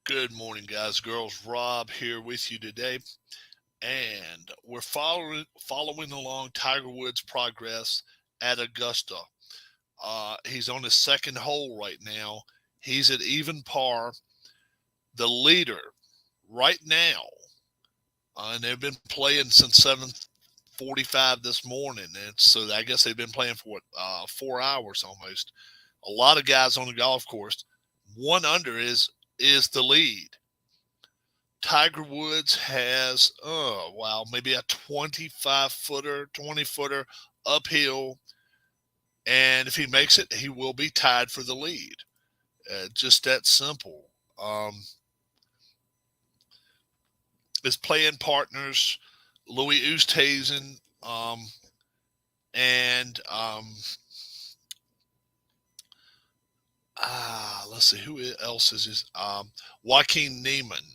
Good morning, guys, girls. Rob here with you today, and we're following along Tiger Woods' progress at Augusta. He's on his second hole right now. He's at even par. The leader right now, and they've been playing since 7:45 this morning, and so I guess they've been playing for 4 hours almost. A lot of guys on the golf course. One under is the lead. Tiger Woods has, oh, wow, maybe a 25 footer, 20 footer uphill. And if he makes it, he will be tied for the lead. Just that simple. His playing partners, Louis Oosthuizen, and let's see who else is his Joaquin Neiman.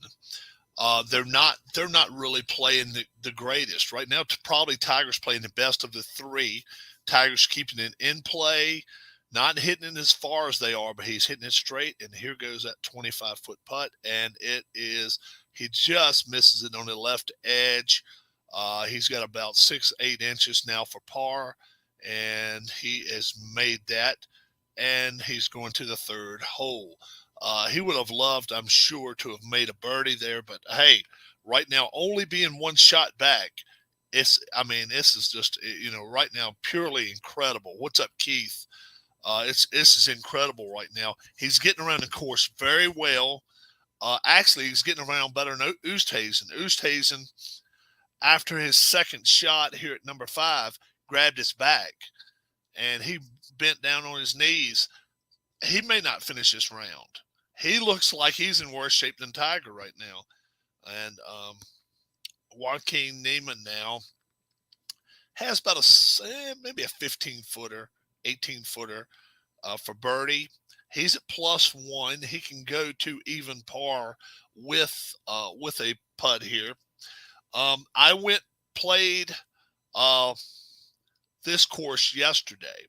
They're not really playing the greatest right now. Probably Tiger's playing the best of the three. Tiger's keeping it in play, not hitting it as far as they are, but he's hitting it straight. And here goes that 25-foot putt, and he just misses it on the left edge. He's got about 6-8 inches now for par, and he has made that, and he's going to the third hole. He would have loved, I'm sure, to have made a birdie there, but hey, right now, only being one shot back, this is just, right now, purely incredible. What's up, Keith? This is incredible right now. He's getting around the course very well. Actually, he's getting around better than Oosthuizen. Oosthuizen, after his second shot here at number 5, grabbed his back, and he bent down on his knees. He may not finish this round. He looks like he's in worse shape than Tiger right now. And Joaquin Neiman now has about maybe a 15 footer, 18 footer for birdie. He's at +1. He can go to even par with a putt here. I played this course yesterday.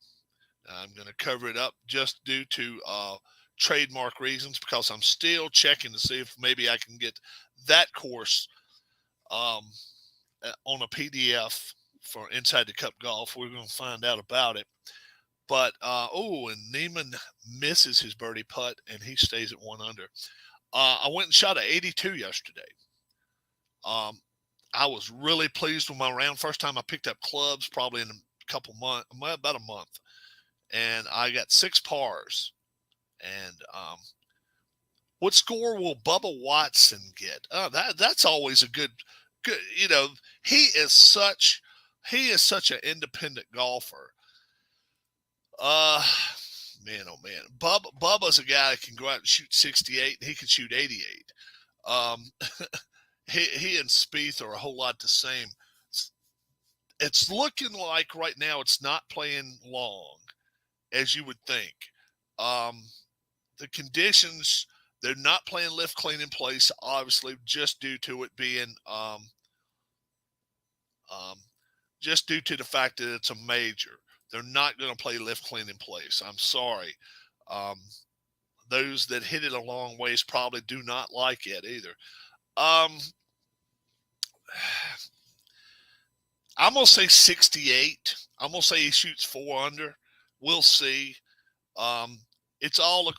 I'm going to cover it up just due to trademark reasons, because I'm still checking to see if maybe I can get that course on a PDF for Inside the Cup Golf. We're going to find out about it. But, and Neiman misses his birdie putt, and he stays at 1 under. I went and shot an 82 yesterday. I was really pleased with my round. First time I picked up clubs probably in a couple months, about a month. And I got 6 pars. And what score will Bubba Watson get? That's always a good. He is such an independent golfer. Man, oh man, Bubba's a guy that can go out and shoot 68, and he can shoot 88. He and Spieth are a whole lot the same. It's looking like right now it's not playing long, as you would think. The conditions, they're not playing lift, clean, in place, obviously, just due to it being just due to the fact that it's a major. They're not going to play lift, clean, in place. I'm sorry. Those that hit it a long ways probably do not like it either. I'm going to say 68. I'm going to say he shoots 4 under. We'll see. It's all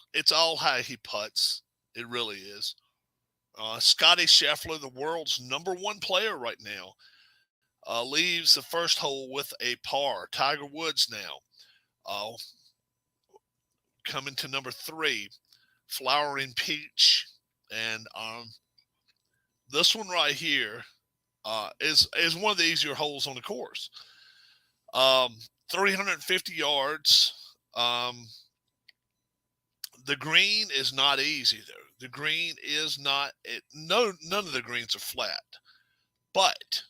how he putts. It really is. Scotty Scheffler, the world's #1 player right now, leaves the first hole with a par. Tiger Woods now coming to number 3, Flowering Peach, and this one right here is one of the easier holes on the course. 350 yards. The green is not easy though. The green is not. None of the greens are flat, but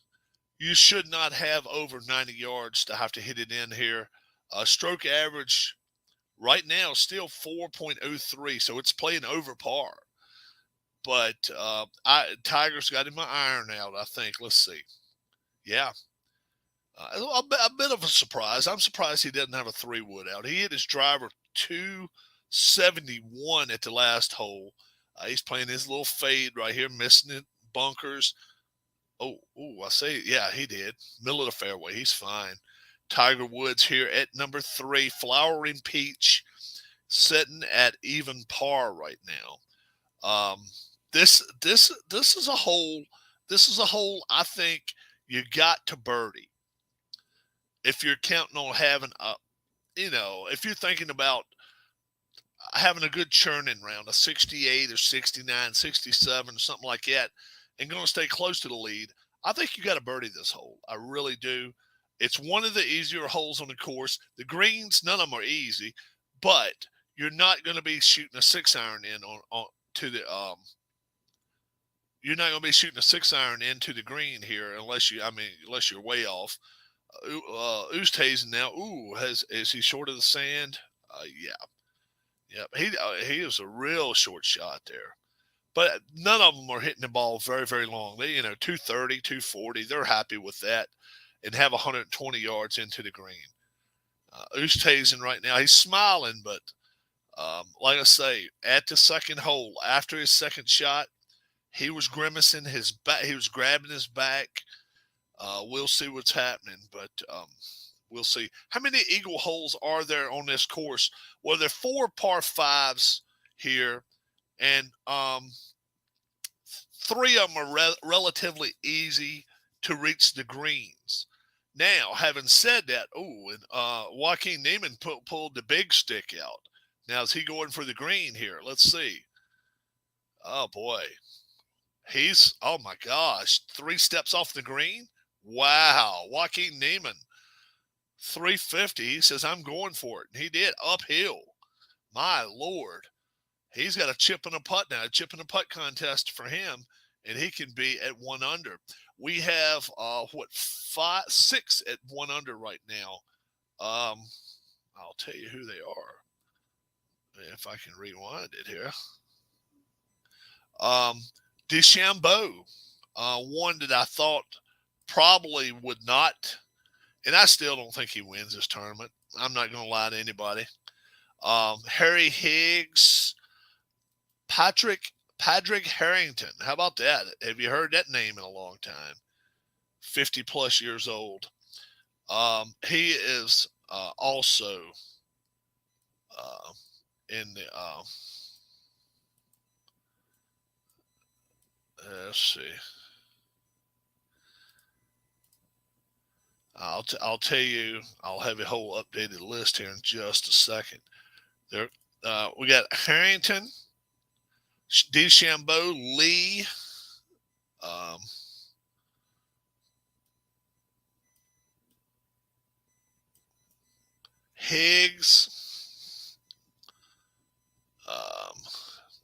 you should not have over 90 yards to have to hit it in here. Stroke average right now still 4.03, so it's playing over par. But Tiger's got him an iron out, I think. Let's see. Yeah. A bit of a surprise. I'm surprised he doesn't have a 3-wood out. He hit his driver 271 at the last hole. He's playing his little fade right here, missing it, bunkers. I say, yeah, he did. Middle of the fairway. He's fine. Tiger Woods here at number 3, Flowering Peach, sitting at even par right now. This is a hole. This is a hole. I think you got to birdie if you're counting on having a, if you're thinking about having a good churning round, a 68 or 69, 67, something like that, and going to stay close to the lead, I think you got to birdie this hole. I really do. It's one of the easier holes on the course. The greens, none of them are easy, but you're not going to be shooting a 6-iron in on to the You're not going to be shooting a 6-iron into the green here unless you're way off. Oosthuizen now. Is he short of the sand? Yeah. Yep, he is a real short shot there. But none of them are hitting the ball very, very long. They, 230, 240, they're happy with that and have 120 yards into the green. Oosthuizen right now, he's smiling, but like I say, at the second hole, after his second shot, he was grimacing his back. He was grabbing his back. We'll see what's happening, but we'll see. How many eagle holes are there on this course? Well, there are 4 par 5s here, and 3 of them are relatively easy to reach the greens. Now, having said that, Joaquin Niemann pulled the big stick out. Now, is he going for the green here? Let's see. Oh, boy. Oh my gosh, 3 steps off the green? Wow, Joaquin Niemann, 350. He says, I'm going for it. And he did, uphill. My Lord. He's got a chip and a putt now, a chip and a putt contest for him, and he can be at 1 under. We have, 6 at 1 under right now. I'll tell you who they are, if I can rewind it here. DeChambeau, one that I thought probably would not, and I still don't think he wins this tournament. I'm not going to lie to anybody. Harry Higgs, Patrick Harrington. How about that? Have you heard that name in a long time? 50 plus years old. He is also in the. Let's see. I'll tell you. I'll have a whole updated list here in just a second. There, we got Harrington, DeChambeau, Lee, Higgs.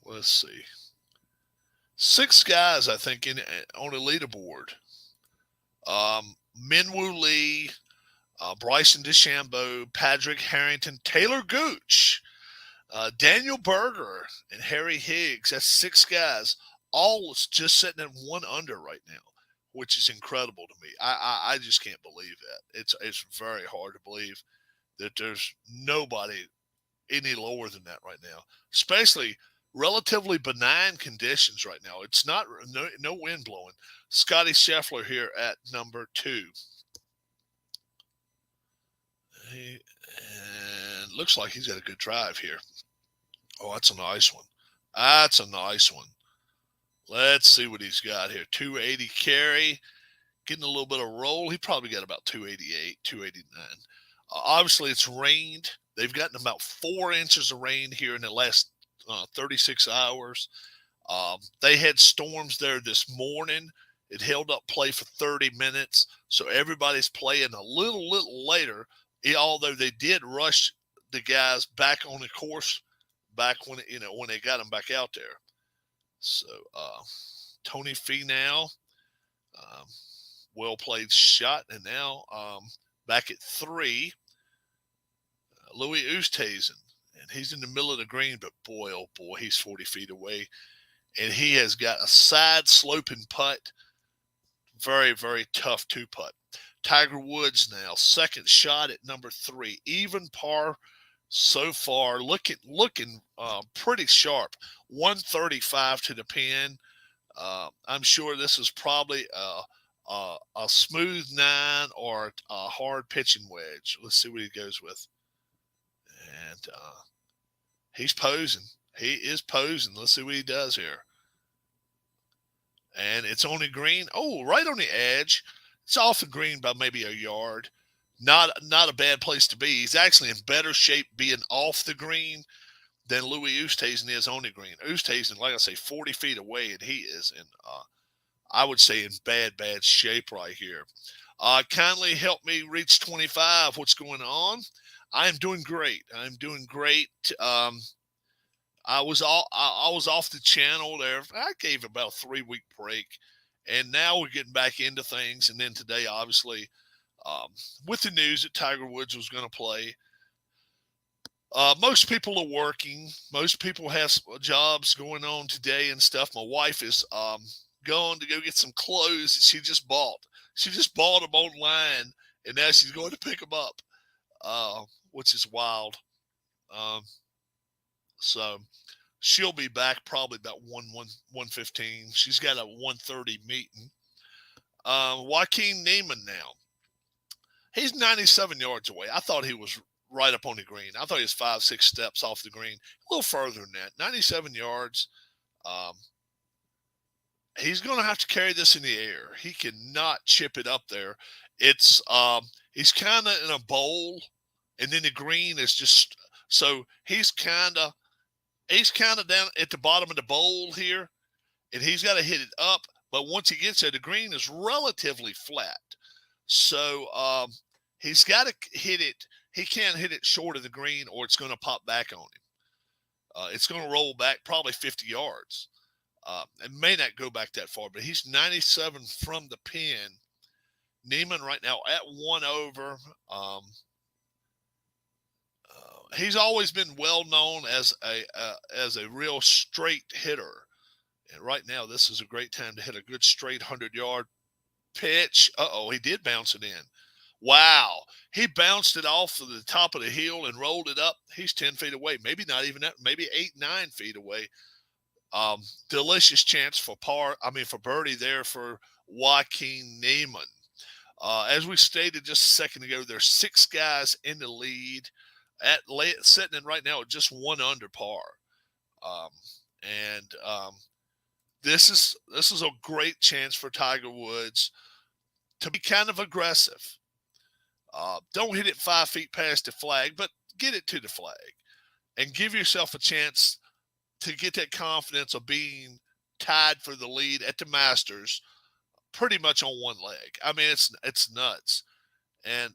Let's see. 6 guys, I think, on the leaderboard. Minwoo Lee, Bryson DeChambeau, Patrick Harrington, Taylor Gooch, Daniel Berger, and Harry Higgs. That's 6 guys, all just sitting at 1 under right now, which is incredible to me. I just can't believe that. It's very hard to believe that there's nobody any lower than that right now, especially relatively benign conditions right now. It's not no wind blowing. Scotty Scheffler here at number 2. And looks like he's got a good drive here. Oh, that's a nice one. That's a nice one. Let's see what he's got here. 280 carry. Getting a little bit of roll. He probably got about 288, 289. Obviously, it's rained. They've gotten about 4 inches of rain here in the last 36 hours. They had storms there this morning. It held up play for 30 minutes. So everybody's playing a little later, although they did rush the guys back on the course back when they got them back out there. So Tony Finau, well played shot, and now back at 3, Louis Oosthuizen. And he's in the middle of the green, but boy, oh boy, he's 40 feet away. And he has got a side sloping putt. Very, very tough 2-putt. Tiger Woods now, second shot at number 3. Even par so far looking pretty sharp. 135 to the pin. I'm sure this is probably a smooth 9 or a hard pitching wedge. Let's see what he goes with. And he's posing. He is posing. Let's see what he does here. And it's on the green. Oh, right on the edge. It's off the green by maybe a yard. Not a bad place to be. He's actually in better shape being off the green than Louis Oosthuizen is on the green. Oosthuizen, like I say, 40 feet away, and he is in, I would say, in bad shape right here. Kindly help me reach 25. What's going on? I am doing great. I'm doing great. I was off the channel there. I gave about a 3-week break, and now we're getting back into things. And then today, obviously, with the news that Tiger Woods was going to play, most people are working. Most people have jobs going on today and stuff. My wife is going to go get some clothes that she just bought. She just bought them online, and now she's going to pick them up, which is wild. So she'll be back probably about 1:15. She's got a 1:30 meeting. Joaquin Niemann now. He's 97 yards away. I thought he was right up on the green. I thought he was 5-6 steps off the green. A little further than that. 97 yards. He's going to have to carry this in the air. He cannot chip it up there. It's he's kind of in a bowl, and then the green is just so he's kind of down at the bottom of the bowl here, and he's got to hit it up. But once he gets there, the green is relatively flat. So he's got to hit it. He can't hit it short of the green, or it's going to pop back on him. It's going to roll back probably 50 yards. It may not go back that far, but he's 97 from the pin. Niemann right now at 1 over. He's always been well known as a real straight hitter. And right now, this is a great time to hit a good straight 100-yard pitch. He did bounce it in. Wow. He bounced it off of the top of the hill and rolled it up. He's 10 feet away. Maybe not even that. Maybe 8-9 feet away. Delicious chance for birdie there for Joaquin Niemann. As we stated just a second ago, there's 6 guys in the lead sitting in right now at just 1 under par. This is a great chance for Tiger Woods to be kind of aggressive. Don't hit it 5 feet past the flag, but get it to the flag and give yourself a chance to get that confidence of being tied for the lead at the Masters pretty much on one leg. I mean, it's nuts. And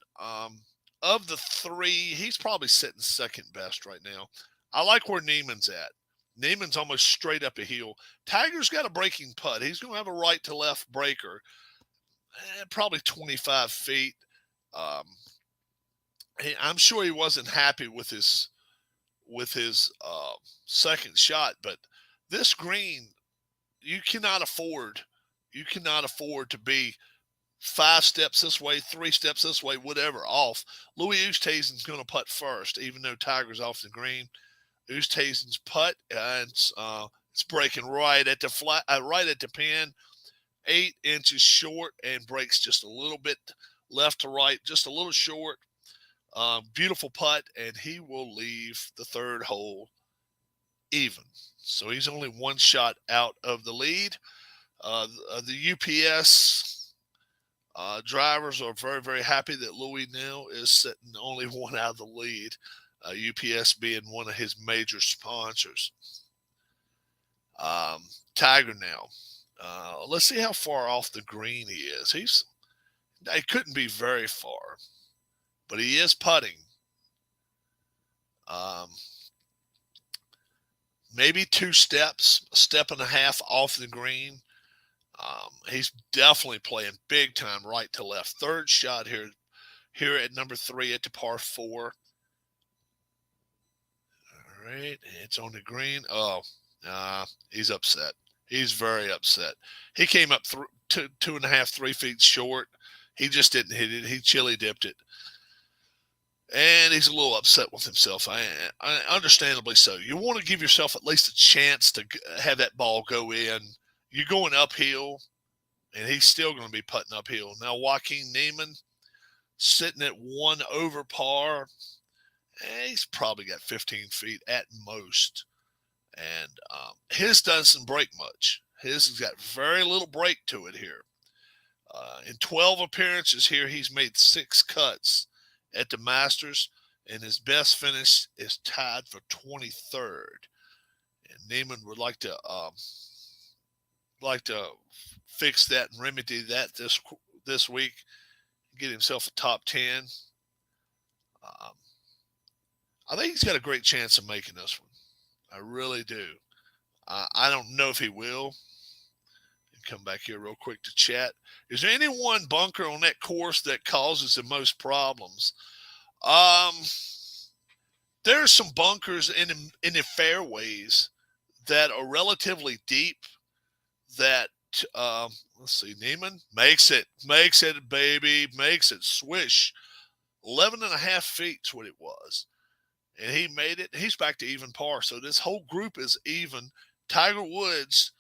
of the 3, he's probably sitting second best right now. I like where Niemann's at. Niemann's almost straight up a hill. Tiger's got a breaking putt. He's going to have a right to left breaker, probably 25 feet. I'm sure he wasn't happy with his second shot, but this green, you cannot afford to be 5 steps this way, 3 steps this way, whatever off. Louis Oosthuizen's going to putt first, even though Tiger's off the green. Oosthuizen's putt, it's breaking right at the pin, 8 inches short, and breaks just a little bit left to right, just a little short. Beautiful putt, and he will leave the 3rd hole even. So he's only 1 shot out of the lead. The UPS drivers are very, very happy that Louis now is sitting only 1 out of the lead. UPS being one of his major sponsors. Tiger now. Let's see how far off the green he is. He couldn't be very far, but he is putting. Maybe 2 steps, a step and a half off the green. He's definitely playing big time right to left. 3rd shot here at number 3 at the par 4. All right, it's on the green. He's upset. He's very upset. He came up 2.5, 3 feet short. He just didn't hit it. He chili dipped it. and he's a little upset with himself. Understandably so. You want to give yourself at least a chance to have that ball go in. You're going uphill, and he's still going to be putting uphill. Now, Joaquin Niemann sitting at 1 over par. He's probably got 15 feet at most. And his doesn't break much. His has got very little break to it here. In 12 appearances here, he's made 6 cuts at the Masters, and his best finish is tied for 23rd. And Niemann would like to fix that and remedy that this week, get himself a top 10. I think he's got a great chance of making this one. I really do. I don't know if he will. Come back here real quick to chat. Is there any one bunker on that course that causes the most problems? There's some bunkers in the fairways that are relatively deep that, let's see, Niemann makes it, baby, makes it, swish. 11.5 feet is what it was. And he made it. He's back to even par. So this whole group is even. Tiger Woods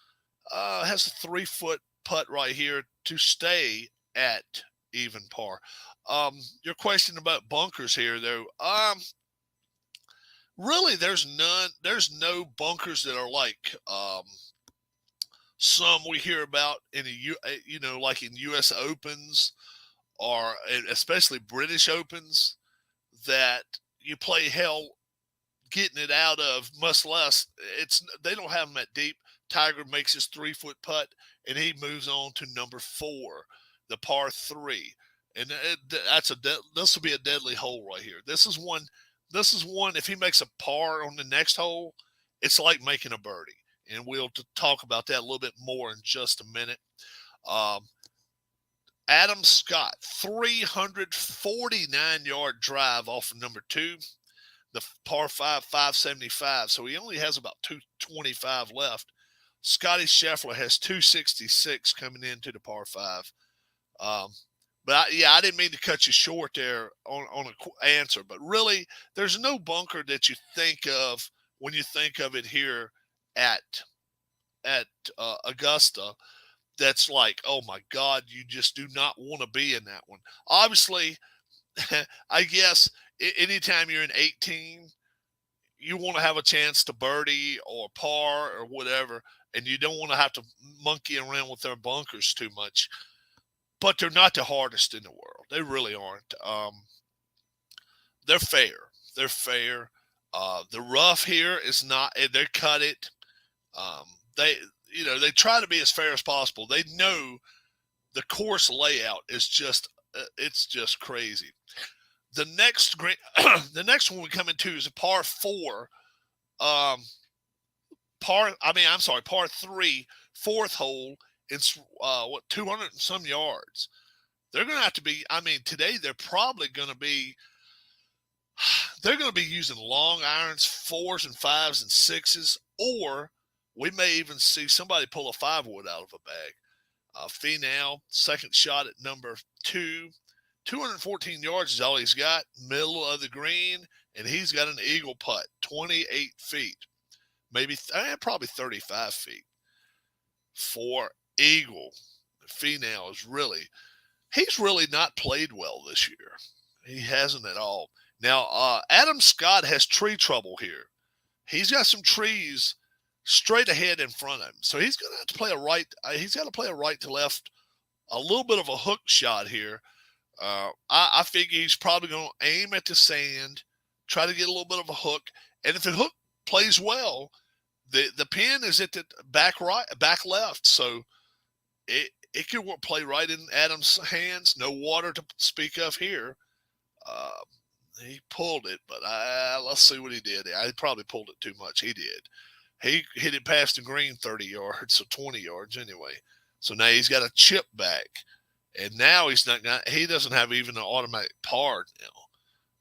has a 3-foot putt right here to stay at even par. Your question about bunkers here, though, really, there's none. There's no bunkers that are like some we hear about in like in U.S. Opens or especially British Opens that you play hell getting it out of, much less they don't have them that deep. Tiger makes his 3-foot putt, and he moves on to number 4, the par 3, and this will be a deadly hole right here. This is one. If he makes a par on the next hole, it's like making a birdie, and we'll talk about that a little bit more in just a minute. Adam Scott, 349-yard drive off of number 2. The par 5, 575. So he only has about 225 left. Scotty Scheffler has 266 coming into the par 5. But I didn't mean to cut you short there on an answer. But really, there's no bunker that you think of when you think of it here at Augusta that's like, oh my God, you just do not want to be in that one. Obviously, I guess anytime you're in 18, you want to have a chance to birdie or par or whatever, and you don't want to have to monkey around with their bunkers too much. But they're not the hardest in the world. They really aren't. They're fair. They're fair. The rough here is not. They cut it. They try to be as fair as possible. They know the course layout is just it's just crazy. The next one we come into is a par 4. Par 3, 4th hole. It's 200 and some yards. They're going to have to be. Today they're probably going to be. They're going to be using long irons, 4s and 5s and 6s, or we may even see somebody pull a 5-wood out of a bag. Finau, second shot at number 2. 214 yards is all he's got, middle of the green, and he's got an eagle putt, 28 feet, probably 35 feet for eagle. Finau he's really not played well this year. He hasn't at all. Now, Adam Scott has tree trouble here. He's got some trees straight ahead in front of him, so he's going to have to play a right. He's got to play a right to left, a little bit of a hook shot here. I figure he's probably going to aim at the sand, try to get a little bit of a hook, and if the hook plays well, the pin is at the back left, so it could play right in Adam's hands. No water to speak of here. He pulled it, but let's see what he did. I probably pulled it too much. He did. He hit it past the green 30 yards, so 20 yards anyway. So now he's got a chip back. And now he doesn't have even an automatic par now.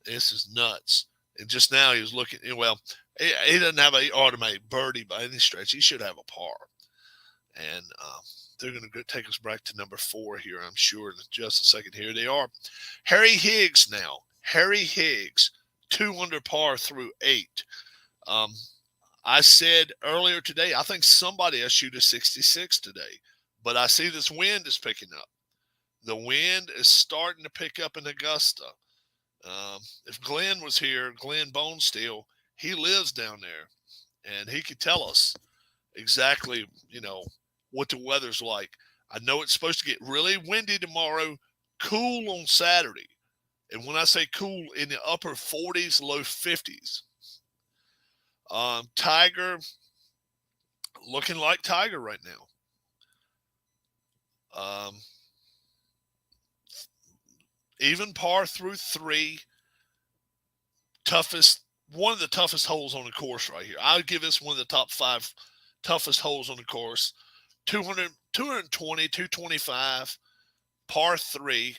This is nuts. And just now he was looking, well, he doesn't have an automatic birdie by any stretch. He should have a par. And they're going to take us back to number 4 here, I'm sure, in just a second. Here they are. Harry Higgs now. Harry Higgs, 2 under par through 8. Um, I said earlier today, I think somebody will shoot a 66 today, but I see this wind is picking up. The wind is starting to pick up in Augusta. If Glenn was here, Glenn Bonesteel, he lives down there, and he could tell us exactly, what the weather's like. I know it's supposed to get really windy tomorrow, cool on Saturday. And when I say cool, in the upper 40s, low 50s. Tiger, looking like Tiger right now. Even par through 3, one of the toughest holes on the course right here. I would give this one of the top 5 toughest holes on the course. 220, 225, par 3.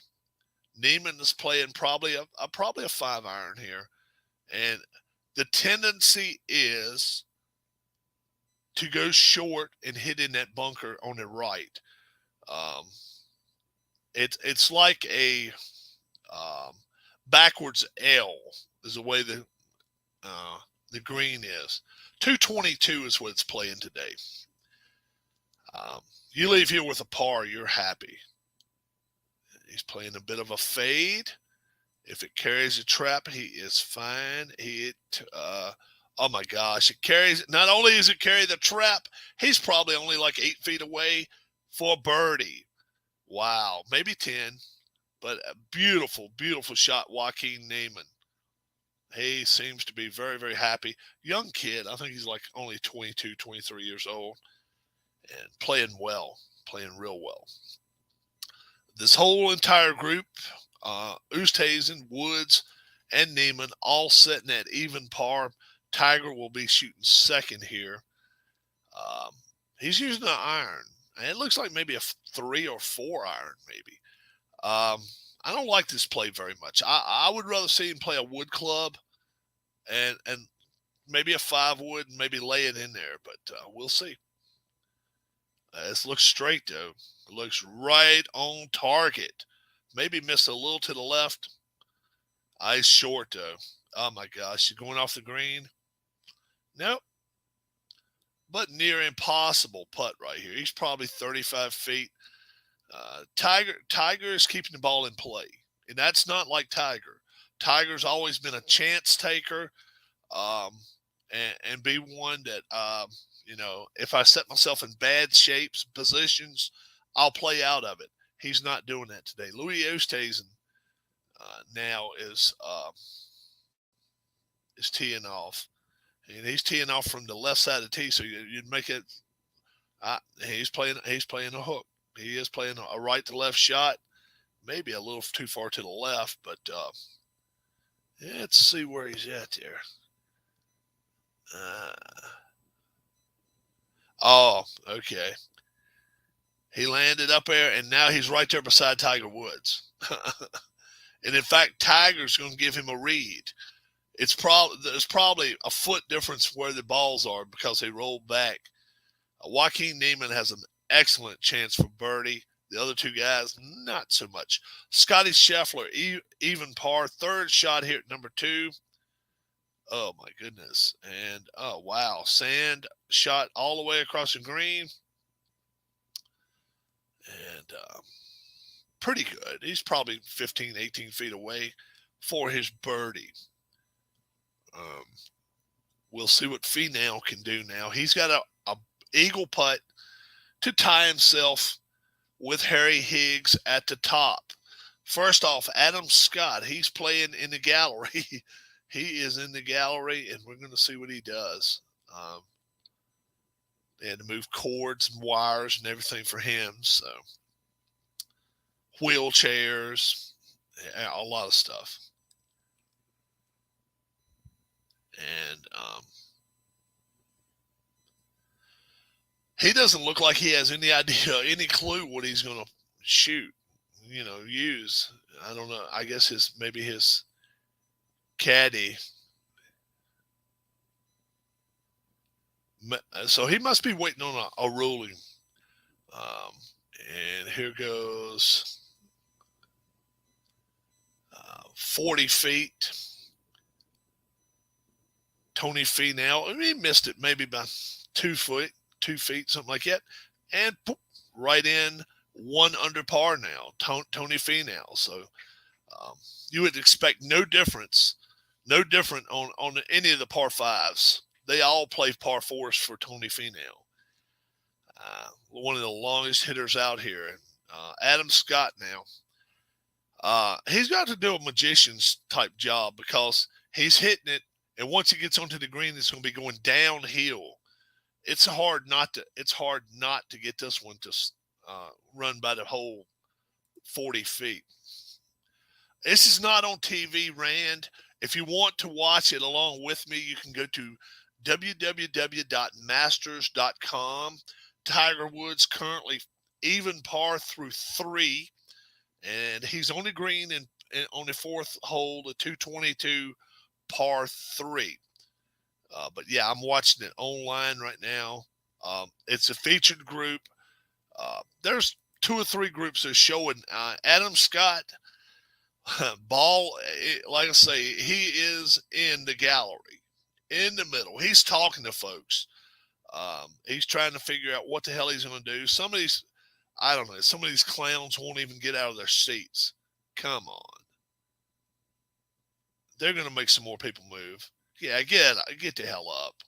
Niemann is playing probably a 5-iron here. And the tendency is to go short and hit in that bunker on the right. It's like a backwards L is the way the green is. 222 is what it's playing today. You leave here with a par, you're happy. He's playing a bit of a fade. If it carries a trap, he is fine. Oh my gosh, it carries. Not only does it carry the trap, he's probably only like 8 feet away for birdie. Wow, maybe 10, but a beautiful, beautiful shot, Joaquin Niemann. He seems to be very, very happy. Young kid. I think he's like only 22, 23 years old and playing real well. This whole entire group, Oosthuizen, Woods, and Niemann, all sitting at even par. Tiger will be shooting second here. He's using an iron. And it looks like maybe a 3 or 4 iron, maybe. I don't like this play very much. I would rather see him play a wood club and maybe a 5 wood and maybe lay it in there, but we'll see. This looks straight, though. It looks right on target. Maybe missed a little to the left. He's short, though. Oh, my gosh. He's going off the green. Nope. But near impossible putt right here. He's probably 35 feet. Tiger is keeping the ball in play. And that's not like Tiger. Tiger's always been a chance taker and be one that, if I set myself in bad shapes, positions, I'll play out of it. He's not doing that today. Louis Oosthuizen now is teeing off. And he's teeing off from the left side of the tee, so you'd make it. He's playing a hook. He is playing a right to left shot, maybe a little too far to the left, but let's see where he's at there. Okay. He landed up there, and now he's right there beside Tiger Woods. And in fact, Tiger's going to give him a read. There's probably a foot difference where the balls are because they rolled back. Joaquin Niemann has an excellent chance for birdie. The other two guys, not so much. Scotty Scheffler, even par, third shot here at number 2. Oh, my goodness. And, oh, wow. Sand shot all the way across the green. And pretty good. He's probably 15, 18 feet away for his birdie. We'll see what Finau can do now. He's got a eagle putt to tie himself with Harry Higgs at the top. First off, Adam Scott, he's playing in the gallery. He is in the gallery, and we're going to see what he does. They had to move cords and wires and everything for him. So wheelchairs, a lot of stuff. And he doesn't look like he has any idea, any clue what he's going to shoot, use. I don't know. I guess maybe his caddy. So he must be waiting on a ruling. And here goes 40 feet. Tony Finau, he missed it maybe by 2 feet, something like that. And poof, right in, 1 under par now, Tony Finau. So you would expect no different on any of the par fives. They all play par fours for Tony Finau. One of the longest hitters out here. Adam Scott now. He's got to do a magician's type job because he's hitting it, and once he gets onto the green, it's going to be going downhill. It's hard not to get this one to run by the whole 40 feet. This is not on TV, Rand. If you want to watch it along with me, you can go to www.masters.com. Tiger Woods currently even par through 3, and he's on the green and on the 4th hole, the 222 par 3. But yeah, I'm watching it online right now. It's a featured group. There's 2 or 3 groups that are showing Adam Scott. Ball, like I say, he is in the gallery, in the middle. He's talking to folks. He's trying to figure out what the hell he's going to do. Some of these, I don't know, some of these clowns won't even get out of their seats. Come on. They're going to make some more people move. Yeah, get the hell up.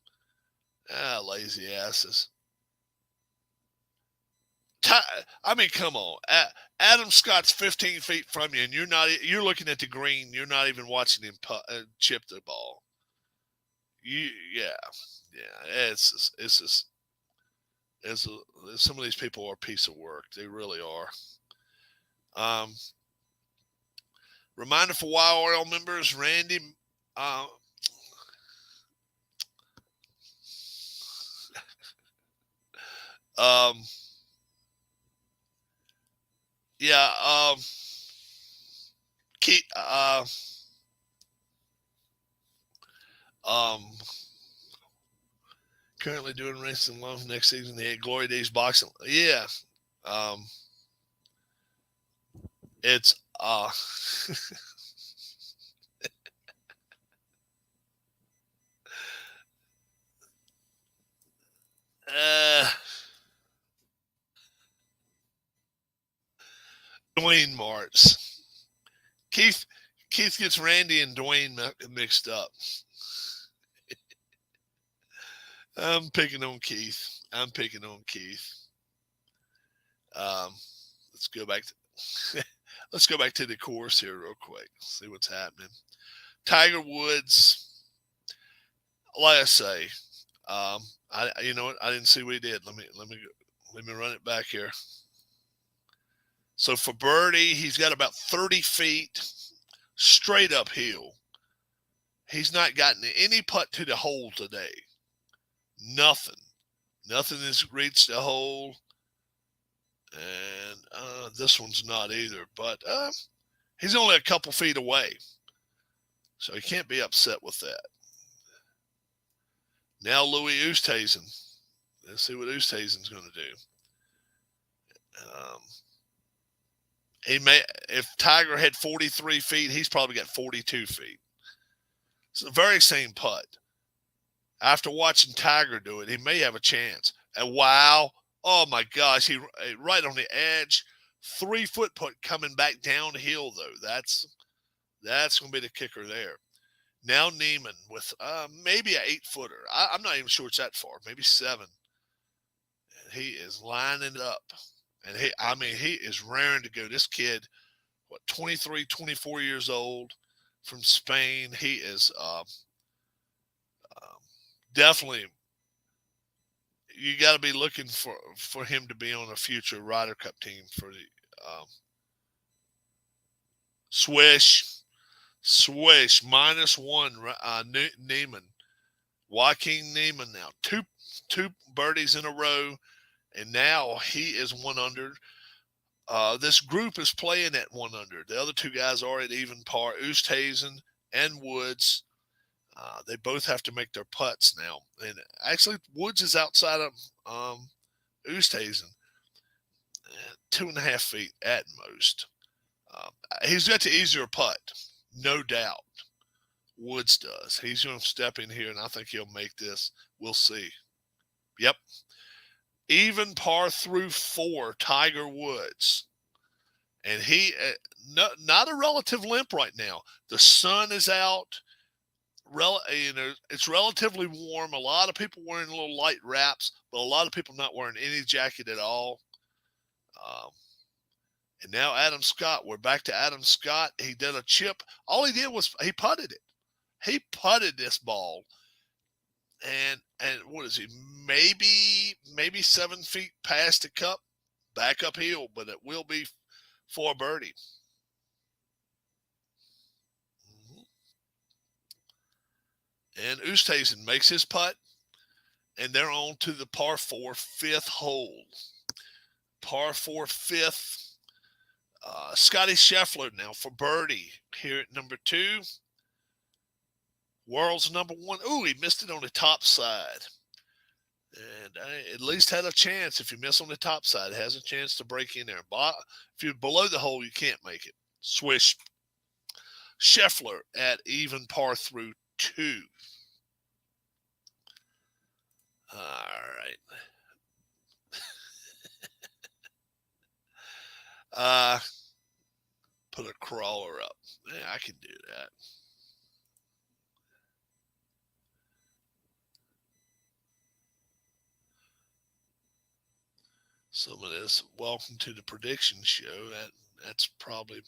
Lazy asses. I mean, come on. Adam Scott's 15 feet from you, and you're looking at the green. You're not even watching him chip the ball. It's some of these people are a piece of work. They really are. Reminder for YRL members, Randy. Currently doing racing alone next season. They had Glory Days boxing. Yeah. It's Dwayne Martz. Keith gets Randy and Dwayne mixed up. I'm picking on Keith. Let's go back to the course here real quick. See what's happening. Tiger Woods, like I say, you know what? I didn't see what he did. Let me run it back here. So for birdie, he's got about 30 feet straight uphill. He's not gotten any putt to the hole today. Nothing has reached the hole. And this one's not either. But he's only a couple feet away. So he can't be upset with that. Now Louis Oosthuizen. Let's see what Oosthuizen's going to do. If Tiger had 43 feet, he's probably got 42 feet. It's the very same putt. After watching Tiger do it, he may have a chance. And wow, oh my gosh, he right on the edge, 3-foot putt coming back downhill though. That's going to be the kicker there. Now Neiman with maybe an 8-footer. I'm not even sure it's that far, maybe 7. And he is lining it up. And he is raring to go. This kid, 23, 24 years old from Spain. He is definitely, you got to be looking for him to be on a future Ryder Cup team for the Swish, -1, Neiman. Joaquin Neiman now. Two birdies in a row. And now he is 1 under. This group is playing at 1 under. The other 2 guys are at even par. Oosthuizen and Woods. They both have to make their putts now. And actually, Woods is outside of Oosthuizen. 2.5 feet at most. He's got the easier putt. no doubt. Woods does. He's going to step in here, and I think he'll make this. We'll see. Yep. Even par through 4, Tiger Woods. And he, not a relative limp right now. The sun is out. It's relatively warm. A lot of people wearing little light wraps, but a lot of people not wearing any jacket at all. And now Adam Scott. We're back to Adam Scott. He did a chip. All he did was he putted it. He putted this ball, and what is he? Maybe 7 feet past the cup, back uphill, but it will be for a birdie. And Oosthuizen makes his putt, and they're on to the par 4 fifth hole. Par 4 fifth. Scotty Scheffler now for birdie here at number 2. World's number 1. Ooh, he missed it on the top side. And at least had a chance. If you miss on the top side, it has a chance to break in there. If you're below the hole, you can't make it. Swish. Scheffler at even par through 2. All right. Put a crawler up. Yeah, I can do that. Some of this, welcome to the prediction show. That's probably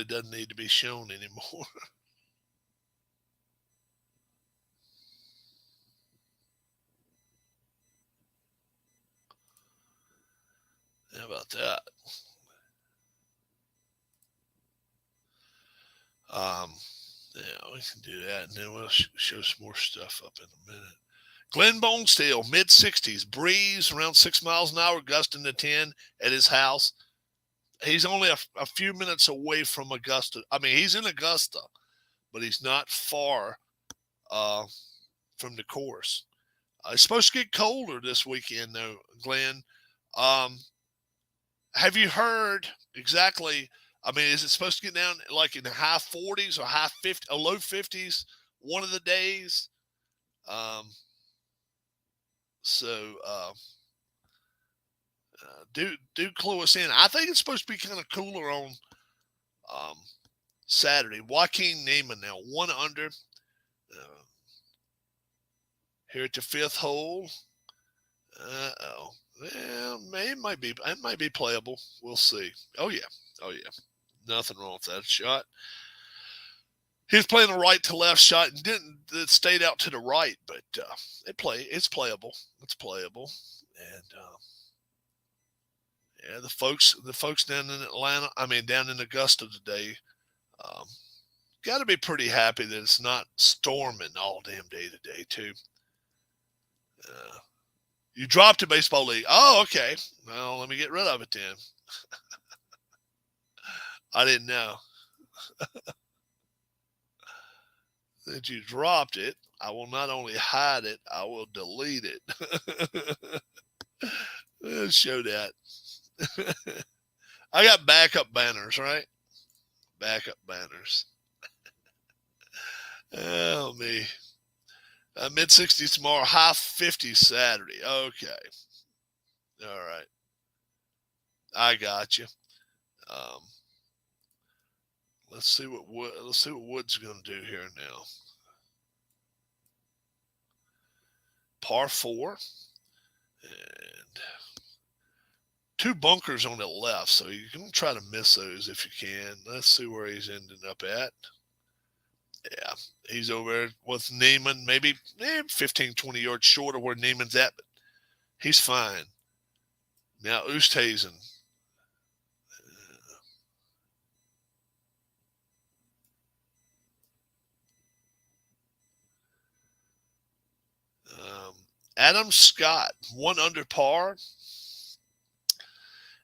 doesn't need to be shown anymore. How about that? Yeah, we can do that, and then we'll show some more stuff up in a minute. Glenn Bonesteel, mid-60s, breeze around 6 miles an hour, gusting to 10 at his house. He's only a few minutes away from Augusta. I mean, he's in Augusta, but he's not far from the course. It's supposed to get colder this weekend, though, Glenn. Have you heard exactly? I mean, is it supposed to get down like in the high 40s or high 50, or low 50s one of the days? Do clue us in. I think it's supposed to be kind of cooler on Saturday. Joaquin Niemann now 1 under here at the 5th hole. Well, it might be playable. We'll see. Oh yeah. Nothing wrong with that shot. He's playing a right to left shot and it stayed out to the right, but it's playable. It's playable, and yeah, the folks down in Atlanta, down in Augusta today, got to be pretty happy that it's not storming all damn day today too. You dropped a baseball league. Oh, okay. Well, let me get rid of it then. I didn't know that you dropped it. I will not only hide it, I will delete it. Let's show that. I got backup banners, right? Backup banners. Oh, me. Mid-60s tomorrow, high 50s Saturday. Okay. All right. I got you. Let's see what Wood's going to do here now. Par 4. And 2 bunkers on the left, so you're going to try to miss those if you can. Let's see where he's ending up at. Yeah, he's over there with Niemann, maybe 15, 20 yards short of where Niemann's at, but he's fine. Now Oosthuizen. Adam Scott, 1 under par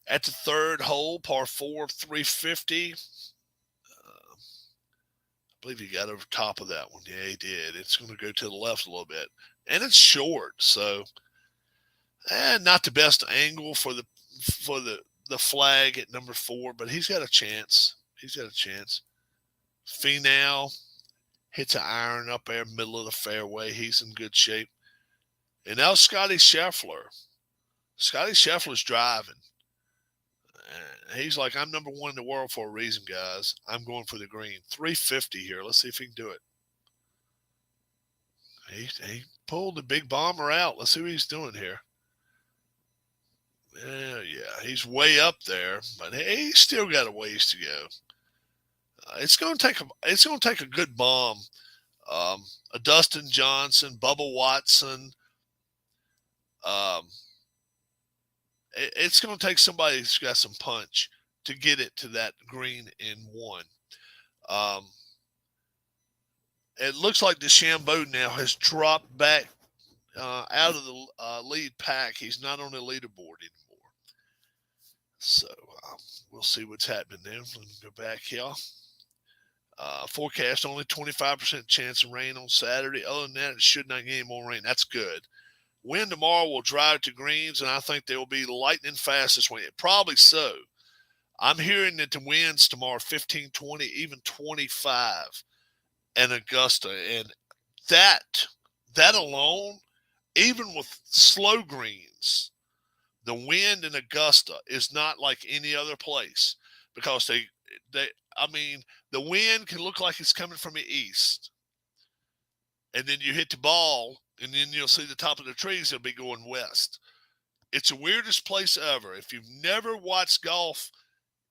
at the 3rd hole, par 4, 350. I believe he got over top of that one. Yeah, he did. It's going to go to the left a little bit, and it's short, so not the best angle for the flag at number 4, but he's got a chance. Finau hits an iron up there, middle of the fairway. He's in good shape. And now Scotty Scheffler. Scotty Scheffler's driving. And he's like, I'm number one in the world for a reason, guys. I'm going for the green. 350 here. Let's see if he can do it. He pulled the big bomber out. Let's see what he's doing here. Yeah, he's way up there, but he's still got a ways to go. It's going to take a good bomb. A Dustin Johnson, Bubba Watson. It's going to take somebody who's got some punch to get it to that green in one. It looks like DeChambeau now has dropped back out of the lead pack. He's not on the leaderboard anymore. So we'll see what's happening there. Let me go back here. Forecast only 25% chance of rain on Saturday. Other than that, it should not get any more rain. That's good. Wind tomorrow will drive to greens, and I think they will be lightning fast this week. Probably so. I'm hearing that the winds tomorrow 15, 20, even 25 in Augusta. And that alone, even with slow greens, the wind in Augusta is not like any other place because the wind can look like it's coming from the east. And then you hit the ball, and then you'll see the top of the trees, it'll be going west. It's the weirdest place ever. If you've never watched golf,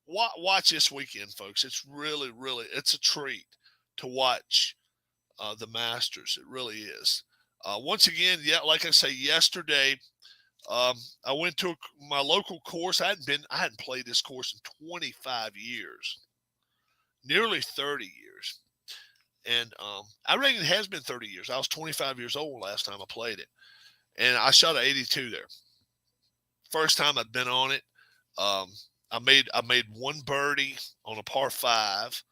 watch this weekend, folks. It's really, really, it's a treat to watch the Masters. It really is. Once again, yeah, like I say, yesterday, I went to my local course. I hadn't played this course in 25 years, nearly 30 years. And I reckon it has been 30 years. I was 25 years old last time I played it. And I shot an 82 there. First time I'd been on it. I made one birdie on a par 5.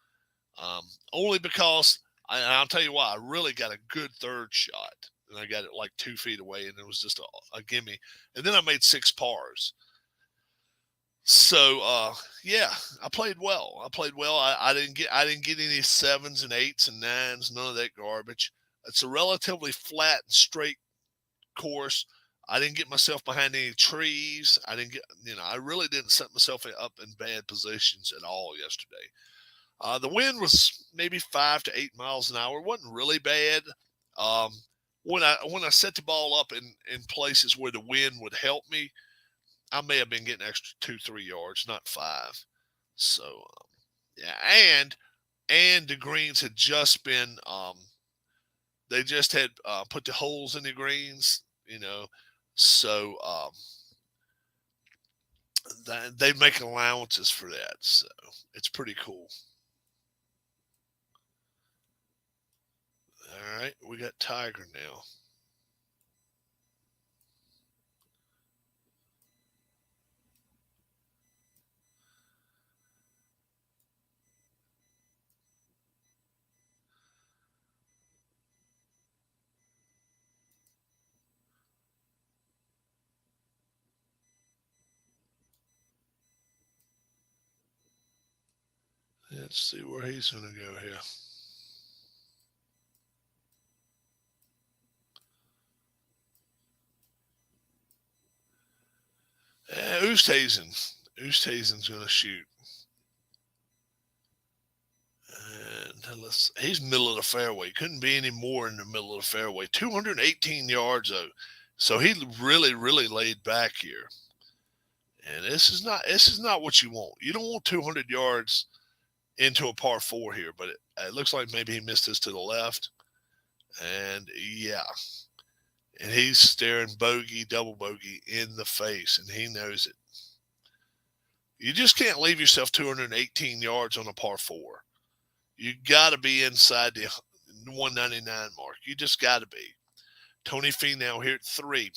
Only because, I'll tell you why, I really got a good third shot. And I got it like 2 feet away, and it was just a gimme. And then I made 6 pars. So yeah, I played well. I didn't get any 7s and 8s and 9s, none of that garbage. It's a relatively flat and straight course. I didn't get myself behind any trees. I really didn't set myself up in bad positions at all yesterday. The wind was maybe 5 to 8 miles an hour. It wasn't really bad. When I set the ball up in places where the wind would help me, I may have been getting extra 2-3 yards, not 5. So yeah, and the greens had just been they just had put the holes in the greens, so they make allowances for that. So it's pretty cool. All right, we got Tiger now. Let's see where he's going to go here. Oosthuizen's going to shoot. And he's middle of the fairway. Couldn't be any more in the middle of the fairway. 218 yards, though. So he really, really laid back here. And this is not what you want. You don't want 200 yards into a par 4 here, but it looks like maybe he missed this to the left. And yeah. And he's staring bogey, double bogey in the face, and he knows it. You just can't leave yourself 218 yards on a par 4. You got to be inside the 199 mark. You just got to be. Tony Finau here at 3.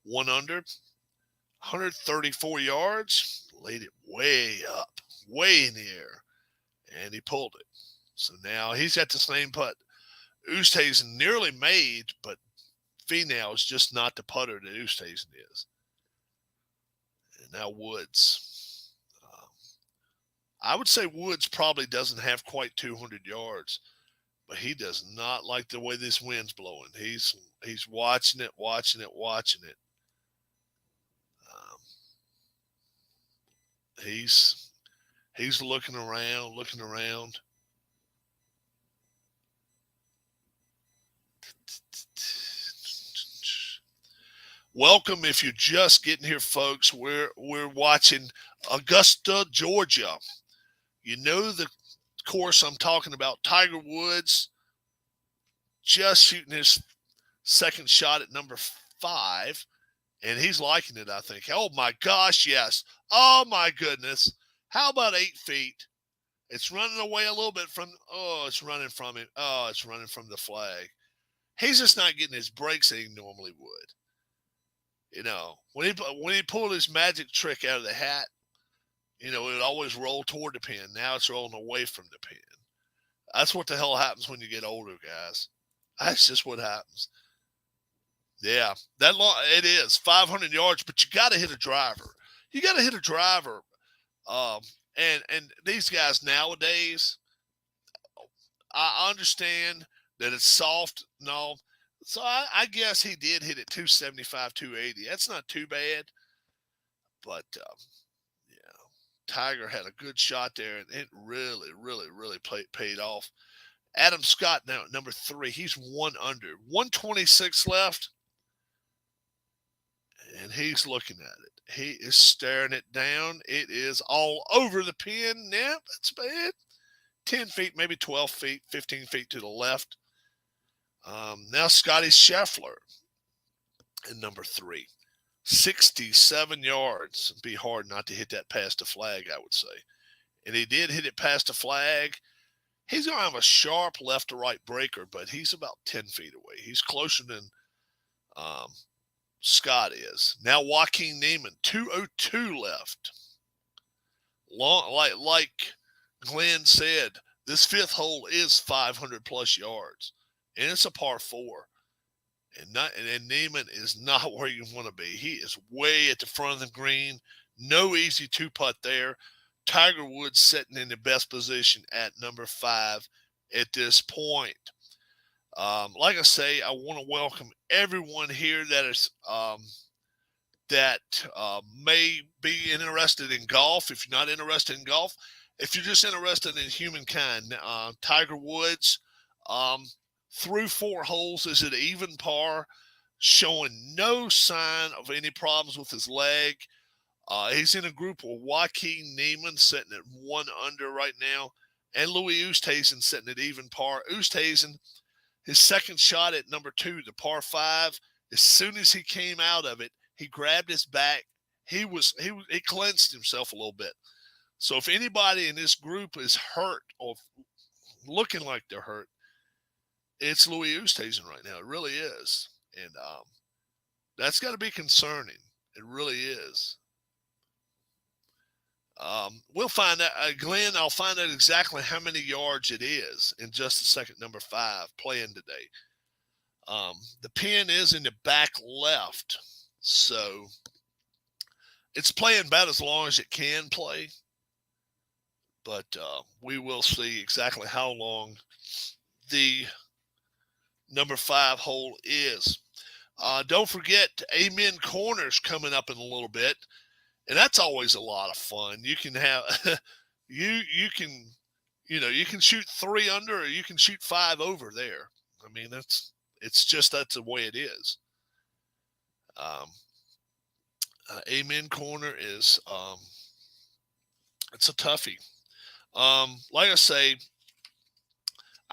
1 under, 134 yards. Laid it way up, way in the air, and he pulled it. So now he's got the same putt Oosthuizen nearly made, but Finau is just not the putter that Oosthuizen is. And now Woods. I would say Woods probably doesn't have quite 200 yards, but he does not like the way this wind's blowing. He's watching it, watching it, watching it. Um, he's looking around, looking around. Welcome if you're just getting here, folks. We're watching Augusta, Georgia. You know the course I'm talking about. Tiger Woods just shooting his second shot at number 5, and he's liking it, I think. Oh my gosh, yes. Oh my goodness. How about 8 feet? It's running away a little bit from. Oh, it's running from him. Oh, it's running from the flag. He's just not getting his breaks that he normally would. You know, when he pulled his magic trick out of the hat, you know, it would always roll toward the pin. Now it's rolling away from the pin. That's what the hell happens when you get older, guys. That's just what happens. Yeah, that long it is 500 yards, but you got to hit a driver. You got to hit a driver. And these guys nowadays, I understand that it's soft and all. So I guess he did hit it 275, 280. That's not too bad. But yeah, Tiger had a good shot there, and it really, really, really paid off. Adam Scott now at number 3. He's 1 under. 126 left, and he's looking at it. He is staring it down. It is all over the pin. Yeah, that's bad. 10 feet, maybe 12 feet, 15 feet to the left. Now Scotty Scheffler in number 3. 67 yards. It'd be hard not to hit that past the flag, I would say. And he did hit it past the flag. He's going to have a sharp left to right breaker, but he's about 10 feet away. He's closer than Scott is. Now Joaquin Niemann, 202 left. Long, like Glenn said, this 5th hole is 500 plus yards, and it's a par 4. And Niemann is not where you want to be. He is way at the front of the green. No easy 2-putt there. Tiger Woods sitting in the best position at number 5 at this point. Like I say, I want to welcome everyone here that is may be interested in golf. If you're not interested in golf, if you're just interested in humankind, Tiger Woods, through 4 holes is at even par, showing no sign of any problems with his leg. He's in a group with Joaquin Niemann sitting at 1 under right now, and Louis Oosthuizen sitting at even par. Oosthuizen, his second shot at number 2, the par 5, as soon as he came out of it, he grabbed his back. He cleansed himself a little bit. So if anybody in this group is hurt or looking like they're hurt, it's Louis Oosthuizen right now. It really is. And that's got to be concerning. It really is. We'll find out. Glenn, I'll find out exactly how many yards it is in just a second. Number 5 playing today. The pin is in the back left. So it's playing about as long as it can play. But we will see exactly how long the number 5 hole is. Don't forget, Amen Corners coming up in a little bit, and that's always a lot of fun. You can have you can shoot 3 under, or you can shoot 5 over there. I mean, that's the way it is. Amen Corner is it's a toughie. Like I say,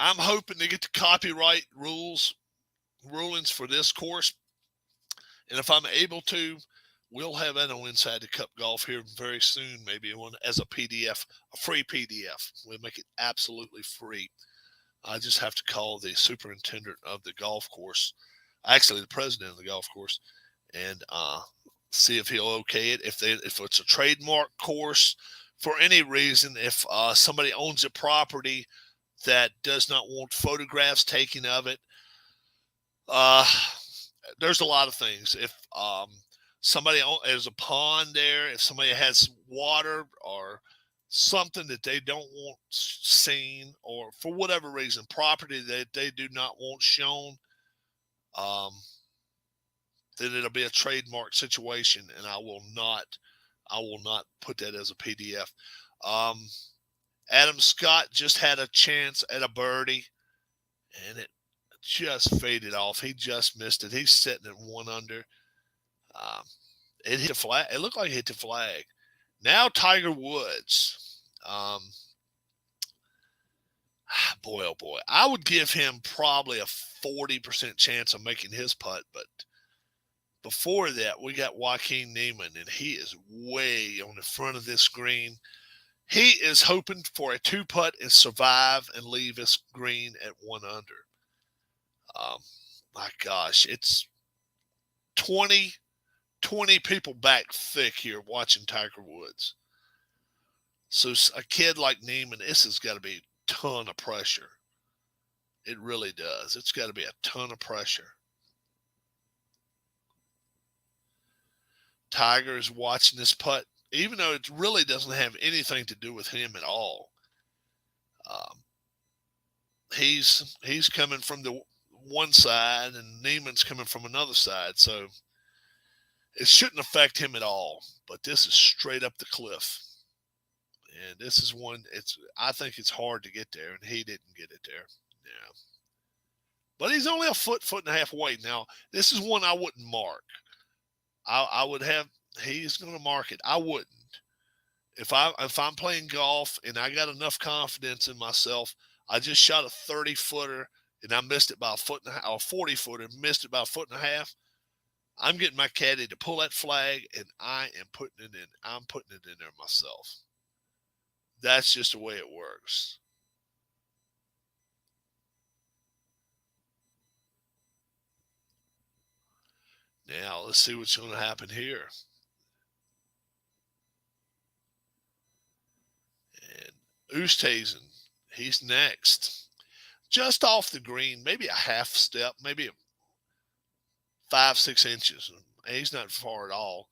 I'm hoping to get the copyright rulings for this course. And if I'm able to, we'll have that on Inside the Cup Golf here very soon, maybe one as a PDF, a free PDF. We'll make it absolutely free. I just have to call the superintendent of the golf course, actually the president of the golf course, and see if he'll okay it. If it's a trademark course for any reason, if somebody owns a property that does not want photographs taken of it, there's a lot of things. If there's a pond there, if somebody has water or something that they don't want seen, or for whatever reason, property that they do not want shown, um, then it'll be a trademark situation, and I will not put that as a PDF. Um, Adam Scott just had a chance at a birdie, and it just faded off. He just missed it. He's sitting at 1 under. Um, it hit the flag. It looked like it hit the flag. Now Tiger Woods. Boy, oh boy. I would give him probably a 40% chance of making his putt, but before that, we got Joaquin Niemann, and he is way on the front of this green. He is hoping for a 2-putt and survive and leave his green at 1 under. My gosh, it's 20 people back thick here watching Tiger Woods. So a kid like Niemann, this has got to be a ton of pressure. It really does. It's got to be a ton of pressure. Tiger is watching this putt, even though it really doesn't have anything to do with him at all. He's coming from the one side, and Niemann's coming from another side, so it shouldn't affect him at all. But this is straight up the cliff, and this is one. I think it's hard to get there, and he didn't get it there. Yeah, but he's only a foot and a half away. Now this is one I wouldn't mark. I would have. He's going to mark it. I wouldn't. If I'm playing golf and I got enough confidence in myself, I just shot a 30-footer and I missed it by a foot and a half, or 40-footer, missed it by a foot and a half. I'm getting my caddy to pull that flag, and I am putting it in. I'm putting it in there myself. That's just the way it works. Now, let's see what's going to happen here. And Oosthuizen, he's next. Just off the green, maybe a half step, maybe 5-6 inches. He's not far at all.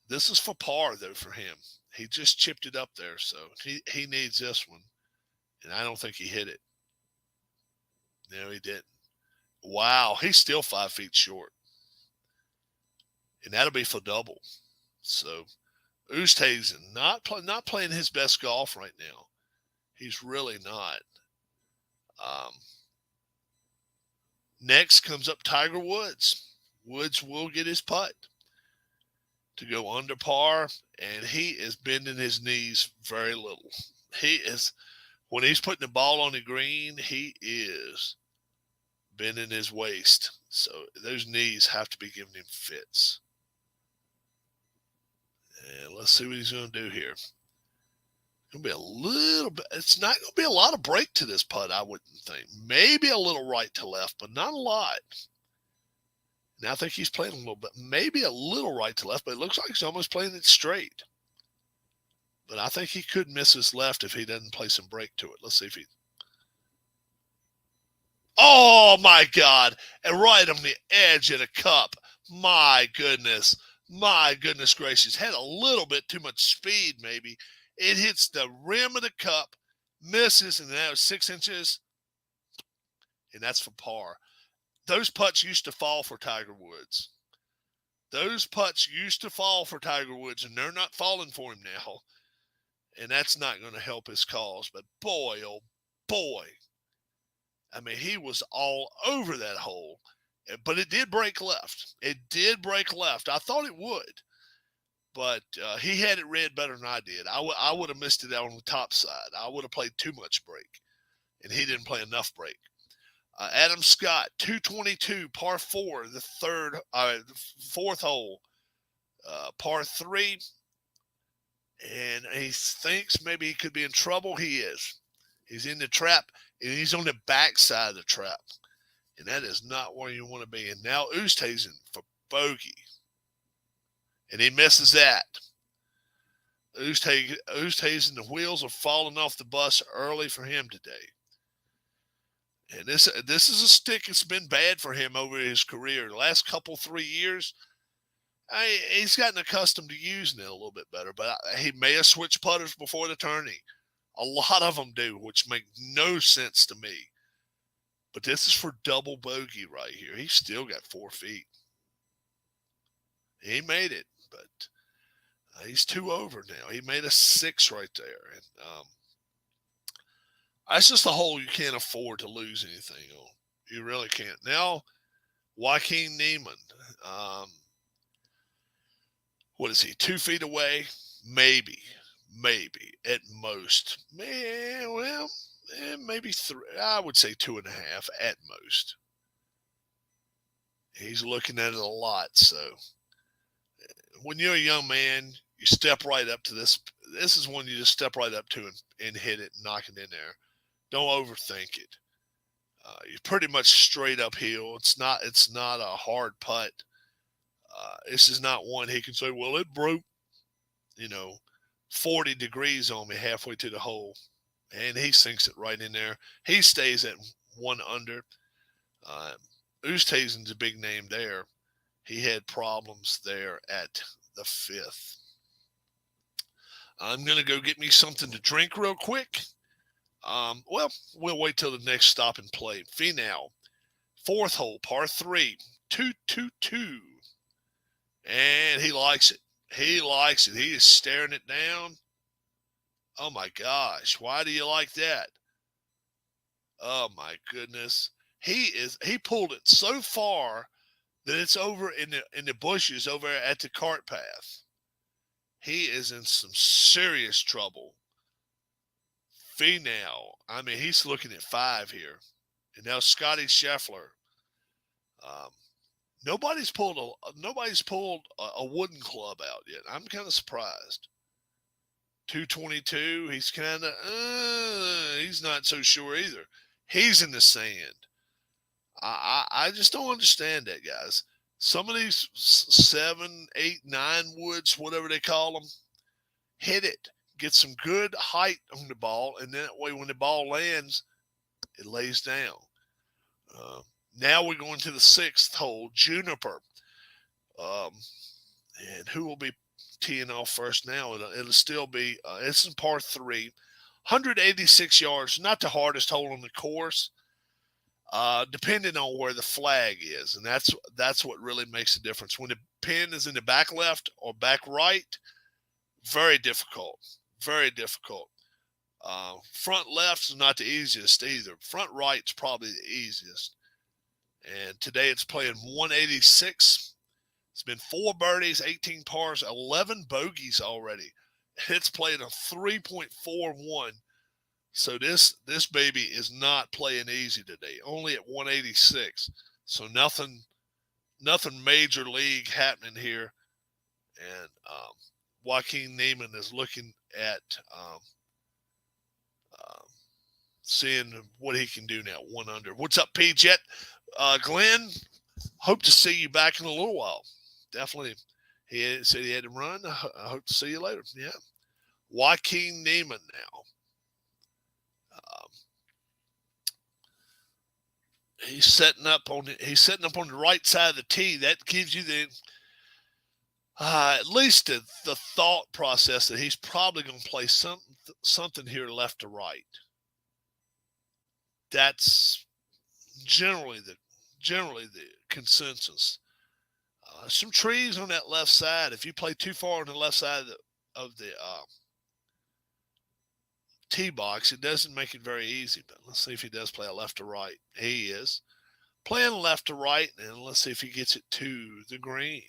This is for par, though, for him. He just chipped it up there, so he needs this one. And I don't think he hit it. No, he didn't. Wow, he's still 5 feet short. And that'll be for double. So Oosthuizen not playing his best golf right now. He's really not. Next comes up Tiger Woods. Woods will get his putt to go under par, and he is bending his knees very little. When he's putting the ball on the green, he is bending his waist. So those knees have to be giving him fits. And let's see what he's going to do here. Going to be a little bit. It's not going to be a lot of break to this putt, I wouldn't think. Maybe a little right to left, but not a lot. Now I think he's playing a little bit, maybe a little right to left, but it looks like he's almost playing it straight. But I think he could miss his left if he doesn't play some break to it. Let's see if he. Oh my God! And right on the edge of the cup. My goodness gracious! Had a little bit too much speed, maybe. It hits the rim of the cup, misses, and now 6 inches, and that's for par. Those putts used to fall for Tiger Woods. Those putts used to fall for Tiger Woods, and they're not falling for him now. And that's not going to help his cause. But boy, oh boy. I mean, he was all over that hole. But it did break left. It did break left. I thought it would. But he had it read better than I did. I would have missed it out on the top side. I would have played too much break. And he didn't play enough break. Adam Scott, 222, par 4, the fourth hole, par 3. And he thinks maybe he could be in trouble. He is. He's in the trap, and he's on the back side of the trap. And that is not where you want to be. And now Oosthuizen for bogey. And he misses that. Oosthuizen, the wheels are falling off the bus early for him today. And this is a stick that's been bad for him over his career. The last 3 years, He's gotten accustomed to using it a little bit better, but he may have switched putters before the tourney. A lot of them do, which make no sense to me. But this is for double bogey right here. He's still got 4 feet. He made it, but he's 2 over now. He made a 6 right there. And that's just a hole you can't afford to lose anything on. You really can't. Now, Joaquin Niemann. What is he, 2 feet away? Maybe at most. Maybe 3. I would say 2.5 at most. He's looking at it a lot. So when you're a young man, you step right up to this. This is one you just step right up to and hit it and knock it in there. Don't overthink it. You're pretty much straight uphill. It's not a hard putt. This is not one he can say, well, it broke, 40 degrees on me halfway to the hole. And he sinks it right in there. He stays at 1 under. Oosthuizen's a big name there. He had problems there at the 5th. I'm going to go get me something to drink real quick. We'll wait till the next stop and play. Finau, 4th hole, par 3, 2-2-2. And he likes it. He likes it. He is staring it down. Oh, my gosh. Why do you like that? Oh, my goodness. He pulled it so far that it's over in the bushes over at the cart path. He is in some serious trouble. Finau, he's looking at 5 here. And now Scotty Scheffler. Nobody's pulled a wooden club out yet. I'm kind of surprised. 222. He's kind of he's not so sure either. He's in the sand. I just don't understand that, guys. Some of these 7, 8, 9 woods, whatever they call them, hit it. Get some good height on the ball, and then that way when the ball lands, it lays down. Now we're going to the 6th hole, Juniper. And who will be teeing off first now? It'll still be, it's in par 3. 186 yards, not the hardest hole on the course, depending on where the flag is. And that's what really makes a difference. When the pin is in the back left or back right, very difficult. Very difficult. Front left is not the easiest either. Front right's probably the easiest. And today it's playing 186. It's been 4 birdies, 18 pars, 11 bogeys already. It's playing a 3.41. So this baby is not playing easy today. Only at 186. So nothing major league happening here. And Joaquin Niemann is looking at seeing what he can do now. 1 under. What's up, P-Jet? Glenn, hope to see you back in a little while. Definitely. He said he had to run. I hope to see you later. Yeah. Joaquin Niemann now. He's setting up on the right side of the tee. That gives you the at least the thought process that he's probably going to play something here left to right. That's generally the consensus. Some trees on that left side. If you play too far on the left side of the tee box, it doesn't make it very easy. But let's see if he does play a left to right. He is playing left to right, and let's see if he gets it to the green.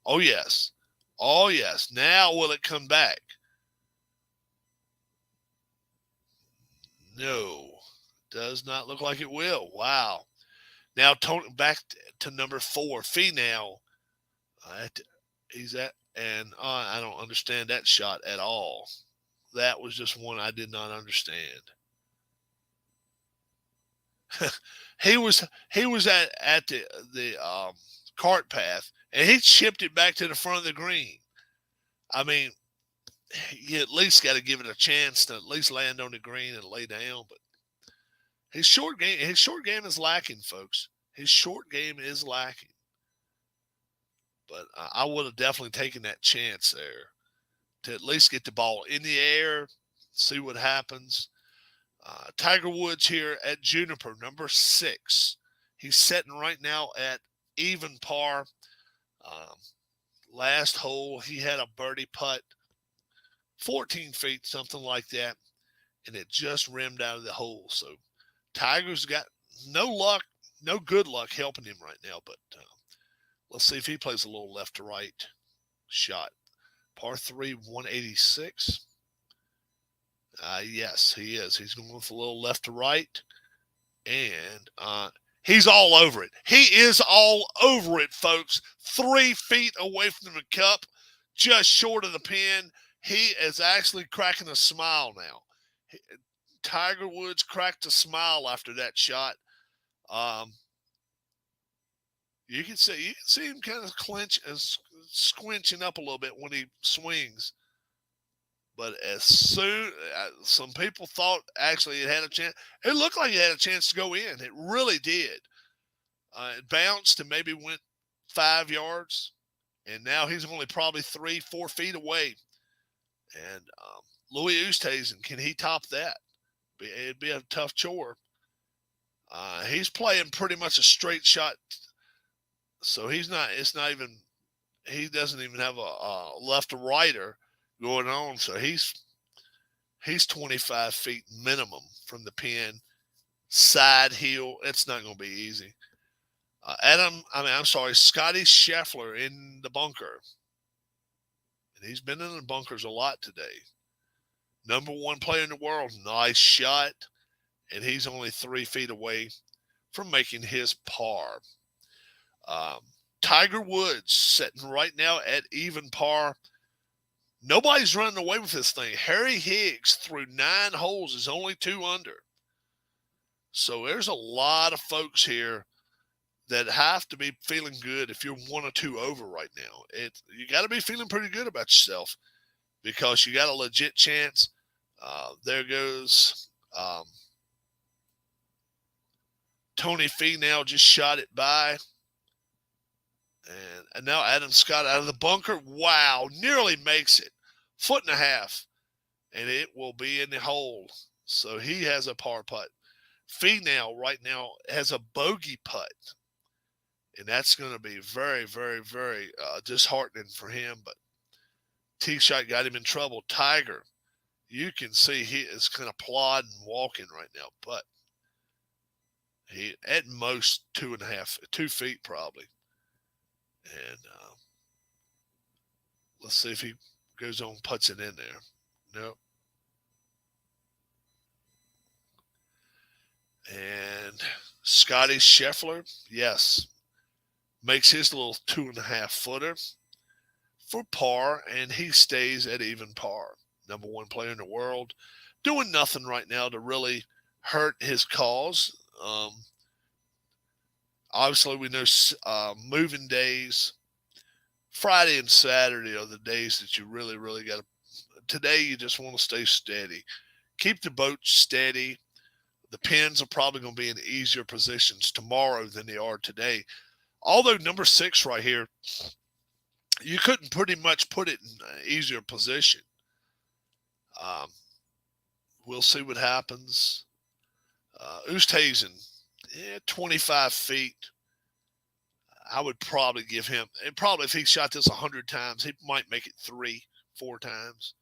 Oh, yes. Oh, yes. Now will it come back? No. Does not look like it will. Wow. Now, back to number 4, Finau. He's at, and I don't understand that shot at all. That was just one I did not understand. he was at the cart path, and he chipped it back to the front of the green. I mean, you at least got to give it a chance to at least land on the green and lay down. But his short game is lacking, folks. His short game is lacking. But I would have definitely taken that chance there to at least get the ball in the air, see what happens. Tiger Woods here at Juniper, number 6. He's sitting right now at even par. Um, last hole, he had a birdie putt, 14 feet, something like that, and it just rimmed out of the hole. So Tiger's got no luck, no good luck helping him right now. But let's see if he plays a little left to right shot. Par 3, 186. Yes, he is. He's going with a little left to right. And he's all over it. He is all over it, folks. 3 feet away from the cup, just short of the pin. He is actually cracking a smile now. Tiger Woods cracked a smile after that shot. You can see him kind of squinching up a little bit when he swings. But as soon some people thought actually it had a chance. It looked like it had a chance to go in. It really did. It bounced and maybe went 5 yards, and now he's only probably 3-4 feet away. And Louis Oosthuizen, can he top that? It'd be a tough chore. He's playing pretty much a straight shot, so he's not. It's not even. He doesn't even have a left or righter going on, so he's 25 feet minimum from the pin, side heel. It's not going to be easy. Scotty Scheffler in the bunker, and he's been in the bunkers a lot today. Number 1 player in the world, nice shot, and he's only 3 feet away from making his par. Tiger Woods sitting right now at even par. Nobody's running away with this thing. Harry Higgs through 9 holes is only 2 under. So there's a lot of folks here that have to be feeling good if you're 1 or 2 over right now. You got to be feeling pretty good about yourself because you got a legit chance. There goes Tony Finau just shot it by. And now Adam Scott out of the bunker. Wow, nearly makes it. 1.5 feet. And it will be in the hole. So he has a par putt. Finau right now has a bogey putt. And that's going to be very, very, very disheartening for him. But tee shot got him in trouble. Tiger, you can see he is kind of plodding, walking right now. But he at most 2 feet probably. And let's see if he goes on, puts it in there. Nope. And Scotty Scheffler, yes, makes his little 2.5 footer for par, and he stays at even par. Number 1 player in the world, doing nothing right now to really hurt his cause. Obviously, we know moving days, Friday and Saturday are the days that you really, really got to. Today, you just want to stay steady. Keep the boat steady. The pins are probably going to be in easier positions tomorrow than they are today. Although number 6 right here, you couldn't pretty much put it in an easier position. We'll see what happens. Oosthuizen, 25 feet. I would probably give him, and probably if he shot this 100 times, he might make it 3-4 times.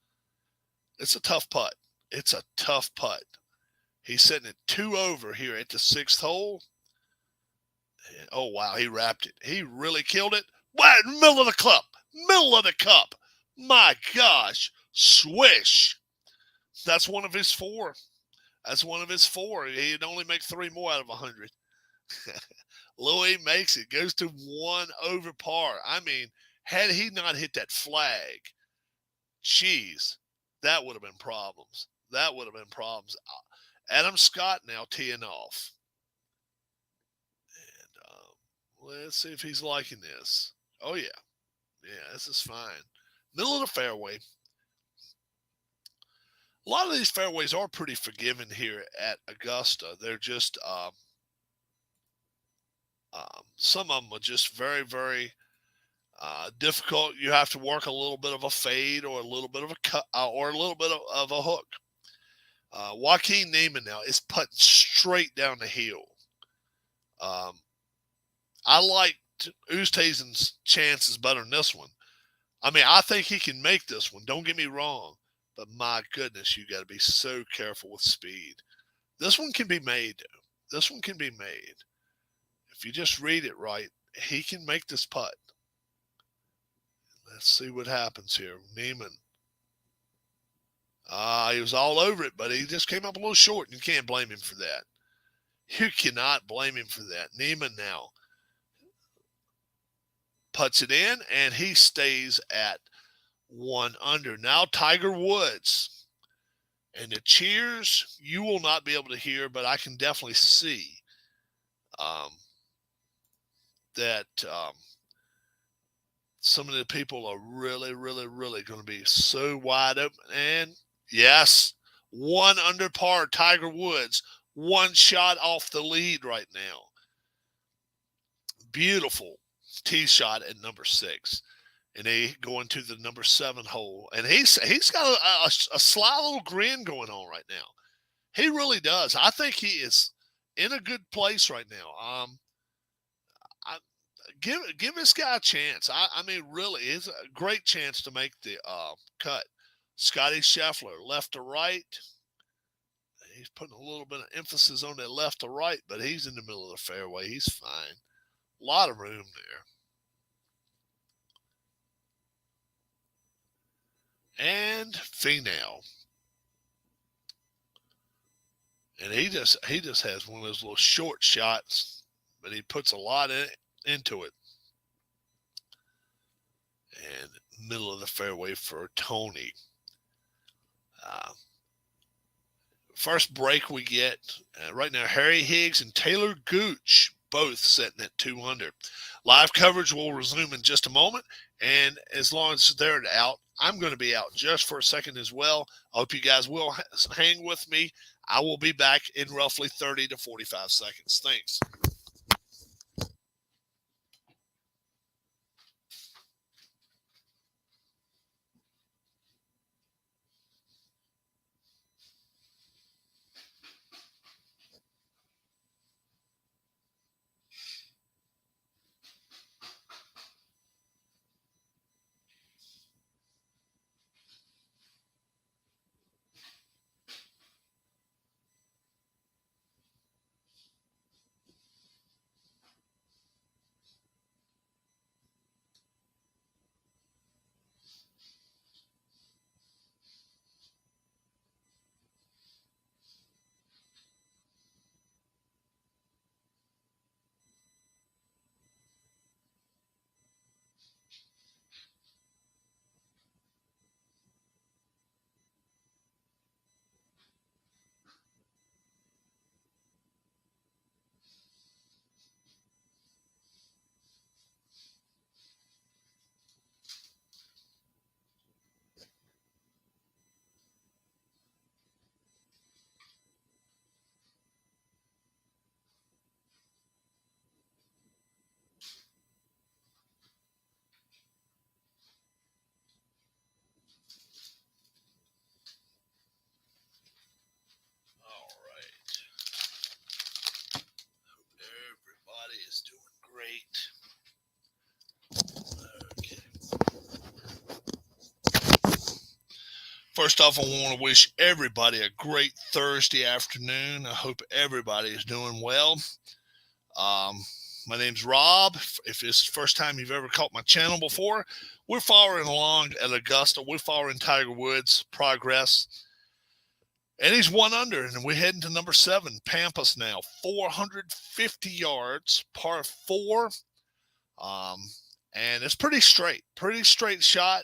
It's a tough putt. It's a tough putt. He's sitting at 2 over here at the 6th hole. And, oh, wow, he wrapped it. He really killed it. Wow, middle of the cup. Middle of the cup. My gosh. Swish. That's one of his 4. That's one of his 4. He'd only make 3 more out of 100. Louis makes it. Goes to 1 over par. I mean, had he not hit that flag, geez, that would have been problems. That would have been problems. Adam Scott now teeing off. And let's see if he's liking this. Oh, yeah. Yeah, this is fine. Middle of the fairway. A lot of these fairways are pretty forgiving here at Augusta. They're just some of them are just very, very Difficult. You have to work a little bit of a fade or a little bit of a cut or a little bit of a hook. Joaquin Niemann now is putting straight down the hill. I liked Oosthuizen's chances better than this one. I mean, I think he can make this one. Don't get me wrong. But my goodness, you got to be so careful with speed. This one can be made. This one can be made. If you just read it right, he can make this putt. Let's see what happens here. Niemann. He was all over it, but he just came up a little short, and you can't blame him for that. You cannot blame him for that. Niemann now puts it in, and he stays at 1 under. Now Tiger Woods. And the cheers you will not be able to hear, but I can definitely see that some of the people are really, really, really going to be so wide open. And yes, 1 under par, Tiger Woods, 1 shot off the lead right now. Beautiful tee shot at number 6. And they go into the number 7 hole. And he's got a sly little grin going on right now. He really does. I think he is in a good place right now. Give this guy a chance. I mean, really, it's a great chance to make the cut. Scotty Scheffler, left to right. He's putting a little bit of emphasis on that left to right, but he's in the middle of the fairway. He's fine. A lot of room there. And Finau. And he just has one of those little short shots, but he puts a lot into it. And middle of the fairway for Tony. First break we get right now, Harry Higgs and Taylor Gooch both sitting at 2 under. Live coverage will resume in just a moment, and as long as they're out, I'm going to be out just for a second as well. I hope you guys will hang with me. I will be back in roughly 30 to 45 seconds. Thanks. Everybody is doing great. Okay. First off, I want to wish everybody a great Thursday afternoon. I hope everybody is doing well. My name's Rob. If it's the first time you've ever caught my channel before, we're following along at Augusta. We're following Tiger Woods' progress. And he's 1 under, and we're heading to number 7, Pampas now. 450 yards, par 4. And it's pretty straight shot.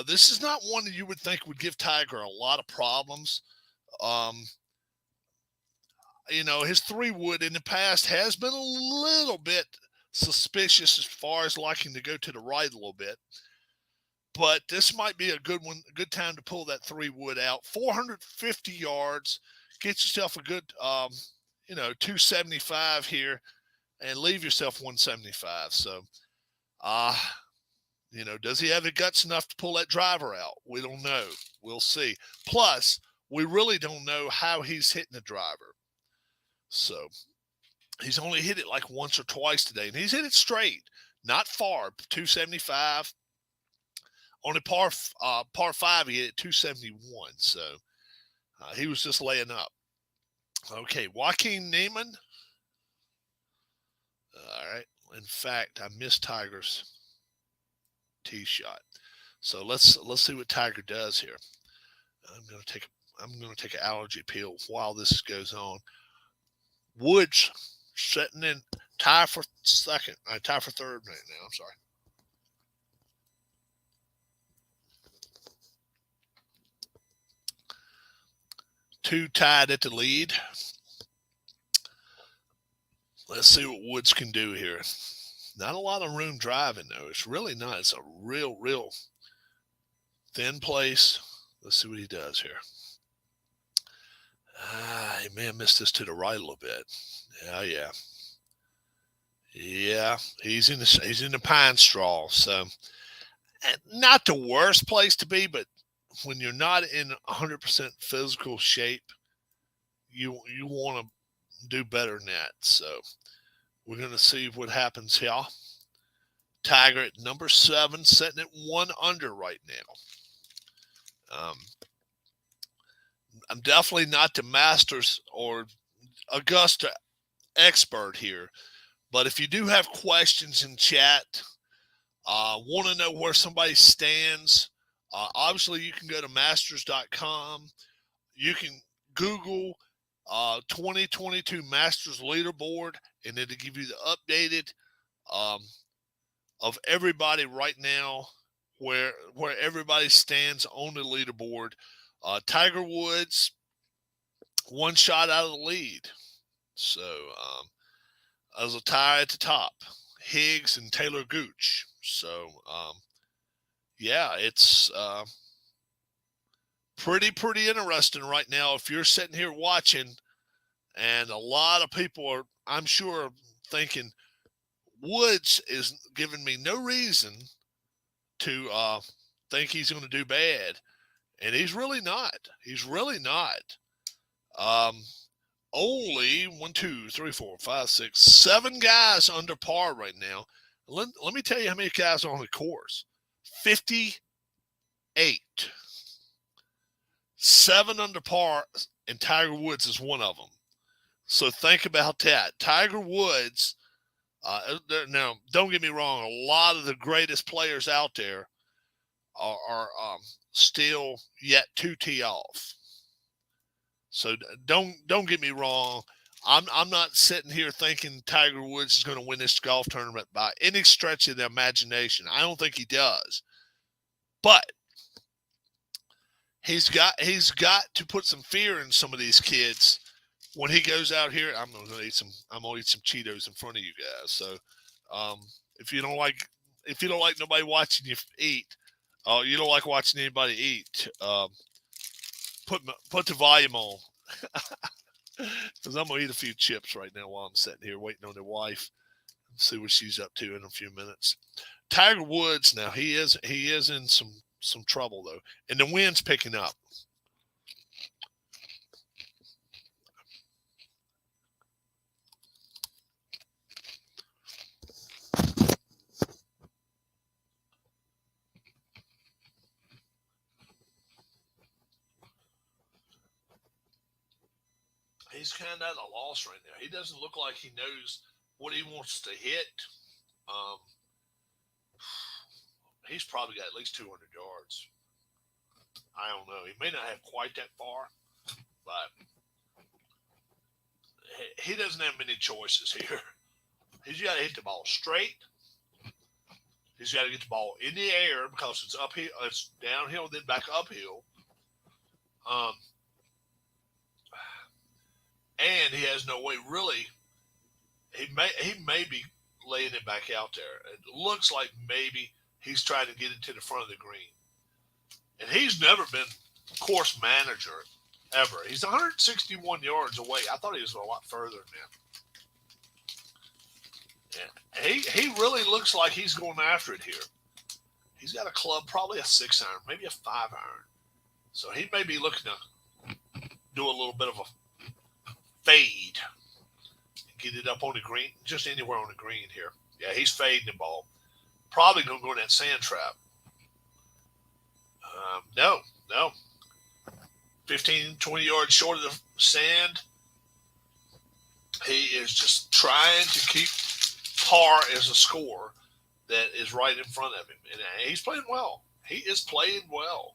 This is not one that you would think would give Tiger a lot of problems. His 3-wood in the past has been a little bit suspicious as far as liking to go to the right a little bit. But this might be a good one, a good time to pull that 3-wood out. 450 yards, get yourself a good, 275 here, and leave yourself 175. So, Does he have the guts enough to pull that driver out? We don't know. We'll see. Plus, we really don't know how he's hitting the driver. So he's only hit it like once or twice today, and he's hit it straight, not far, 275. On a par 5, he hit it 271. So he was just laying up. Okay, Joaquin Niemann. All right. In fact, I missed Tiger's tee shot. So let's see what Tiger does here. I'm going to take an allergy pill while this goes on. Woods sitting in tie for second. Tie for third right now. I'm sorry. Two tied at the lead. Let's see what Woods can do here. Not a lot of room driving, though. It's really not. It's a real thin place. Let's see what he does here. He may have missed this to the right a little bit. Yeah. He's in the pine straw. So not the worst place to be, but when you're not in 100% physical shape, you want to do better than that. So we're going to see what happens here. Tiger at number 7, sitting at 1 under right now. I'm definitely not the Masters or Augusta expert here, but if you do have questions in chat, want to know where somebody stands, obviously you can go to masters.com. You can Google 2022 Masters leaderboard, and it'll give you the updated of everybody right now, where everybody stands on the leaderboard. Tiger Woods, 1 shot out of the lead. So as a tie at the top, Higgs and Taylor Gooch. So it's pretty interesting right now. If you're sitting here watching, and a lot of people are, I'm sure, thinking Woods is giving me no reason to think he's going to do bad. And he's really not. Only 1, 2, 3, 4, 5, 6, 7 guys under par right now. Let me tell you how many guys are on the course. 58. 7 under par, and Tiger Woods is one of them. So think about that. Tiger Woods, now don't get me wrong, a lot of the greatest players out there are still yet to tee off. So don't get me wrong. I'm not sitting here thinking Tiger Woods is going to win this golf tournament by any stretch of the imagination. I don't think he does. But he's got to put some fear in some of these kids when he goes out here. I'm going to eat some Cheetos in front of you guys. So if you don't like nobody watching you eat, you don't like watching anybody eat, put the volume on, because I'm gonna eat a few chips right now while I'm sitting here waiting on the wife and see what she's up to in a few minutes. Tiger Woods, now he is in some trouble though, and the wind's picking up. He's kind of at a loss right now. He doesn't look like he knows what he wants to hit. He's probably got at least 200 yards. I don't know. He may not have quite that far, but he doesn't have many choices here. He's got to hit the ball straight. He's got to get the ball in the air because it's uphill. It's downhill, then back uphill. And he has no way, really. He may be laying it back out there. It looks like maybe he's trying to get it to the front of the green. And he's never been course manager ever. He's 161 yards away. I thought he was a lot further than that. Yeah. He really looks like he's going after it here. He's got a club, probably a 6-iron, maybe a 5-iron. So he may be looking to do a little bit of a fade, get it up on the green, just anywhere on the green here. Yeah, he's fading the ball. Probably going to go in that sand trap. No, no. 15, 20 yards short of the sand. He is just trying to keep par as a score that is right in front of him. And he's playing well. He is playing well.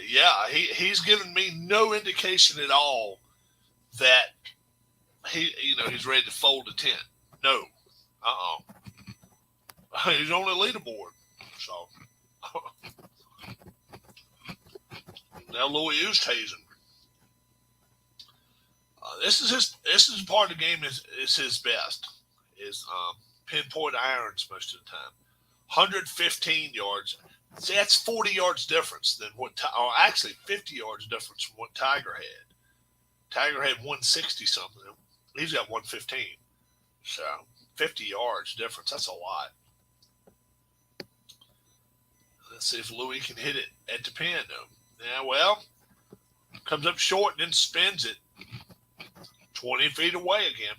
Yeah, he's given me no indication at all that he's ready to fold a tent. No. He's on the leaderboard. So now Louis Oosthuizen. This is part of the game is his best. Is pinpoint irons most of the time. 115 yards. See, that's 40 yards difference than or actually 50 yards difference from what Tiger had. Tiger had 160 something. He's got 115. So 50 yards difference. That's a lot. Let's see if Louis can hit it at the pin, though. Yeah, well, comes up short and then spins it 20 feet away again,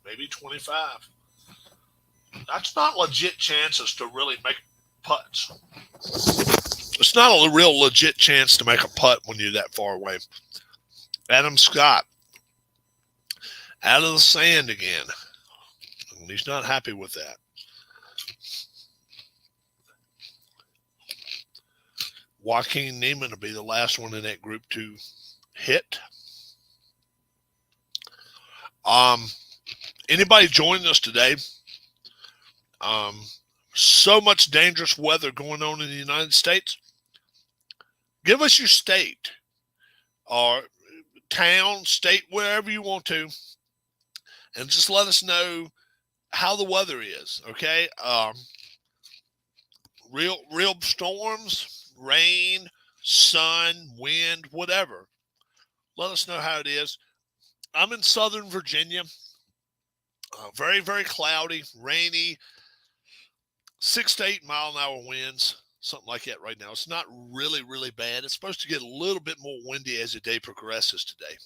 maybe 25. That's not legit chances to really make putts. It's not a real legit chance to make a putt when you're that far away. Adam Scott out of the sand again. And he's not happy with that. Joaquin Niemann will be the last one in that group to hit. Anybody joining us today? So much dangerous weather going on in the United States. Give us your state or town, state, wherever you want to, and just let us know how the weather is. Okay, real storms, rain, sun, wind, whatever. Let us know how it is. I'm in Southern Virginia. Very, very cloudy, rainy, 6 to 8 mile an hour winds, something like that right now. It's not really, really bad. It's supposed to get a little bit more windy as the day progresses today.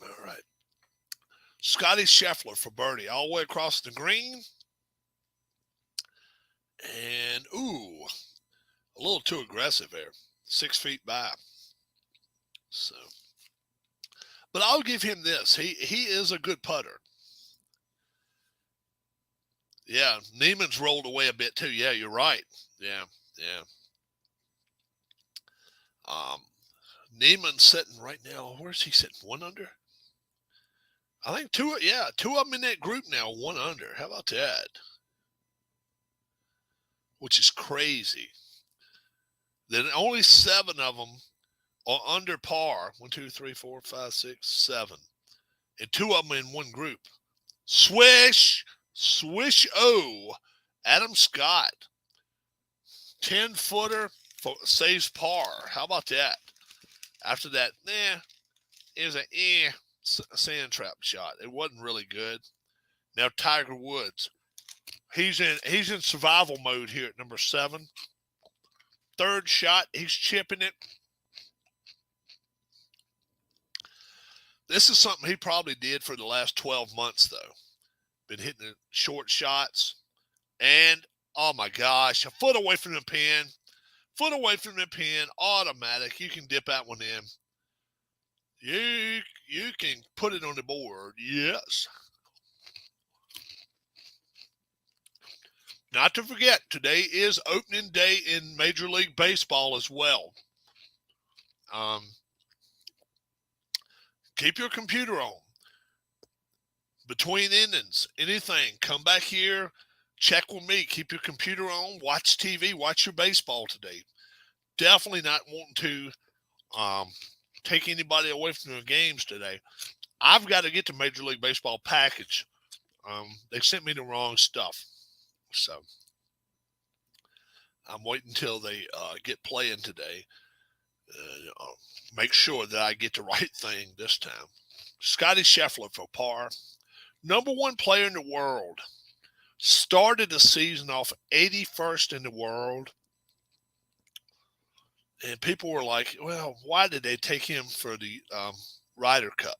All right. Scotty Scheffler for birdie all the way across the green. And, a little too aggressive there. 6 feet by. So, but I'll give him this. He is a good putter. Yeah, Niemann's rolled away a bit too. Yeah, you're right. Yeah. Niemann's sitting right now. Where's he sitting? 1 under? I think two of them in that group now, 1 under. How about that? Which is crazy. Then only 7 of them are under par. 1, 2, 3, 4, 5, 6, 7. And 2 of them in one group. Swish, Adam Scott. 10-footer saves par. How about that? After that, it was a sand trap shot. It wasn't really good. Now Tiger Woods. He's in survival mode here at number 7. 3rd shot, he's chipping it. This is something he probably did for the last 12 months, though. Been hitting the short shots. And, oh my gosh, a foot away from the pin. Automatic. You can dip that one in. You can put it on the board. Yes. Not to forget, today is opening day in Major League Baseball as well. Keep your computer on. Between innings, anything, come back here, check with me. Keep your computer on, watch TV, watch your baseball today. Definitely not wanting to take anybody away from their games today. I've got to get the Major League Baseball package. They sent me the wrong stuff. So I'm waiting until they get playing today. Make sure that I get the right thing this time. Scotty Scheffler for par. Number one player in the world. Started the season off 81st in the world. And people were like, well, why did they take him for the Ryder Cup?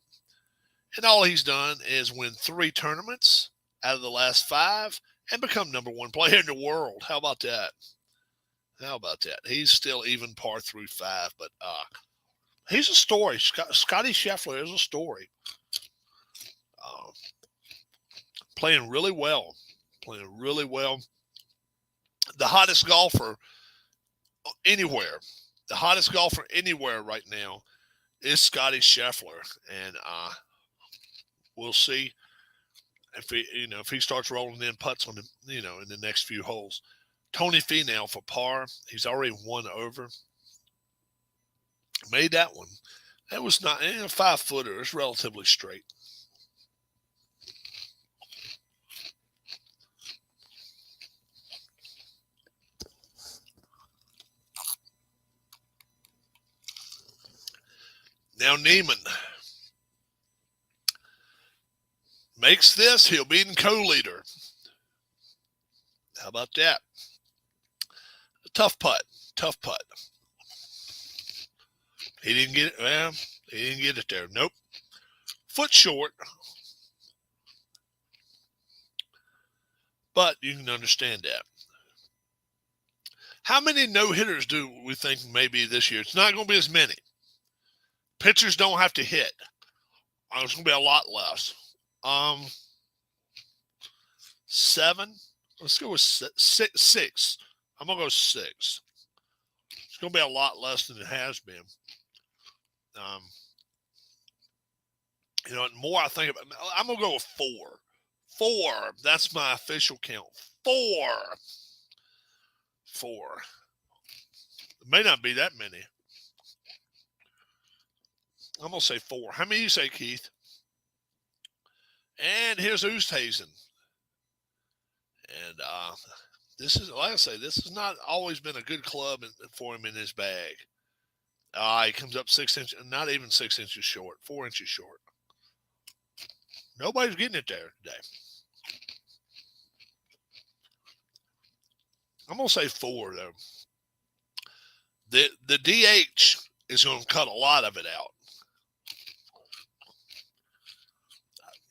And all he's done is win 3 tournaments out of the last 5 and become number one player in the world. How about that? How about that? He's still even par through 5, but he's a story. Scotty Scheffler is a story. Playing really well. Playing really well. The hottest golfer anywhere. The hottest golfer anywhere right now is Scotty Scheffler. And we'll see if he starts rolling in putts on the, in the next few holes. Tony Finau for par. He's already 1 over. Made that one. That was not a 5-footer. It's relatively straight. Now Neiman makes this. He'll be in co-leader. How about that? A tough putt. Tough putt. He didn't get it. Well, he didn't get it there. Nope. Foot short. But you can understand that. How many no-hitters do we think maybe this year? It's not going to be as many. Pitchers don't have to hit. It's going to be a lot less. 7. Let's go with 6. I'm going to go 6. It's going to be a lot less than it has been. And more I think about, I'm going to go with 4. 4. That's my official count. 4. It may not be that many. I'm going to say 4. How many do you say, Keith? And here's Oosthuizen. And this is, like I say, this has not always been a good club for him in his bag. He comes up 6 inches, not even 6 inches short, 4 inches short. Nobody's getting it there today. I'm going to say 4, though. The DH is going to cut a lot of it out.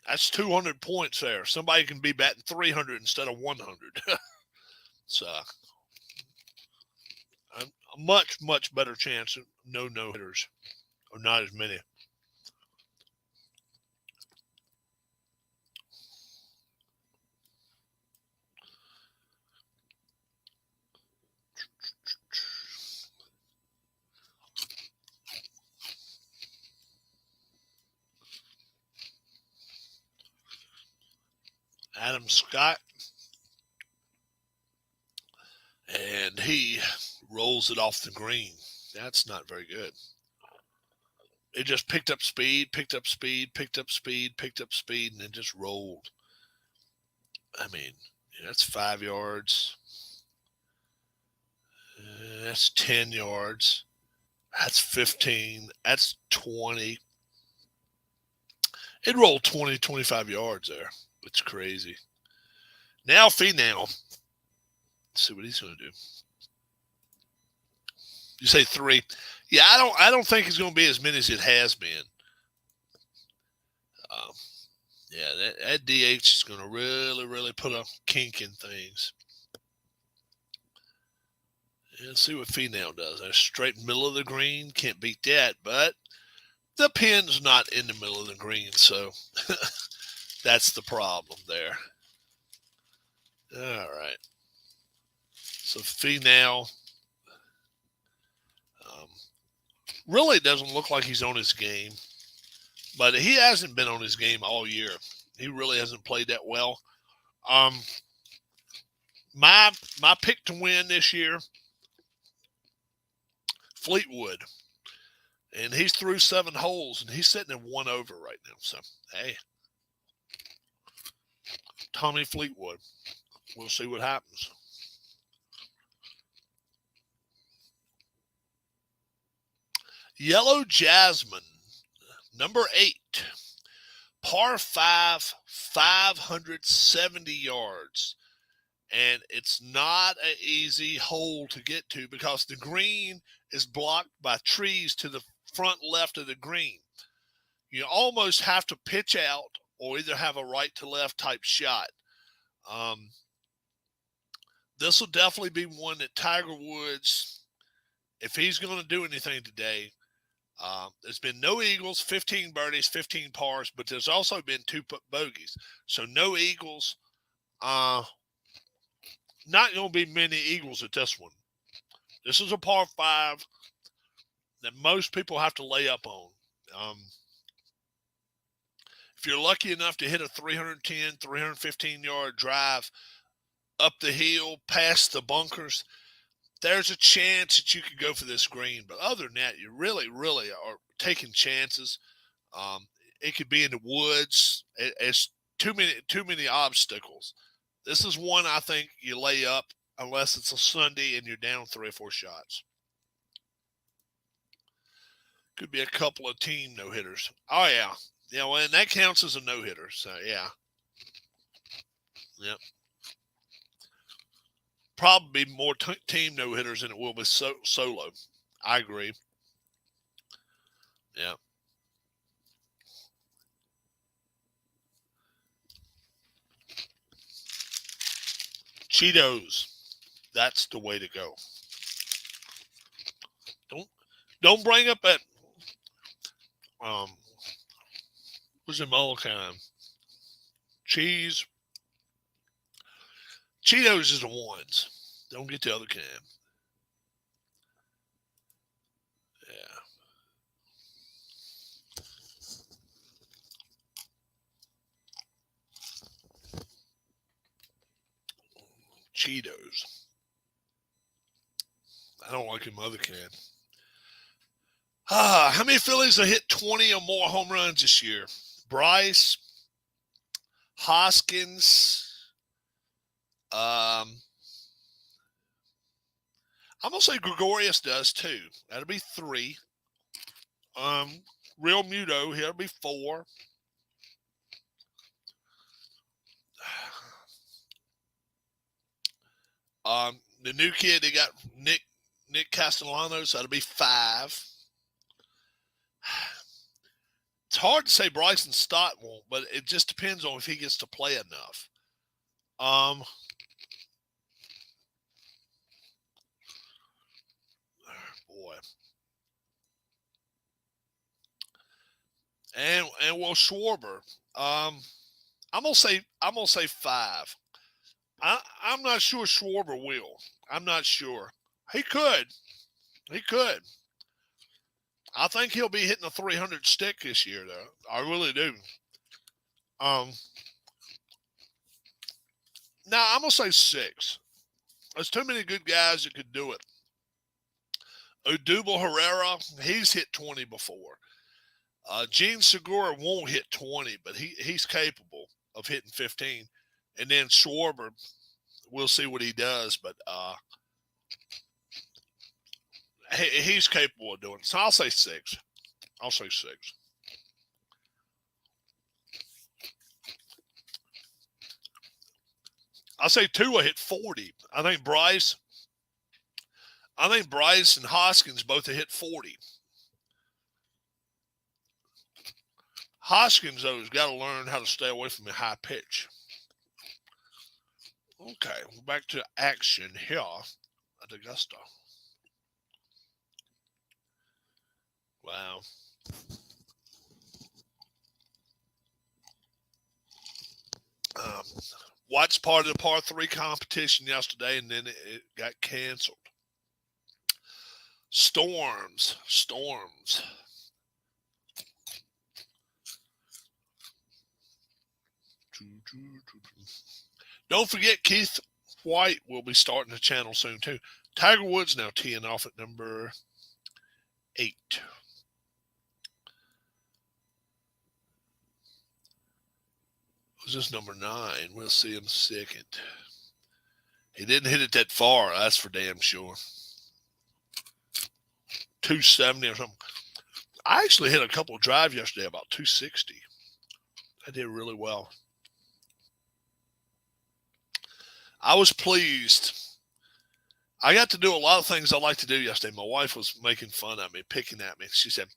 That's 200 points there. Somebody can be batting 300 instead of 100. So, a much, much better chance of no-hitters, or not as many. Adam Scott. And he rolls it off the green. That's not very good. It just picked up speed, and it just rolled. I mean, that's 5 yards. That's 10 yards. That's 15. That's 20. It rolled 20, 25 yards there. It's crazy. Now Finau. Let's see what he's going to do. You say 3. Yeah, I don't think it's going to be as many as it has been. That DH is going to really, really put a kink in things. Let's see what Finau does. That's straight middle of the green. Can't beat that, but the pin's not in the middle of the green, so that's the problem there. All right. So Finau really doesn't look like he's on his game, but he hasn't been on his game all year. He really hasn't played that well. My pick to win this year, Fleetwood. And he's through 7 holes, and he's sitting at 1 over right now. So, hey, Tommy Fleetwood. We'll see what happens. Yellow Jasmine, number 8. par 5, 570 yards. And it's not an easy hole to get to because the green is blocked by trees to the front left of the green. You almost have to pitch out or either have a right to left type shot. This will definitely be one that Tiger Woods, if he's going to do anything today, there's been no eagles, 15 birdies, 15 pars, but there's also been 2 bogeys. So no eagles. Not going to be many eagles at this one. This is a par 5 that most people have to lay up on. If you're lucky enough to hit a 310, 315-yard drive up the hill, past the bunkers, there's a chance that you could go for this green. But other than that, you really, really are taking chances. It could be in the woods. It's too many obstacles. This is one I think you lay up unless it's a Sunday and you're down 3 or 4 shots. Could be a couple of team no-hitters. Oh, yeah. Yeah, well, and that counts as a no-hitter. So, yeah. Yep. Probably more team no-hitters than it will be solo. I agree. Yeah. Cheetos. That's the way to go. Don't bring up that what's the all kind? Cheese. Cheetos is the ones. Don't get the other kind. Yeah. Cheetos. I don't like them other kind. How many Phillies have hit 20 or more home runs this year? Bryce, Hoskins. I'm gonna say Gregorius does too. That'll be 3. Real Muto, he'll be 4. The new kid, they got Nick Castellanos, that'll be 5. It's hard to say Bryson Stott won't, but it just depends on if he gets to play enough. Boy. And Will Schwarber. I'm gonna say 5. I'm not sure Schwarber will. I'm not sure. He could. I think he'll be hitting a 300 stick this year, though. I really do. Now I'm gonna say 6. There's too many good guys that could do it. Odubel Herrera, he's hit 20 before. Gene Segura won't hit 20, but he's capable of hitting 15. And then Schwarber, we'll see what he does, but he's capable of doing it. So I'll say 6. I'll say 2 will hit 40. I think Bryce and Hoskins both have hit 40. Hoskins, though, has got to learn how to stay away from the high pitch. Okay, back to action here at Augusta. Wow. Watched part of the par 3 competition yesterday, and then it got canceled. Storms. Don't forget, Keith White will be starting the channel soon, too. Tiger Woods now teeing off at number 8. Was this number 9? We'll see him second. He didn't hit it that far, that's for damn sure. 270 or something. I actually hit a couple of drives yesterday about 260. I did really well. I was pleased. I got to do a lot of things I like to do yesterday. My wife was making fun of me, picking at me. She said,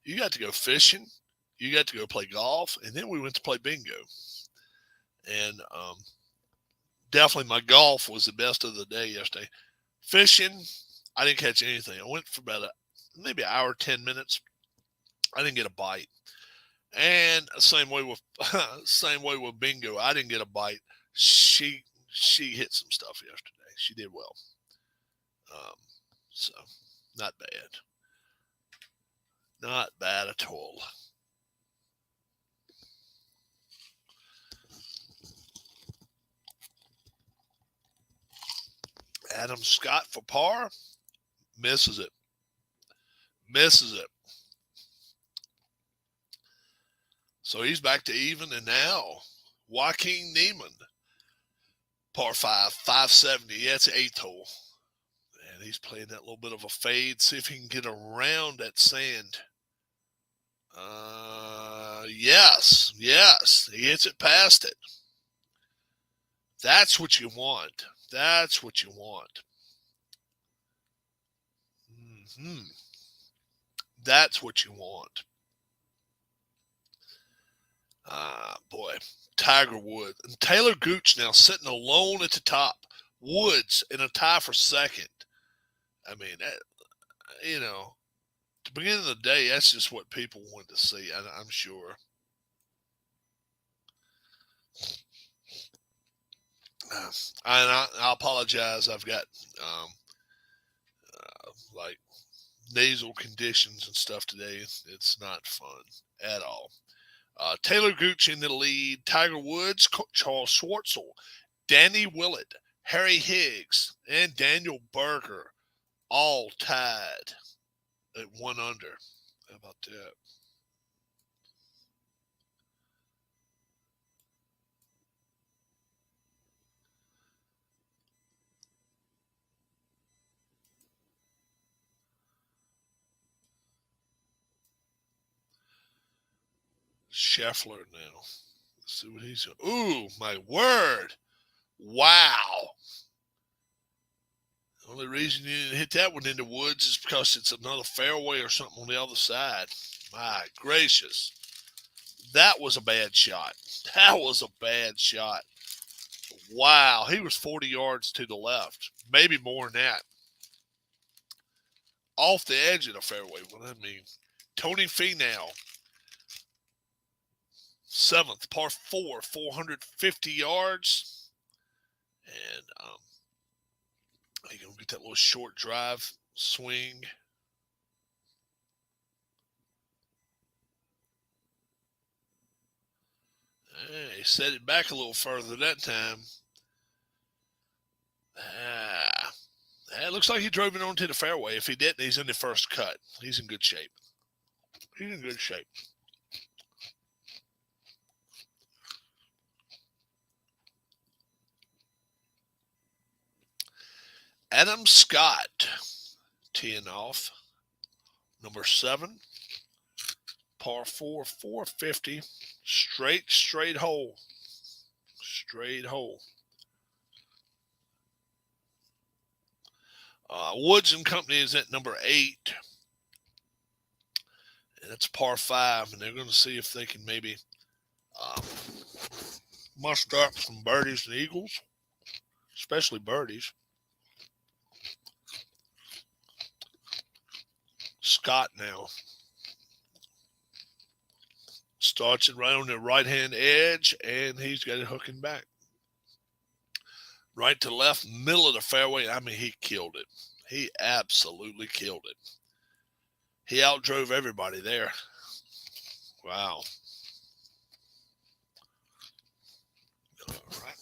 "You got to go fishing, you got to go play golf," and then we went to play bingo. And definitely my golf was the best of the day yesterday. Fishing, I didn't catch anything. I went for about maybe an hour, 10 minutes. I didn't get a bite. And same way with bingo. I didn't get a bite. She hit some stuff yesterday. She did well. So not bad. Not bad at all. Adam Scott for par. Misses it. Misses it. So he's back to even, and now Joaquin Niemann, par 5, 570. Yeah, it's the 8th hole. And he's playing that little bit of a fade. See if he can get around that sand. Yes. He hits it past it. That's what you want. That's what you want. That's what you want. Boy, Tiger Woods. And Taylor Gooch now sitting alone at the top. Woods in a tie for second. I mean, at the beginning of the day, that's just what people want to see, I'm sure. I apologize. I've got like nasal conditions and stuff today. It's not fun at all. Taylor Gooch in the lead. Tiger Woods, Charles Schwartzel, Danny Willett, Harry Higgs, and Daniel Berger all tied at 1 under. How about that? Scheffler now. Let's see what he's doing. Ooh, my word. Wow. The only reason you didn't hit that one into Woods is because it's another fairway or something on the other side. My gracious. That was a bad shot. That was a bad shot. Wow. He was 40 yards to the left. Maybe more than that. Off the edge of the fairway. What I mean, Tony Finau, 7th, par 4, 450 yards. And you're going to get that little short drive swing. He set it back a little further that time. It looks like he drove it onto the fairway. If he didn't, he's in the first cut. He's in good shape. He's in good shape. Adam Scott teeing off. Number 7. Par 4, 450. Straight hole. Straight hole. Woods and Company is at number 8. And it's par 5. And they're going to see if they can maybe muster up some birdies and eagles. Especially birdies. Scott now. Starts it right on the right-hand edge, and he's got it hooking back. Right to left, middle of the fairway. I mean, he killed it. He absolutely killed it. He outdrove everybody there. Wow. All right.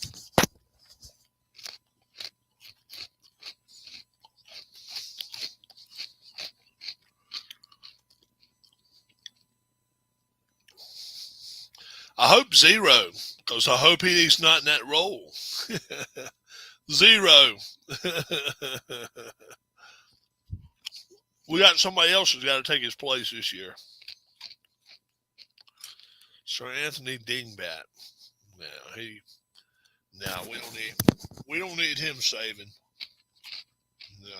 I hope 0, because I hope he's not in that role. 0. We got somebody else who's got to take his place this year. Sir Anthony Dingbat. No, we don't need him saving. No.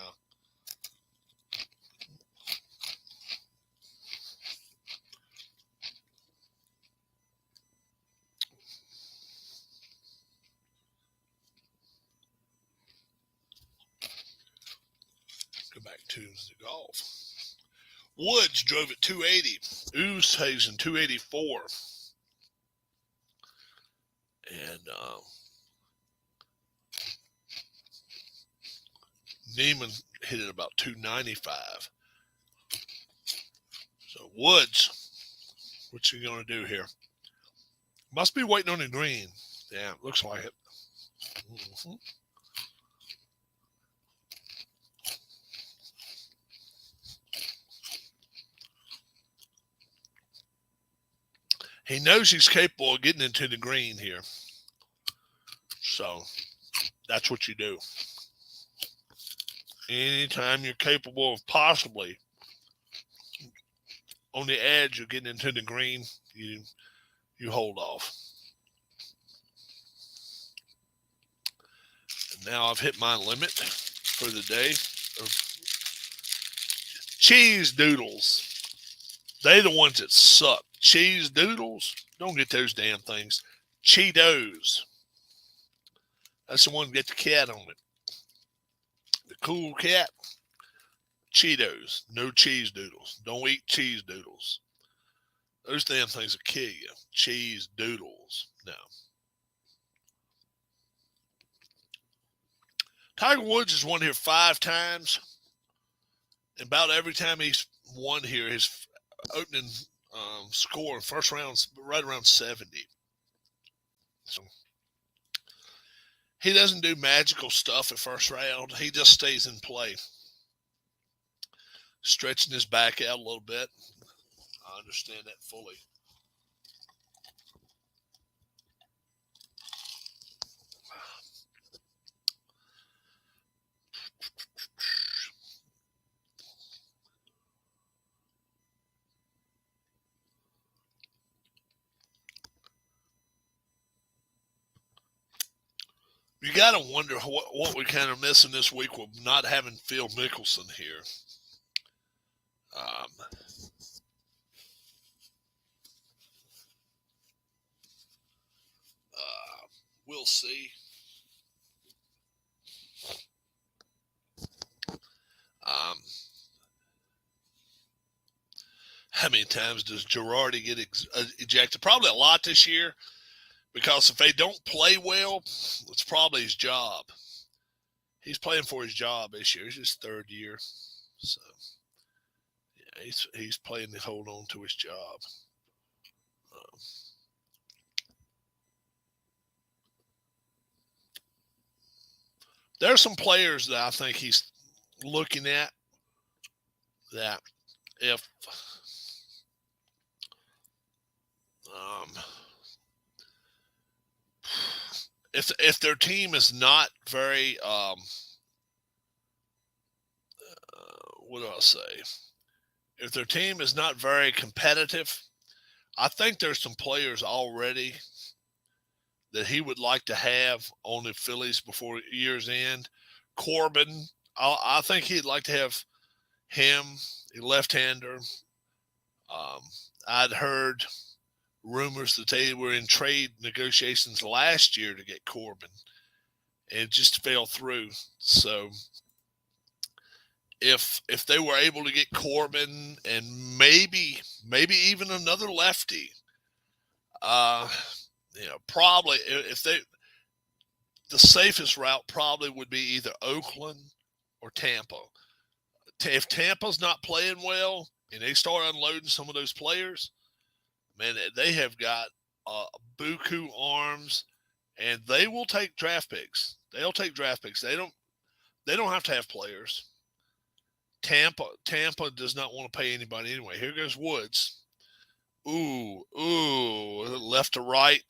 Go back to the golf. Woods drove at 280. Oosthuizen 284. And Neiman hit it about 295. So Woods, what's he going to do here? Must be waiting on the green. Yeah, looks like it. Mm-hmm. He knows he's capable of getting into the green here. So that's what you do. Anytime you're capable of possibly on the edge of getting into the green, you hold off. And now I've hit my limit for the day of cheese doodles. They're the ones that suck. Cheese doodles, don't get those damn things. Cheetos. That's the one that get the cat on it. The cool cat. Cheetos. No cheese doodles. Don't eat cheese doodles. Those damn things will kill you. Cheese doodles. No. Tiger Woods has won here 5 times. And about every time he's won here, his opening score in first round's right around 70. So he doesn't do magical stuff at first round. He just stays in play. Stretching his back out a little bit. I understand that fully. You got to wonder what we're kind of missing this week with not having Phil Mickelson here. We'll see. How many times does Girardi get ejected? Probably a lot this year, because if they don't play well, it's probably his job. He's playing for his job this year. It's his 3rd year. So, yeah, he's playing to hold on to his job. There are some players that I think he's looking at that if their team is not very what do I say? If their team is not very competitive, I think there's some players already that he would like to have on the Phillies before year's end. Corbin, I think he'd like to have him, a left-hander. I'd heard rumors that they were in trade negotiations last year to get Corbin, and it just fell through. So if they were able to get Corbin and maybe even another lefty, probably the safest route probably would be either Oakland or Tampa. If Tampa's not playing well and they start unloading some of those players, man, they have got buku arms, and they will take draft picks. They'll take draft picks. They don't have to have players. Tampa does not want to pay anybody anyway. Here goes Woods. Ooh, left to right.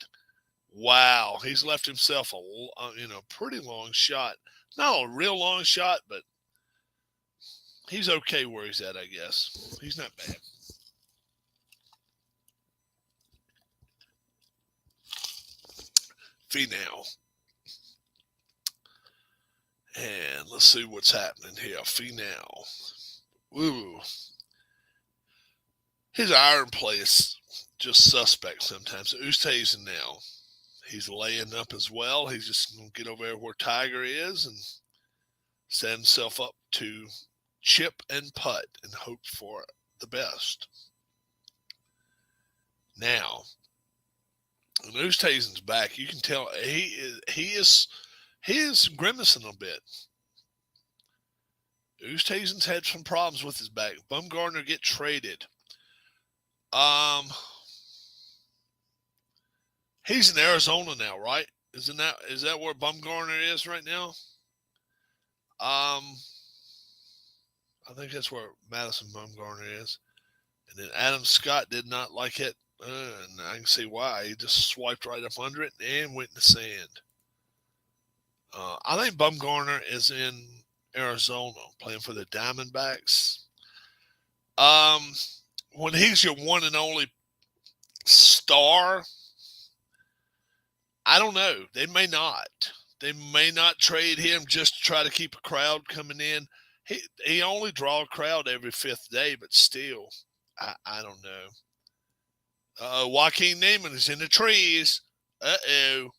Wow, he's left himself a pretty long shot. Not a real long shot, but he's okay where he's at, I guess. He's not bad. Finau. And let's see what's happening here. Finau. Woo. His iron play is just suspect sometimes. Oosthuizen now. He's laying up as well. He's just going to get over there where Tiger is and set himself up to chip and putt and hope for the best. Now, when Oosthuizen's back, you can tell he is grimacing a bit. Oosthuizen's had some problems with his back. Bumgarner get traded. He's in Arizona now, right? Is that where Bumgarner is right now? I think that's where Madison Bumgarner is. And then Adam Scott did not like it. And I can see why. He just swiped right up under it and went in the sand. I think Bumgarner is in Arizona playing for the Diamondbacks. When he's your one and only star, I don't know. They may not. They may not trade him just to try to keep a crowd coming in. He only draw a crowd every fifth day, but still, I don't know. Joaquin Neiman is in the trees. Uh-oh.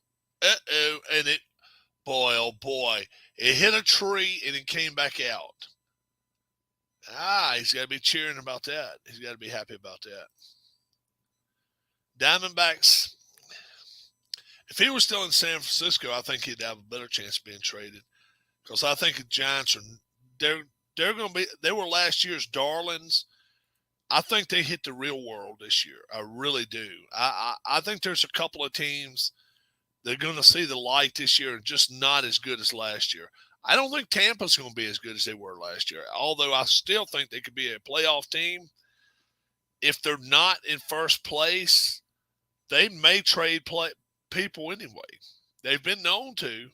And it, boy, oh boy, it hit a tree and it came back out. He's got to be cheering about that. He's got to be happy about that. Diamondbacks, if he was still in San Francisco, I think he'd have a better chance of being traded. Because I think the Giants they're going to be, they were last year's darlings. I think they hit the real world this year. I really do. I think there's a couple of teams that are going to see the light this year and just not as good as last year. I don't think Tampa's going to be as good as they were last year, although I still think they could be a playoff team. If they're not in first place, they may trade people anyway. They've been known to.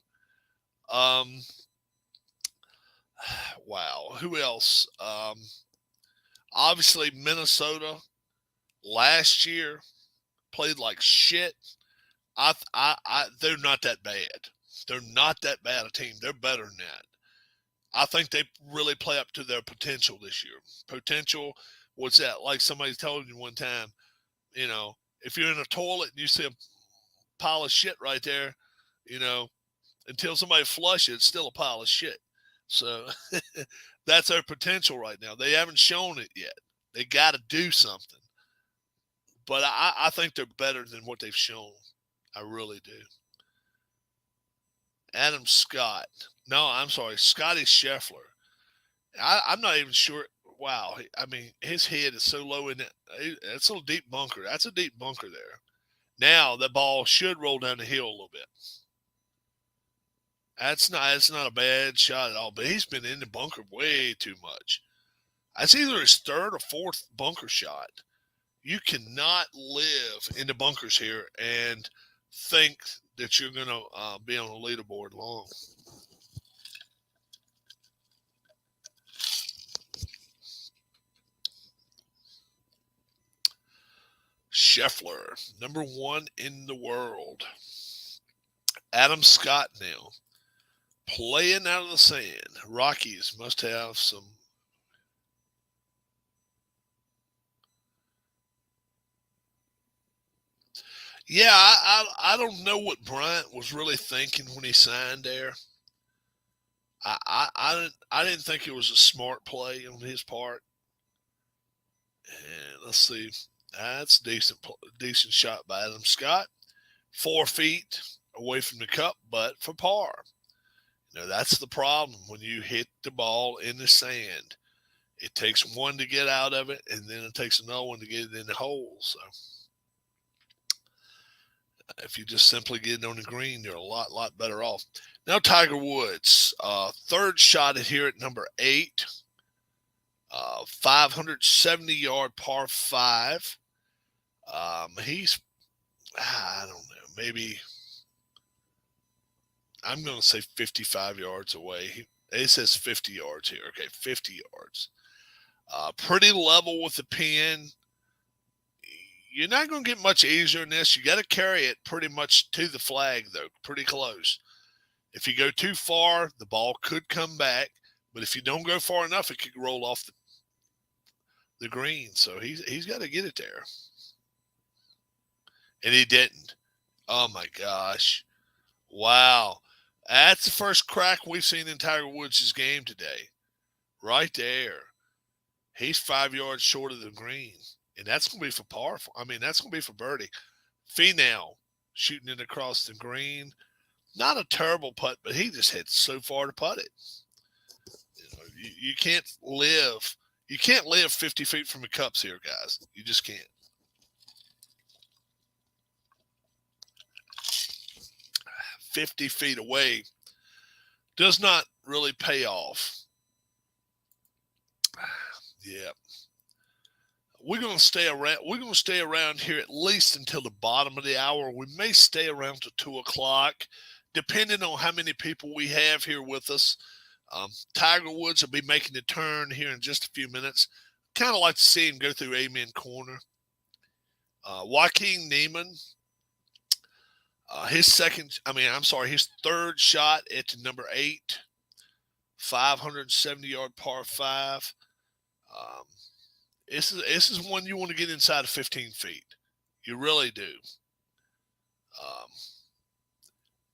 Wow. Who else? Obviously, Minnesota last year played like shit. They're not that bad. They're not that bad a team. They're better than that. I think they really play up to their potential this year. Potential, what's that? Like somebody told you one time, if you're in a toilet and you see a pile of shit right there, until somebody flushes it, it's still a pile of shit. So that's their potential right now. They haven't shown it yet. They got to do something. But I think they're better than what they've shown. I really do. Adam Scott. No, I'm sorry. Scotty Scheffler. I'm not even sure. Wow. I mean, his head is so low in it. It's a deep bunker. That's a deep bunker there. Now the ball should roll down the hill a little bit. It's not a bad shot at all, but he's been in the bunker way too much. That's either his third or fourth bunker shot. You cannot live in the bunkers here and think that you're going to be on the leaderboard long. Scheffler, number one in the world. Adam Scott now playing out of the sand. Rockies must have some. Yeah, I don't know what Bryant was really thinking when he signed there. I didn't think it was a smart play on his part. And let's see, that's decent shot by Adam Scott. 4 feet away from the cup, but for par. That's the problem when you hit the ball in the sand. It takes one to get out of it, and then it takes another one to get it in the hole. So if you just simply get it on the green, you're a lot better off. Now Tiger Woods, third shot here at number 8, 570-yard par 5. He's, I don't know, maybe I'm going to say 55 yards away. It says 50 yards here. Okay, 50 yards. Pretty level with the pin. you're not going to get much easier in this. You got to carry it pretty much to the flag, though, pretty close. If you go too far, the ball could come back. But if you don't go far enough, it could roll off the green. So he's got to get it there. And he didn't. Oh, my gosh. Wow. That's the first crack we've seen in Tiger Woods' game today. Right there. He's 5 yards short of the green. And that's going to be for par. That's going to be for birdie. Finau shooting it across the green. Not a terrible putt, but he just hit so far to putt it. You can't live. You can't live 50 feet from the cups here, guys. You just can't. $50 feet away does not really pay off. Yeah. We're going to stay around. We're going to stay around here at least until the bottom of the hour. We may stay around to 2 o'clock, depending on how many people we have here with us. Tiger Woods will be making the turn here in just a few minutes. Kind of like to see him go through Amen Corner. Joaquin Niemann, his third shot at number 8, 570-yard par 5. This is one you want to get inside of 15 feet. You really do.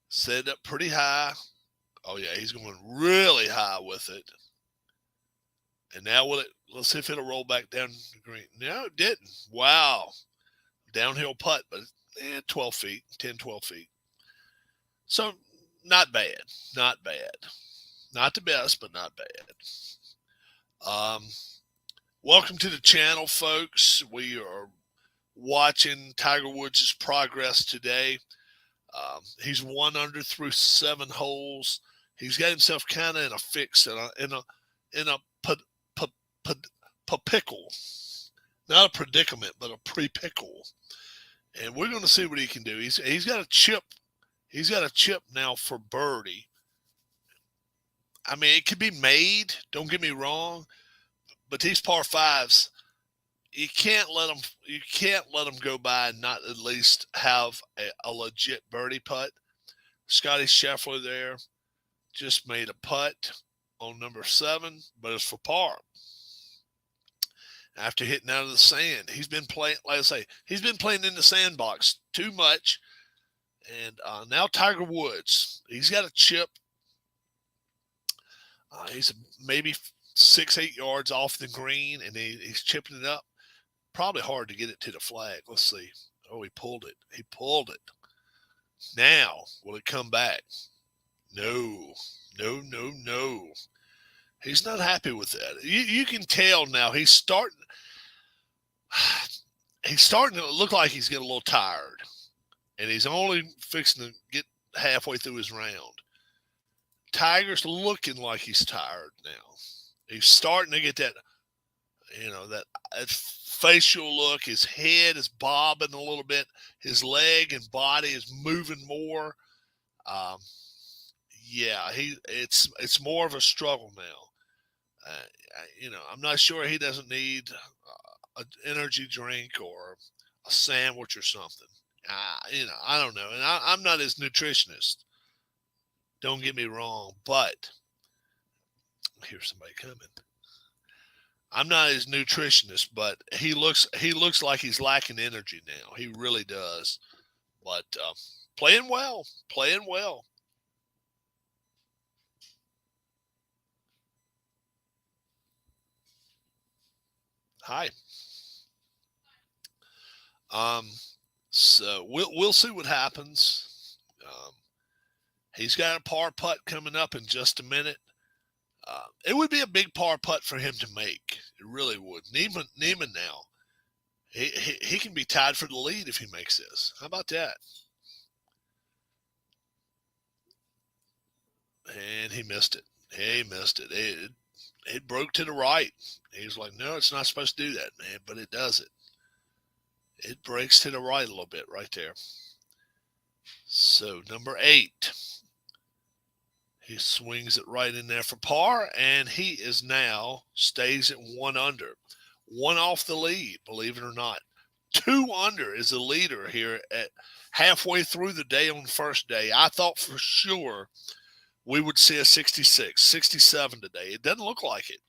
Set it up pretty high. Oh, yeah, he's going really high with it. And now let's see if it'll roll back down the green. No, it didn't. Wow. Downhill putt, but 12 feet, 10, 12 feet. So, not bad. Not bad. Not the best, but not bad. Welcome to the channel, folks. We are watching Tiger Woods' progress today. He's 1 under through 7 holes. He's got himself kind of in a fix, in a pickle. Not a predicament, but a pre-pickle. And we're going to see what he can do. He's got a chip. He's got a chip now for birdie. It could be made. Don't get me wrong. But these par 5s, you can't let them go by and not at least have a legit birdie putt. Scotty Scheffler there just made a putt on number 7, but it's for par. After hitting out of the sand, he's been playing. Like I say, he's been playing in the sandbox too much. And now Tiger Woods, he's got a chip. He's maybe 6-8 yards off the green, and he's chipping it up. Probably hard to get it to the flag. Let's see. Oh, he pulled it. He pulled it. Now, will it come back? No. He's not happy with that. You can tell now he's starting to look like he's getting a little tired. And he's only fixing to get halfway through his round. Tiger's looking like he's tired now. He's starting to get that, that facial look. His head is bobbing a little bit. His leg and body is moving more. It's more of a struggle now. I'm not sure he doesn't need an energy drink or a sandwich or something. I don't know. And I'm not his nutritionist. Don't get me wrong, but here's somebody coming. I'm not his nutritionist, but he looks like he's lacking energy now. He really does. But playing well. Hi. So we'll see what happens. He's got a par putt coming up in just a minute. It would be a big par putt for him to make. It really would. Niemann now, he can be tied for the lead if he makes this. How about that? And he missed it. It broke to the right. He was like, no, it's not supposed to do that, man, but it does it. It breaks to the right a little bit right there. So number 8. He swings it right in there for par, and he is now stays at 1 under. 1 off the lead, believe it or not. 2 under is the leader here at halfway through the day on the first day. I thought for sure we would see a 66, 67 today. It doesn't look like it.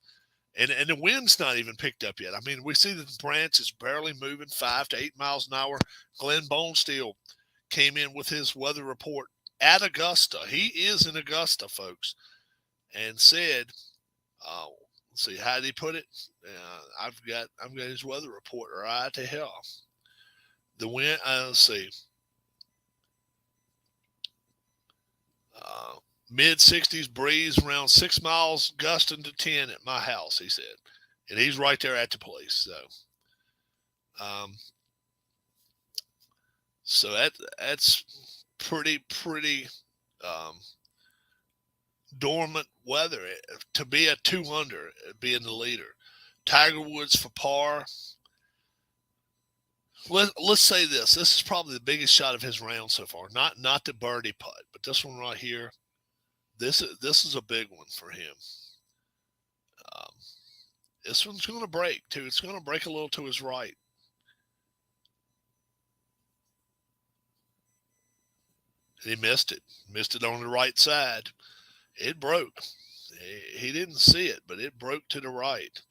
And the wind's not even picked up yet. I mean, we see that the branch is barely moving 5 to 8 miles an hour. Glenn Bonesteel came in with his weather report at Augusta. He is in Augusta, folks, and said, let's see, how did he put it? I've got his weather report right to hell. The wind, let's see, mid 60s breeze around 6 miles, gusting to 10 at my house, he said. And he's right there at the place. So that's pretty dormant weather to be a 2 under, being the leader. Tiger Woods for par. Let's say this. This is probably the biggest shot of his round so far. Not the birdie putt, but this one right here. This is a big one for him. This one's going to break too. It's going to break a little to his right. He missed it. Missed it on the right side. It broke. He didn't see it, but it broke to the right.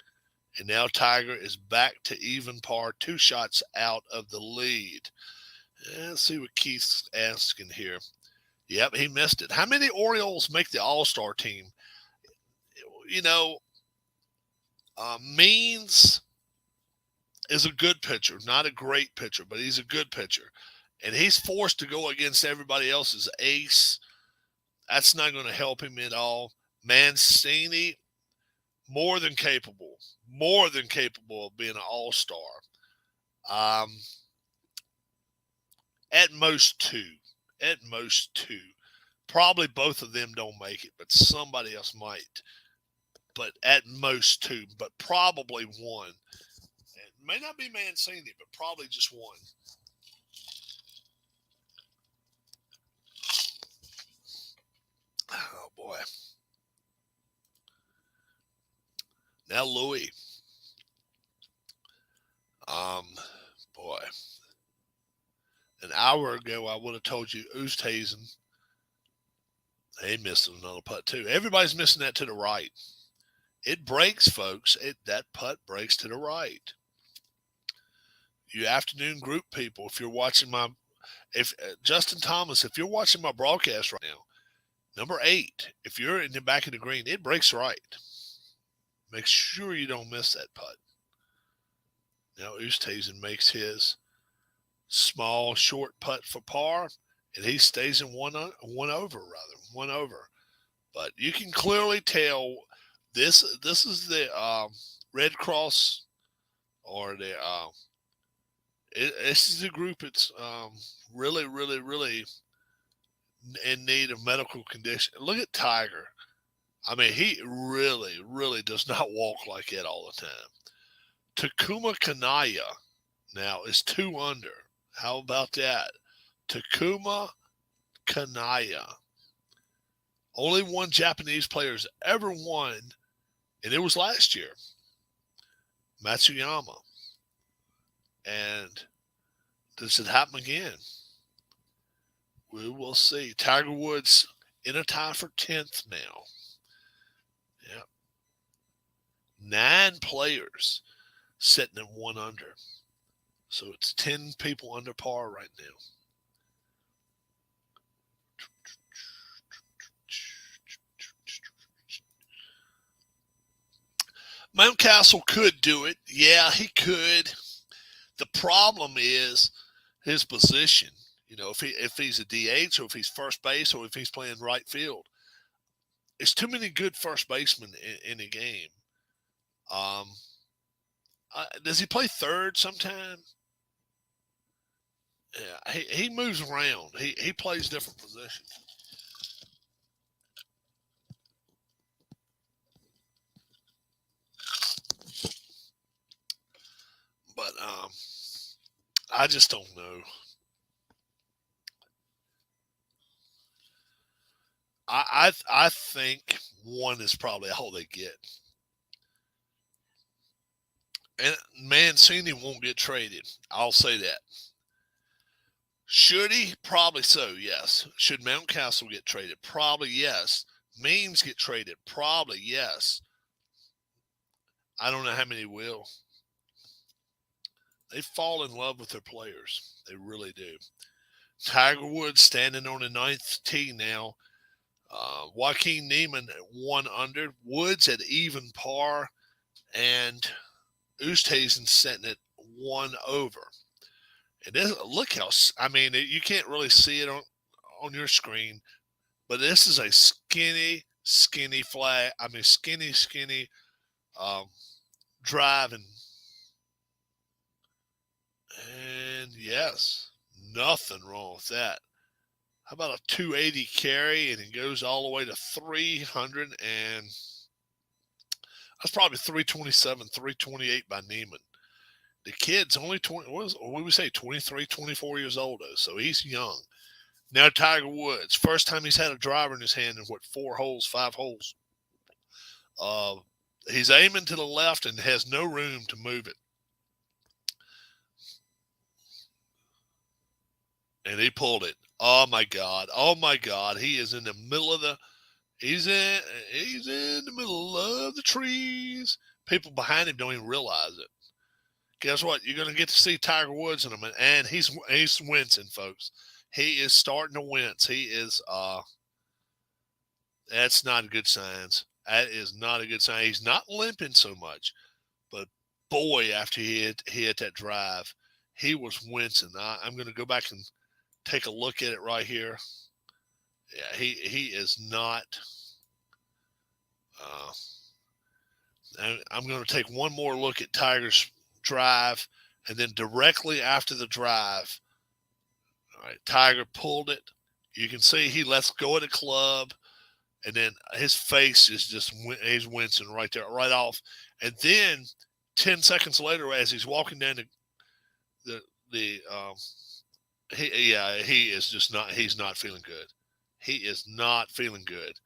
And now Tiger is back to even par, 2 shots out of the lead. Let's see what Keith's asking here. Yep, he missed it. How many Orioles make the All-Star team? You know, Means is a good pitcher, not a great pitcher, but he's a good pitcher. And he's forced to go against everybody else's ace. That's not going to help him at all. Mancini, more than capable of being an all-star. At most two. Probably both of them don't make it, but somebody else might. But at most 2, but probably 1. It may not be Mancini, but probably just 1. Oh, boy. Now Louis. Boy. An hour ago, I would have told you Oosthuizen. He missed another putt, too. Everybody's missing that to the right. It breaks, folks. That putt breaks to the right. You afternoon group people, if you're watching Justin Thomas, if you're watching my broadcast right now, number 8, if you're in the back of the green, it breaks right. Make sure you don't miss that putt. Now Oosthuizen makes his small, short putt for par, and he stays in one over. But you can clearly tell this is the Red Cross, or the this is a group that's really in need of medical condition. Look at Tiger. I mean, he really does not walk like that all the time. Takuma Kanaya now is 2 under. How about that? Takuma Kanaya. Only one Japanese player has ever won, and it was last year. Matsuyama. And does it happen again? We will see. Tiger Woods in a tie for 10th now. Yeah. 9 players sitting at 1 under. So it's 10 people under par right now. Mountcastle could do it. Yeah, he could. The problem is his position. You know, if he's a DH, or if he's first base, or if he's playing right field. There's too many good first basemen in a game. Does he play third sometime? Yeah, he moves around. He plays different positions. But I just don't know. I think 1 is probably all they get. And Mancini won't get traded. I'll say that. Should he? Probably so, yes. Should Mountcastle get traded? Probably yes. Means get traded? Probably yes. I don't know how many will. They fall in love with their players. They really do. Tiger Woods standing on the ninth tee now. Joaquin Niemann at 1 under. Woods at even par. And Oosthuizen setting it 1 over. And this, look how, I mean, you can't really see it on your screen, but this is a skinny flag. I mean, skinny um, drive. And yes, nothing wrong with that. How about a 280 carry, and it goes all the way to 300, and that's probably 327, 328 by Niemann. The kid's only 20, what would we say, 23, 24 years old, though, so he's young. Now Tiger Woods, first time he's had a driver in his hand in, 5 holes. He's aiming to the left and has no room to move it. And he pulled it. Oh my God. He is in the middle of he's in the middle of the trees. People behind him don't even realize it. Guess what? You're going to get to see Tiger Woods in a minute, and he's wincing, folks. He is starting to wince. He is that's not good signs. That is not a good sign. He's not limping so much, but boy, after he hit that drive, he was wincing. I'm going to go back and take a look at it right here. Yeah, he is not. I'm going to take one more look at Tiger's drive, and then directly after the drive, all right, Tiger pulled it. You can see he lets go of the club, and then his face is just, he's wincing right there, right off. And then 10 seconds later, as he's walking down he is just not, he's not feeling good. He is not feeling good.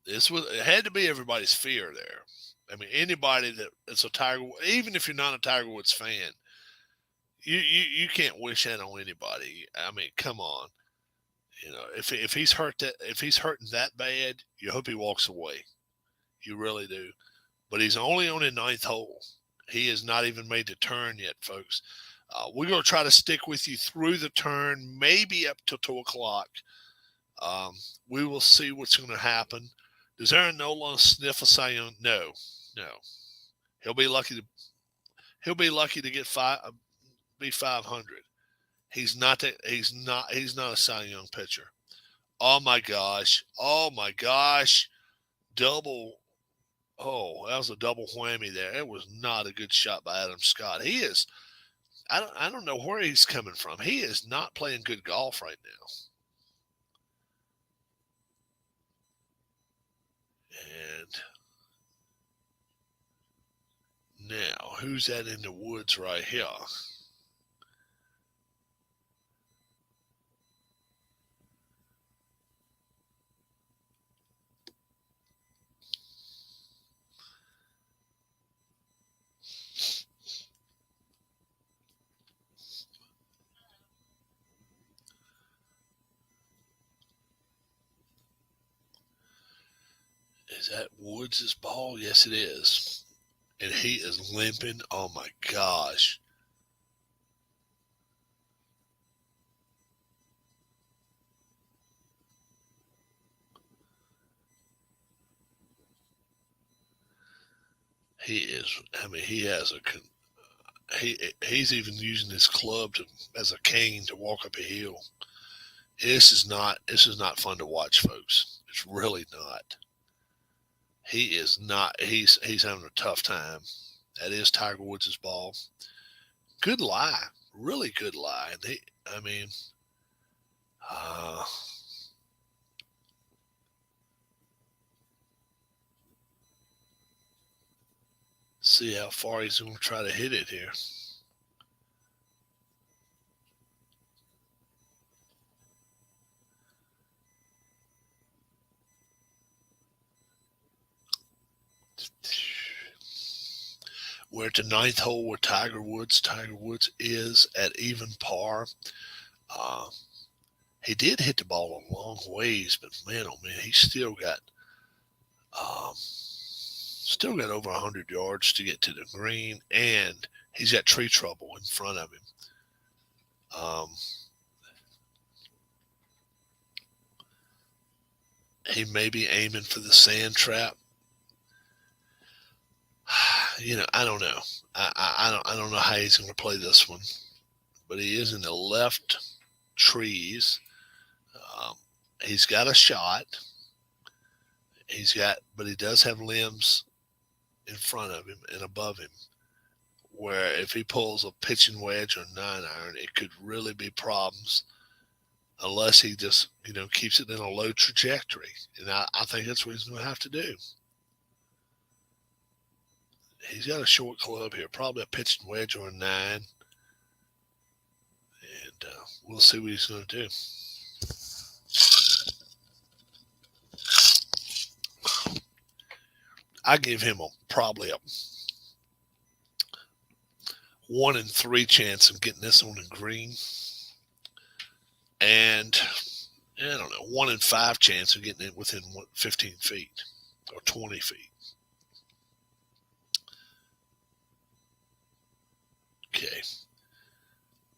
It had to be everybody's fear there. I mean, anybody that's a Tiger, even if you're not a Tiger Woods fan, you can't wish that on anybody. I mean, come on. You know, if he's hurting that bad, you hope he walks away. You really do. But he's only on the ninth hole. He has not even made the turn yet, folks. We're going to try to stick with you through the turn, maybe up till 2 o'clock. We will see what's going to happen. Does Aaron Nola sniff a Cy Young? No. He'll be lucky to get be 500. He's not a Cy Young pitcher. Oh my gosh. Double. Oh, that was a double whammy there. It was not a good shot by Adam Scott. He is. I don't know where he's coming from. He is not playing good golf right now. And now, who's that in the woods right here? Is that Woods' ball? Yes, it is. And he is limping. Oh my gosh. He is. I mean, he has he's even using his club as a cane to walk up a hill. This is not fun to watch, folks. It's really not. He is not. He's having a tough time. That is Tiger Woods' ball. Good lie, really good lie. I mean, uh, see how far he's going to try to hit it here. We're at the ninth hole with Tiger Woods. Tiger Woods is at even par. Uh, he did hit the ball a long ways, but man, oh man, he's still got over 100 yards to get to the green, and he's got tree trouble in front of him. He may be aiming for the sand trap. I don't know. I don't know how he's going to play this one, but he is in the left trees. He's got a shot. But he does have limbs in front of him and above him, where if he pulls a pitching wedge or 9-iron, it could really be problems. Unless he just, keeps it in a low trajectory. And I think that's what he's going to have to do. He's got a short club here, probably a pitching wedge or a 9. And we'll see what he's going to do. I give him probably a 1 in 3 chance of getting this on the green. And I don't know, 1 in 5 chance of getting it within 15 feet or 20 feet. Okay.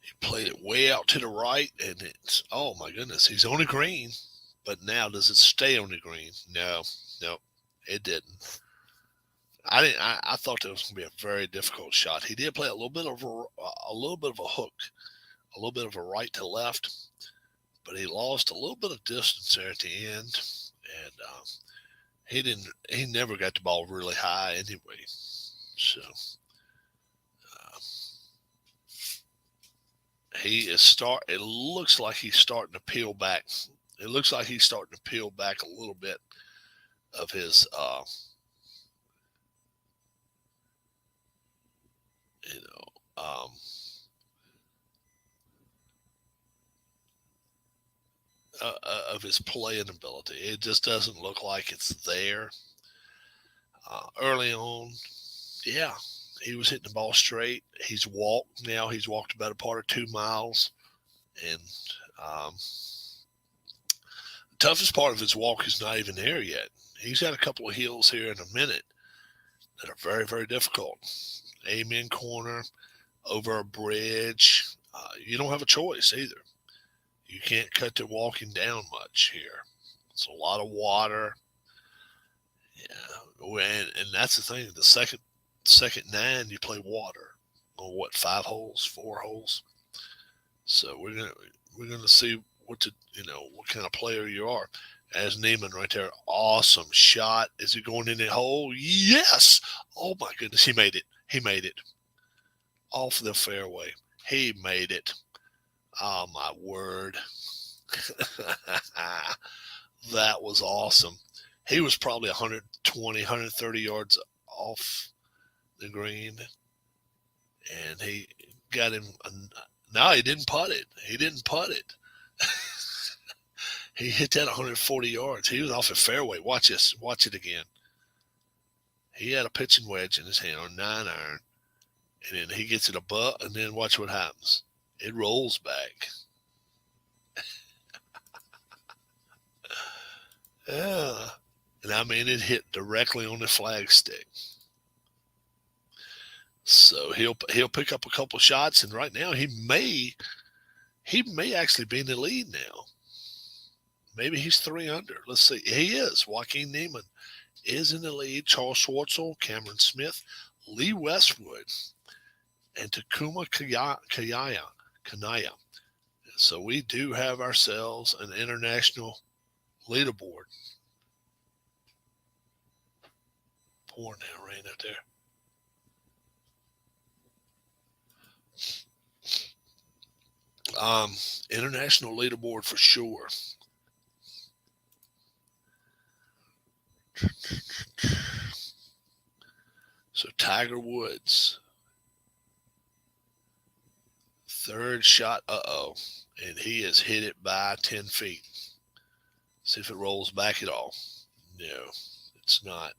He played it way out to the right, and it's, oh my goodness, he's on the green. But now, does it stay on the green? No, it didn't. I thought that was going to be a very difficult shot. He did play a little bit of a hook, a little bit of a right to left, but he lost a little bit of distance there at the end, and he never got the ball really high anyway. So it looks like he's starting to peel back. It looks like he's starting to peel back a little bit of his of his playing ability. It just doesn't look like it's there. Early on, yeah, he was hitting the ball straight. He's walked now. He's walked about a part of 2 miles. And the toughest part of his walk is not even there yet. He's got a couple of hills here in a minute that are very, very difficult. Amen corner, over a bridge. You don't have a choice either. You can't cut the walking down much here. It's a lot of water. Yeah, and that's the thing. The second 9, you play water. On what, 5 holes, 4 holes? So we're gonna see what kind of player you are. As Niemann right there, awesome shot. Is he going in the hole? Yes. Oh my goodness, he made it. He made it off the fairway. He made it. Oh my word. That was awesome. He was probably 120, 130 yards off the green, and he got him. No, he didn't putt it. He hit that 140 yards. He was off the fairway. Watch this. Watch it again. He had a pitching wedge in his hand on 9-iron, and then he gets it above, and then watch what happens. It rolls back. Yeah. And I mean, it hit directly on the flagstick. So he'll pick up a couple shots, and right now he may actually be in the lead now. Maybe he's 3 under. Let's see. He is. Joaquin Niemann is in the lead. Charles Schwartzel, Cameron Smith, Lee Westwood, and Takuma Kanaya. So we do have ourselves an international leaderboard. Pouring down rain out there. International leaderboard for sure. So Tiger Woods, 3rd shot, and he has hit it by 10 feet. See if it rolls back at all. No, it's not.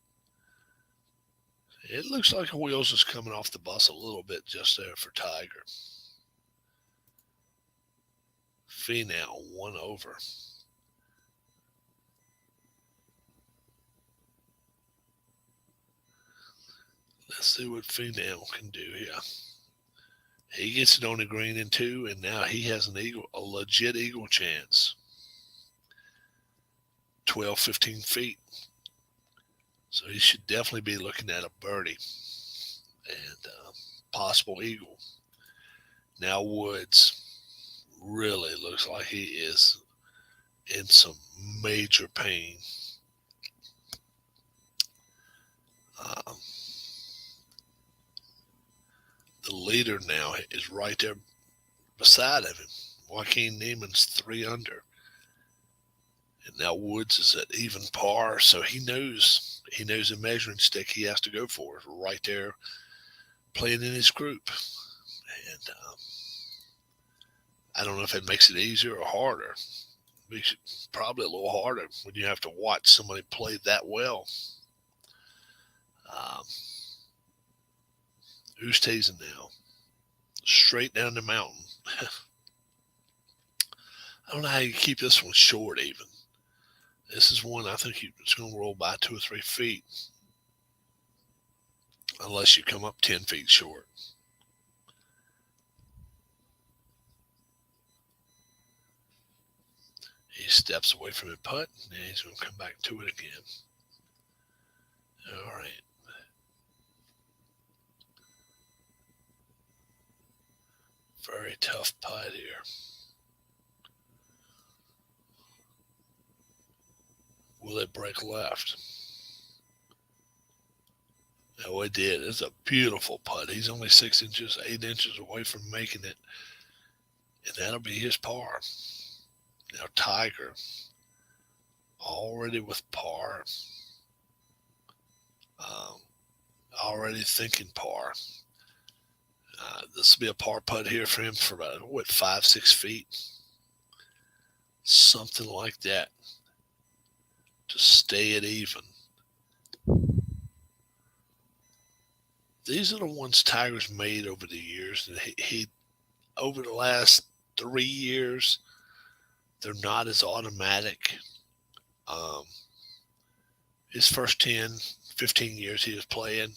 It looks like wheels is coming off the bus a little bit just there for Tiger. Finau 1 over. Let's see what Finau can do here. He gets it on the green in 2, and now he has a legit eagle chance. 12, 15 feet. So he should definitely be looking at a birdie and possible eagle. Now Woods really looks like he is in some major pain. The leader now is right there beside of him. Joaquin Niemann's 3 under. And now Woods is at even par, so he knows the measuring stick he has to go for is right there playing in his group. And I don't know if it makes it easier or harder. It makes it probably a little harder when you have to watch somebody play that well. Oosthuizen now, straight down the mountain. I don't know how you keep this one short even. This is one I think it's going to roll by 2 or 3 feet. Unless you come up 10 feet short. He steps away from the putt, and then he's going to come back to it again. All right. Very tough putt here. Will it break left? Oh, it did. It's a beautiful putt. He's only 6 inches, 8 inches away from making it. And that'll be his par. Now Tiger, already with par. Already thinking par. This will be a par putt here for him for about, 5, 6 feet? Something like that. To stay it even. These are the ones Tiger's made over the years. And he over the last 3 years, they're not as automatic. His first 10, 15 years he was playing,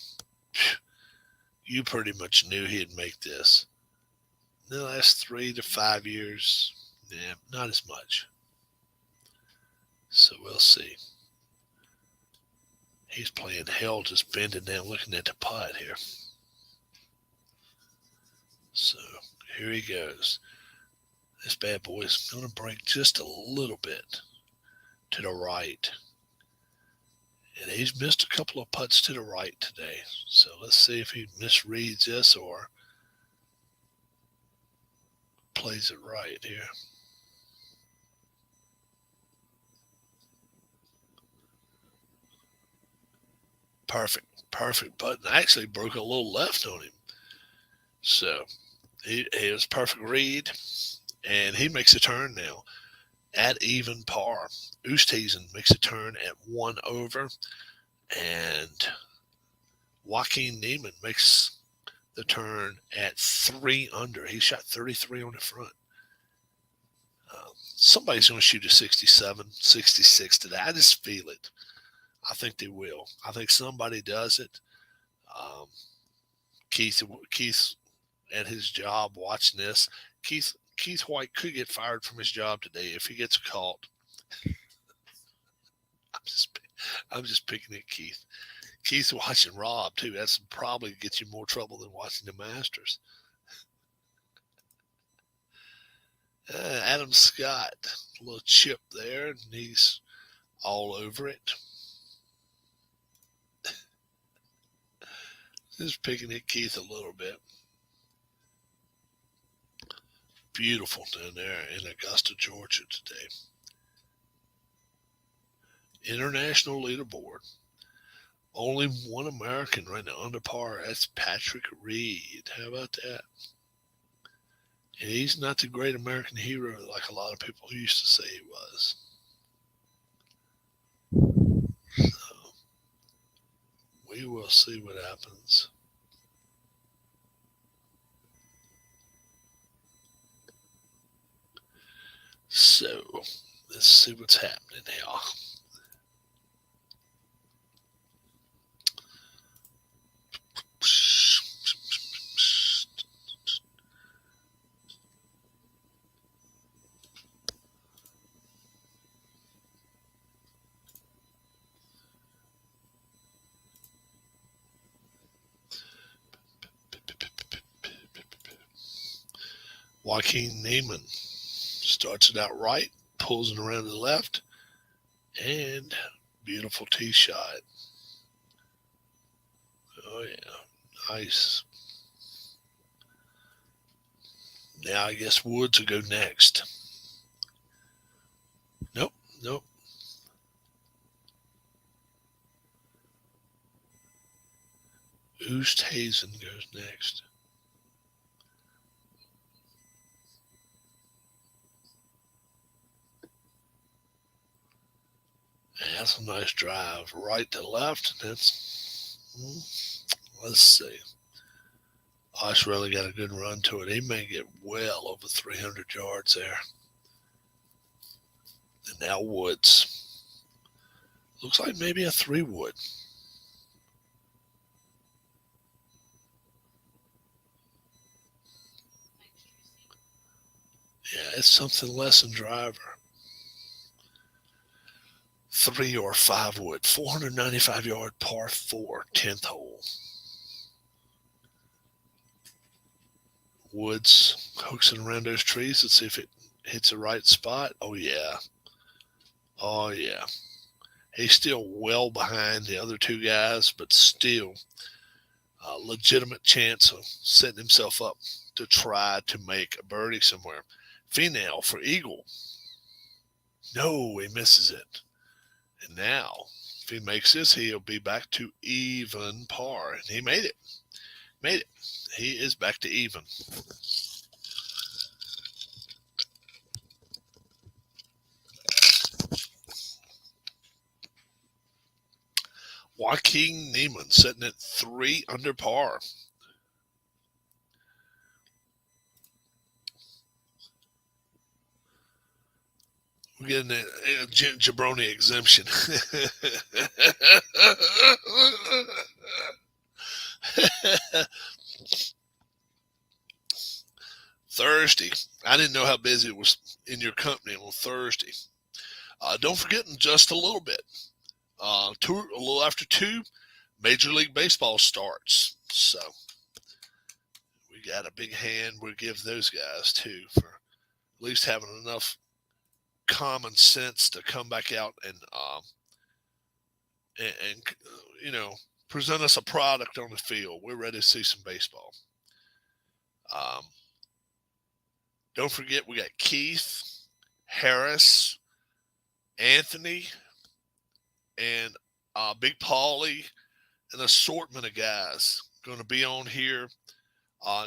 you pretty much knew he'd make this. In the last 3 to 5 years, not as much. So we'll see. He's playing hell, just bending down, looking at the putt here. So here he goes. This bad boy is going to break just a little bit to the right. And he's missed a couple of putts to the right today. So let's see if he misreads this or plays it right here. Perfect putt. Actually broke a little left on him. So he was perfect read. And he makes a turn now at even par. Oosthuizen makes a turn at 1 over. And Joaquin Niemann makes the turn at 3 under. He shot 33 on the front. Somebody's going to shoot a 67, 66 today. I just feel it. I think they will. I think somebody does it. Keith at his job watching this. Keith White could get fired from his job today if he gets caught. I'm just picking at Keith. Keith's watching Rob too. That's probably gets you more trouble than watching the Masters. Adam Scott, a little chip there, and he's all over it. Just picking at Keith a little bit. Beautiful down there in Augusta, Georgia today. International leaderboard. Only one American right now under par. That's Patrick Reed. How about that? And he's not the great American hero like a lot of people used to say he was. So we will we'll see what happens. So let's see what's happening now. Joaquin Neiman starts it out right, pulls it around to the left, and beautiful tee shot. Oh, yeah. Nice. Now I guess Woods will go next. Nope. Oosthuizen goes next. And that's a nice drive. Right to left. Let's see. Osh really got a good run to it. He may get well over 300 yards there. And now Woods. Looks like maybe a 3-wood. Yeah, it's something less than driver. 3 or 5-wood. 495-yard par 4, 10th hole. Woods hooks it around those trees. Let's see if it hits the right spot. Oh, yeah. He's still well behind the other two guys, but still a legitimate chance of setting himself up to try to make a birdie somewhere. Finau for eagle. No, he misses it. And now, if he makes this, he'll be back to even par. And he made it. He is back to even. Joaquin Neiman sitting at 3 under par. We're getting a jabroni exemption. Thursday. I didn't know how busy it was in your company on Thursday. Don't forget in just a little bit. A little after 2, Major League Baseball starts. So we got a big hand we'll give those guys too for at least having enough common sense to come back out and present us a product on the field. We're ready to see some baseball. Don't forget we got Keith, Harris, Anthony, and Big Paulie, an assortment of guys going to be on here.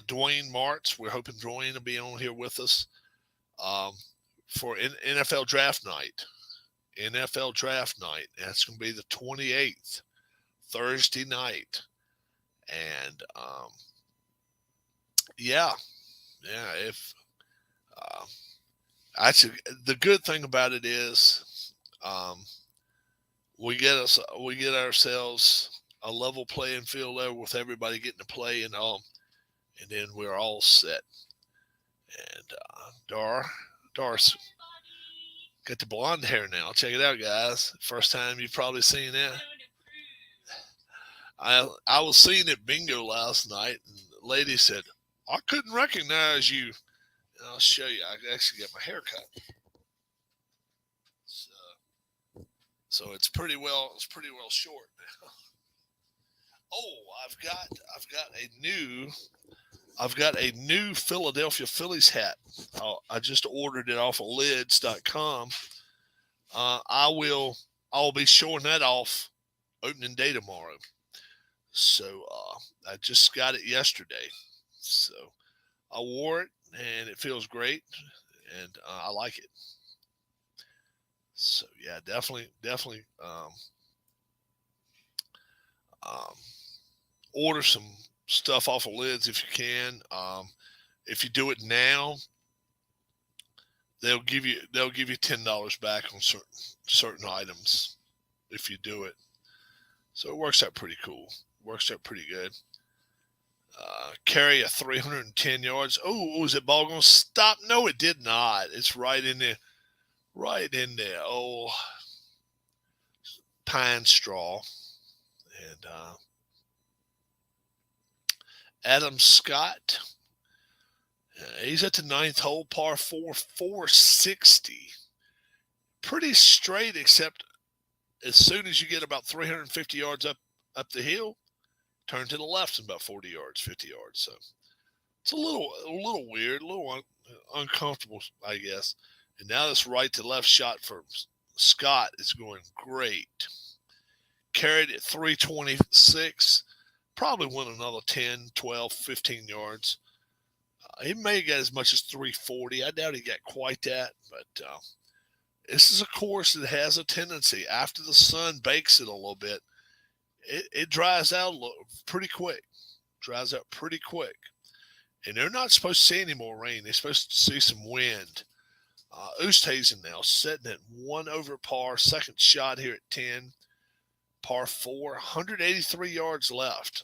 Dwayne Martz, we're hoping Dwayne will be on here with us for NFL Draft Night. NFL Draft Night. That's going to be the 28th, Thursday night. And actually, the good thing about it is we get ourselves a level playing field there with everybody getting to play and then we're all set. And Dar's got the blonde hair now. Check it out, guys. First time you've probably seen it. I was seeing it bingo last night, and the lady said, I couldn't recognize you. And I'll show you. I actually got my hair cut. So it's pretty well short now. Oh, I've got a new Philadelphia Phillies hat. I just ordered it off of lids.com. I'll be showing that off opening day tomorrow. So I just got it yesterday. So I wore it and it feels great and I like it. So yeah, definitely order some stuff off of Lids if you can. If you do it now, they'll give you $10 back on certain items if you do it. So it works out pretty cool. Works out pretty good. Carry a 310 yards. Oh, was that ball going to stop? No, it did not. It's right in there. Right in there. Oh, pine straw. And Adam Scott. He's at the ninth hole, par 4, 460. Pretty straight, except as soon as you get about 350 yards up the hill, turn to the left in about 40 yards, 50 yards. So it's a little weird, a little uncomfortable, I guess. And now this right to left shot for Scott is going great. Carried at 326. Probably went another 10, 12, 15 yards. He may get as much as 340. I doubt he got quite that, but this is a course that has a tendency, after the sun bakes it a little bit, it dries out pretty quick. Dries out pretty quick. And they're not supposed to see any more rain. They're supposed to see some wind. Oosthuizen now sitting at 1 over par. Second shot here at 10. Par 4. 183 yards left.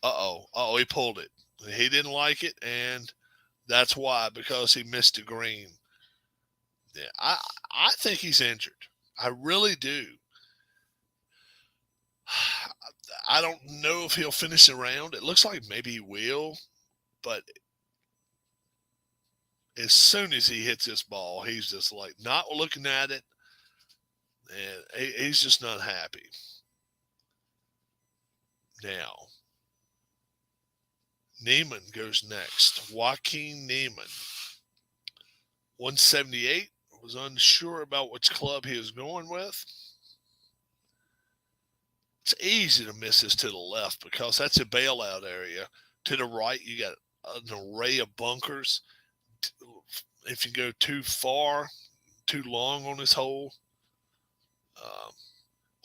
Uh-oh, he pulled it. He didn't like it, and that's why, because he missed a green. Yeah, I think he's injured. I really do. I don't know if he'll finish the round. It looks like maybe he will, but as soon as he hits this ball, he's just like not looking at it, and he's just not happy. Now, Niemann goes next. Joaquin Niemann, 178. Was unsure about which club he was going with. It's easy to miss this to the left because that's a bailout area. To the right, you got an array of bunkers. If you go too far, too long on this hole,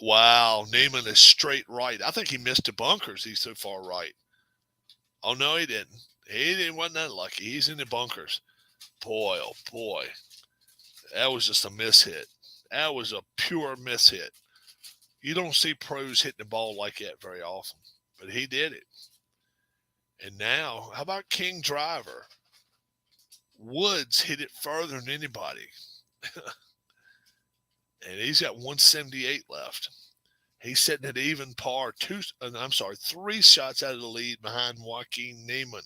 wow, Niemann is straight right. I think he missed the bunkers. He's so far right. Oh, no, he didn't. Wasn't that lucky. He's in the bunkers. Boy, oh, boy. That was just a mishit. That was a pure mishit. You don't see pros hitting the ball like that very often, but he did it. And now, how about King Driver? Woods hit it further than anybody. And he's got 178 left. He's sitting at even par, 3 shots out of the lead behind Joaquin Niemann.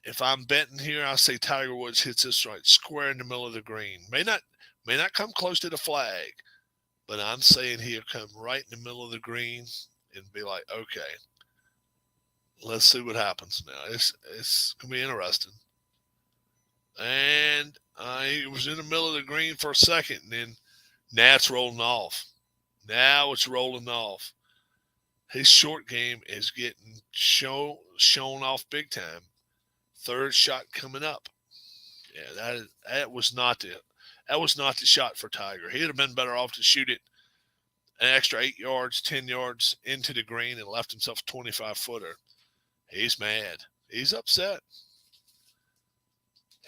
If I'm betting here, I say Tiger Woods hits this right square in the middle of the green. May not come close to the flag, but I'm saying he'll come right in the middle of the green and be like, okay, let's see what happens now. It's going to be interesting. And he was in the middle of the green for a second, and then now it's rolling off. Now it's rolling off. His short game is getting shown off big time. Third shot coming up. Yeah, that was not the shot for Tiger. He'd have been better off to shoot it an extra 8 yards, 10 yards into the green and left himself a 25-footer. He's mad. He's upset.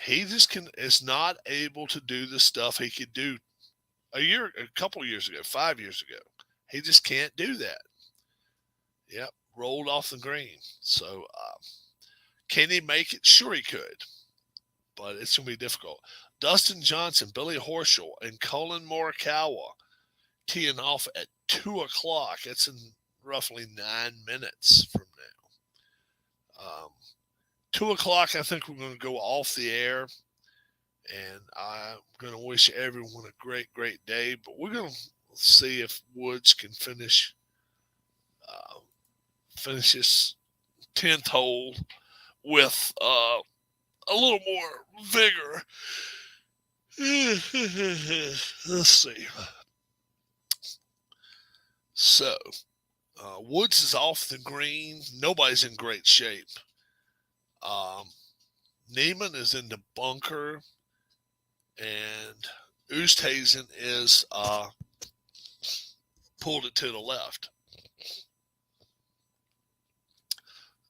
He just is not able to do the stuff he could do a couple years ago, 5 years ago. He just can't do that. Yep, rolled off the green. So, can he make it? Sure he could, but it's going to be difficult. Dustin Johnson, Billy Horschel, and Colin Morikawa teeing off at 2 o'clock. It's in roughly 9 minutes from now. 2 o'clock, I think we're going to go off the air, and I'm going to wish everyone a great, great day, but we're going to see if Woods can finish his 10th hole with a little more vigor. Let's see. So, Woods is off the green. Nobody's in great shape. Niemann is in the bunker, and Oosthuizen is pulled it to the left.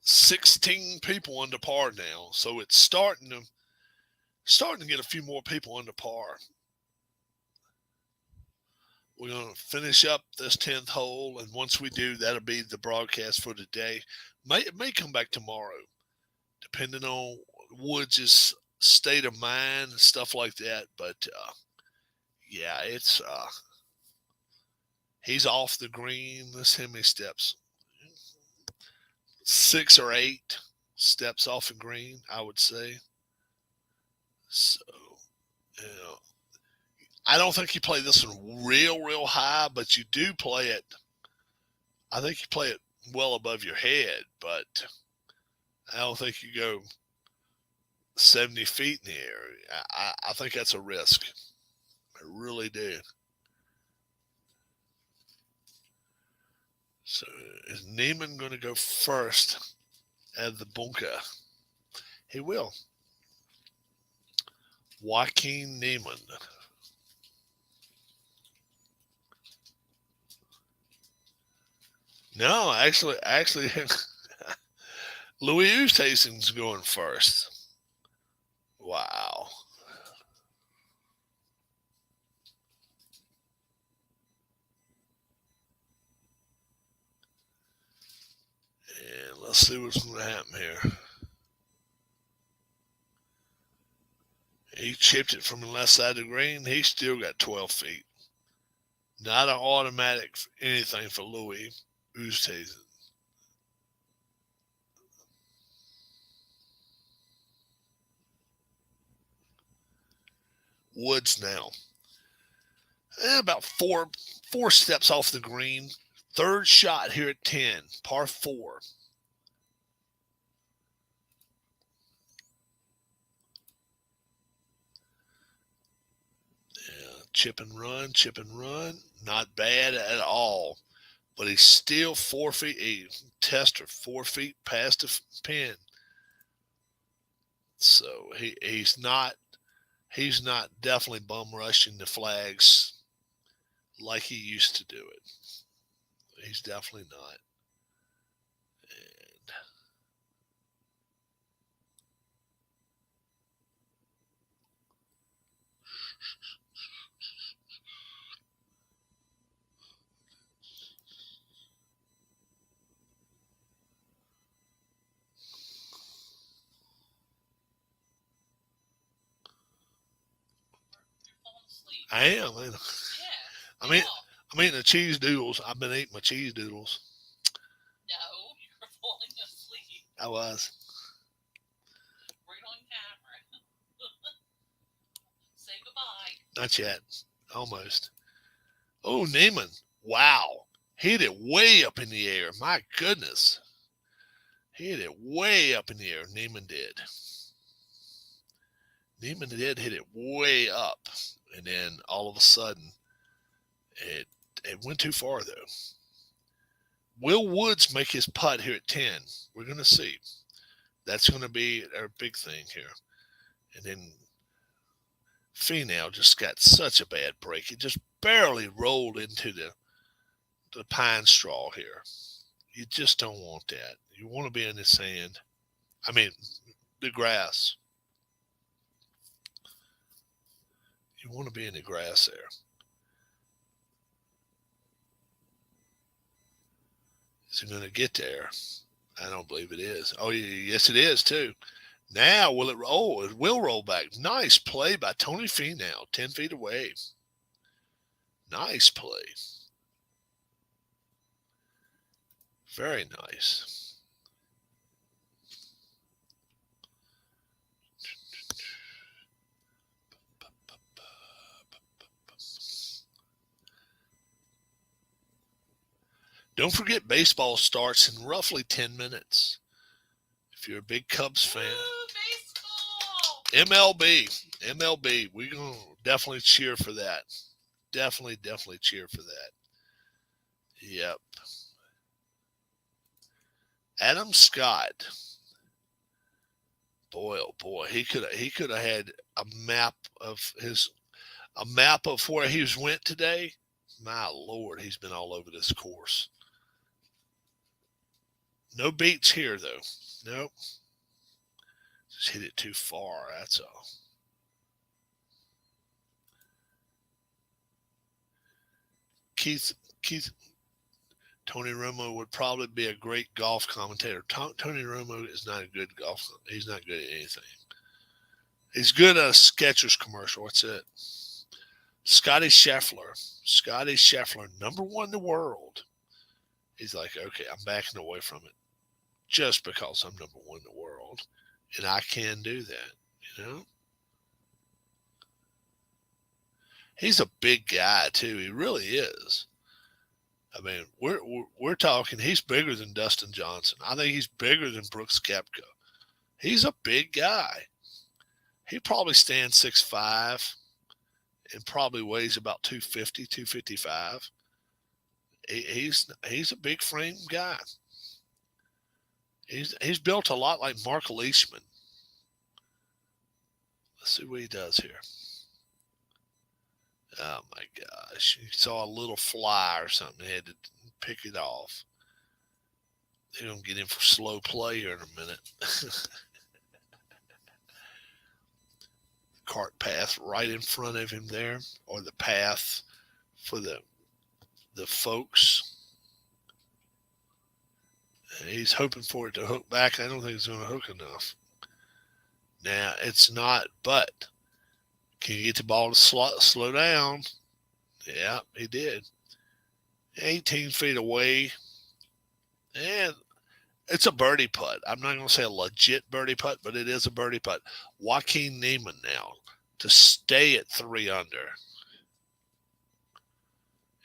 16 people under par now, so it's starting to get a few more people under par. We're going to finish up this 10th hole, and once we do, that'll be the broadcast for today. It may come back tomorrow, depending on Woods' state of mind and stuff like that. But, yeah, it's he's off the green. Let's see how many steps. 6 or 8 steps off the green, I would say. So, you know, I don't think you play this one real high, but you do play it. I think you play it well above your head, but I don't think you go 70 feet in the air. I think that's a risk. I really do. So is Niemann going to go first at the bunker? He will. Joaquin Niemann. No, actually, Louis Oosthuizen's going first. Wow. And let's see what's going to happen here. He chipped it from the left side of the green. He still got 12 feet. Not an automatic anything for Louis Oosthuizen. Woods now. About four steps off the green. Third shot here at 10, par 4. Yeah, chip and run. Not bad at all. But he's still 4 feet. A tester 4 feet past the pin. So he's not definitely bum rushing the flags like he used to do it. He's definitely not. And I am. I'm eating the cheese doodles. I've been eating my cheese doodles. No, you're falling asleep. I was. Right on camera. Say goodbye. Not yet. Almost. Oh, Niemann. Wow. He hit it way up in the air. My goodness. He hit it way up in the air. Niemann did. Niemann did hit it way up. And then all of a sudden, it went too far, though. Will Woods make his putt here at 10? We're going to see. That's going to be our big thing here. And then Finau just got such a bad break. It just barely rolled into the pine straw here. You just don't want that. You want to be in the sand. I mean, the grass. You want to be in the grass there. Is it going to get there? I don't believe it is. Oh, yes, it is, too. Now, will it roll? Oh, it will roll back. Nice play by Tony Finau, 10 feet away. Nice play. Very nice. Don't forget, baseball starts in roughly 10 minutes. If you're a big Cubs fan. Ooh, baseball! MLB. We're going to definitely cheer for that. Definitely cheer for that. Yep. Adam Scott. Boy, oh boy, he could have had a map of where he went today. My Lord, he's been all over this course. No beats here, though. Nope. Just hit it too far, that's all. Tony Romo would probably be a great golf commentator. Tony Romo is not a good golf. He's not good at anything. He's good at a Skechers commercial. That's it. Scotty Scheffler, #1 in the world. He's like, okay, I'm backing away from it just because I'm #1 in the world. And I can do that, you know? He's a big guy, too. He really is. I mean, we're talking, he's bigger than Dustin Johnson. I think he's bigger than Brooks Koepka. He's a big guy. He probably stands 6'5", and probably weighs about 250, 255. He's a big frame guy. He's built a lot like Mark Leishman. Let's see what he does here. Oh my gosh. He saw a little fly or something. He had to pick it off. They're going to get him for slow play here in a minute. Cart path right in front of him there, or the path for the folks. And he's hoping for it to hook back. I don't think it's going to hook enough. Now, it's not, but can you get the ball to slow down? Yeah, he did. 18 feet away. And it's a birdie putt. I'm not going to say a legit birdie putt, but it is a birdie putt. Joaquin Niemann now to stay at 3 under.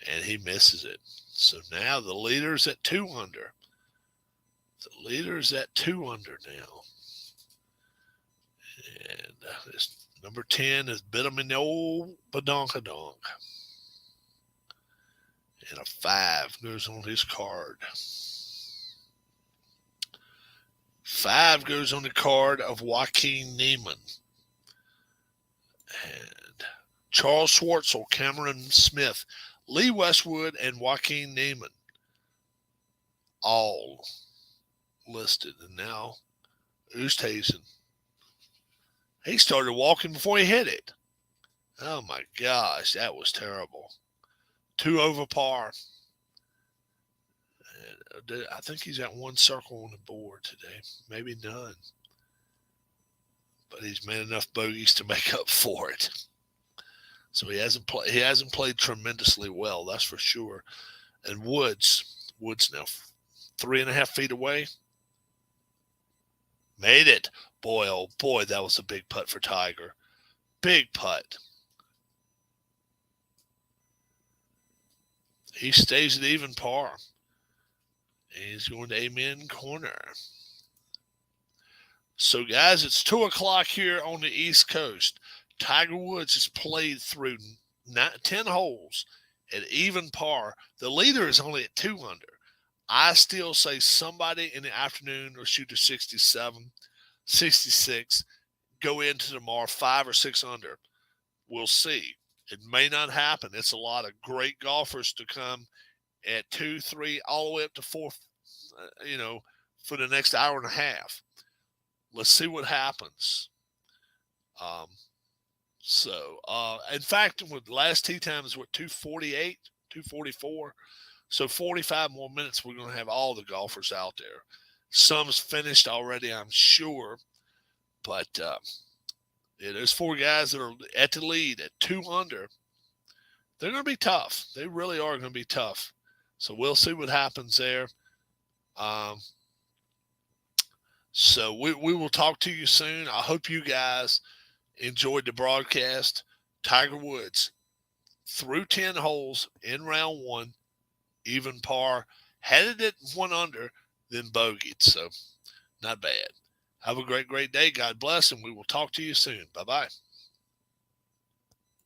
And he misses it. So now the leader's at 2 under. The leader's at 2 under now. And this number 10 is bit him in the old badonkadonk. And a 5 goes on his card. 5 goes on the card of Joaquin Niemann. And Charles Schwartzel, Cameron Smith, Lee Westwood, and Joaquin Niemann all listed. And now Oosthuizen. He started walking before he hit it. Oh my gosh, that was terrible. 2 over par. And I think he's got 1 circle on the board today, maybe none. But he's made enough bogeys to make up for it. So he hasn't played tremendously well, that's for sure. And Woods now 3.5 feet away. Made it. Boy, oh boy, that was a big putt for Tiger. Big putt. He stays at even par. He's going to Amen Corner. So, guys, it's 2 o'clock here on the East Coast. Tiger Woods has played through 10 holes at even par. The leader is only at 2 under. I still say somebody in the afternoon will shoot a 67, 66, go into tomorrow 5 or 6 under. We'll see. It may not happen. It's a lot of great golfers to come at 2, 3, all the way up to 4, for the next hour and a half. Let's see what happens. In fact, with last tee time is 2:48, 2:44. So 45 more minutes, we're going to have all the golfers out there. Some's finished already, I'm sure. But there's 4 guys that are at the lead at 2 under. They're going to be tough. They really are going to be tough. So we'll see what happens there. So we will talk to you soon. I hope you guys enjoyed the broadcast. Tiger Woods through 10 holes in round 1, even par, had it at 1 under, then bogeyed. So not bad. Have a great, great day. God bless, and we will talk to you soon. Bye-bye.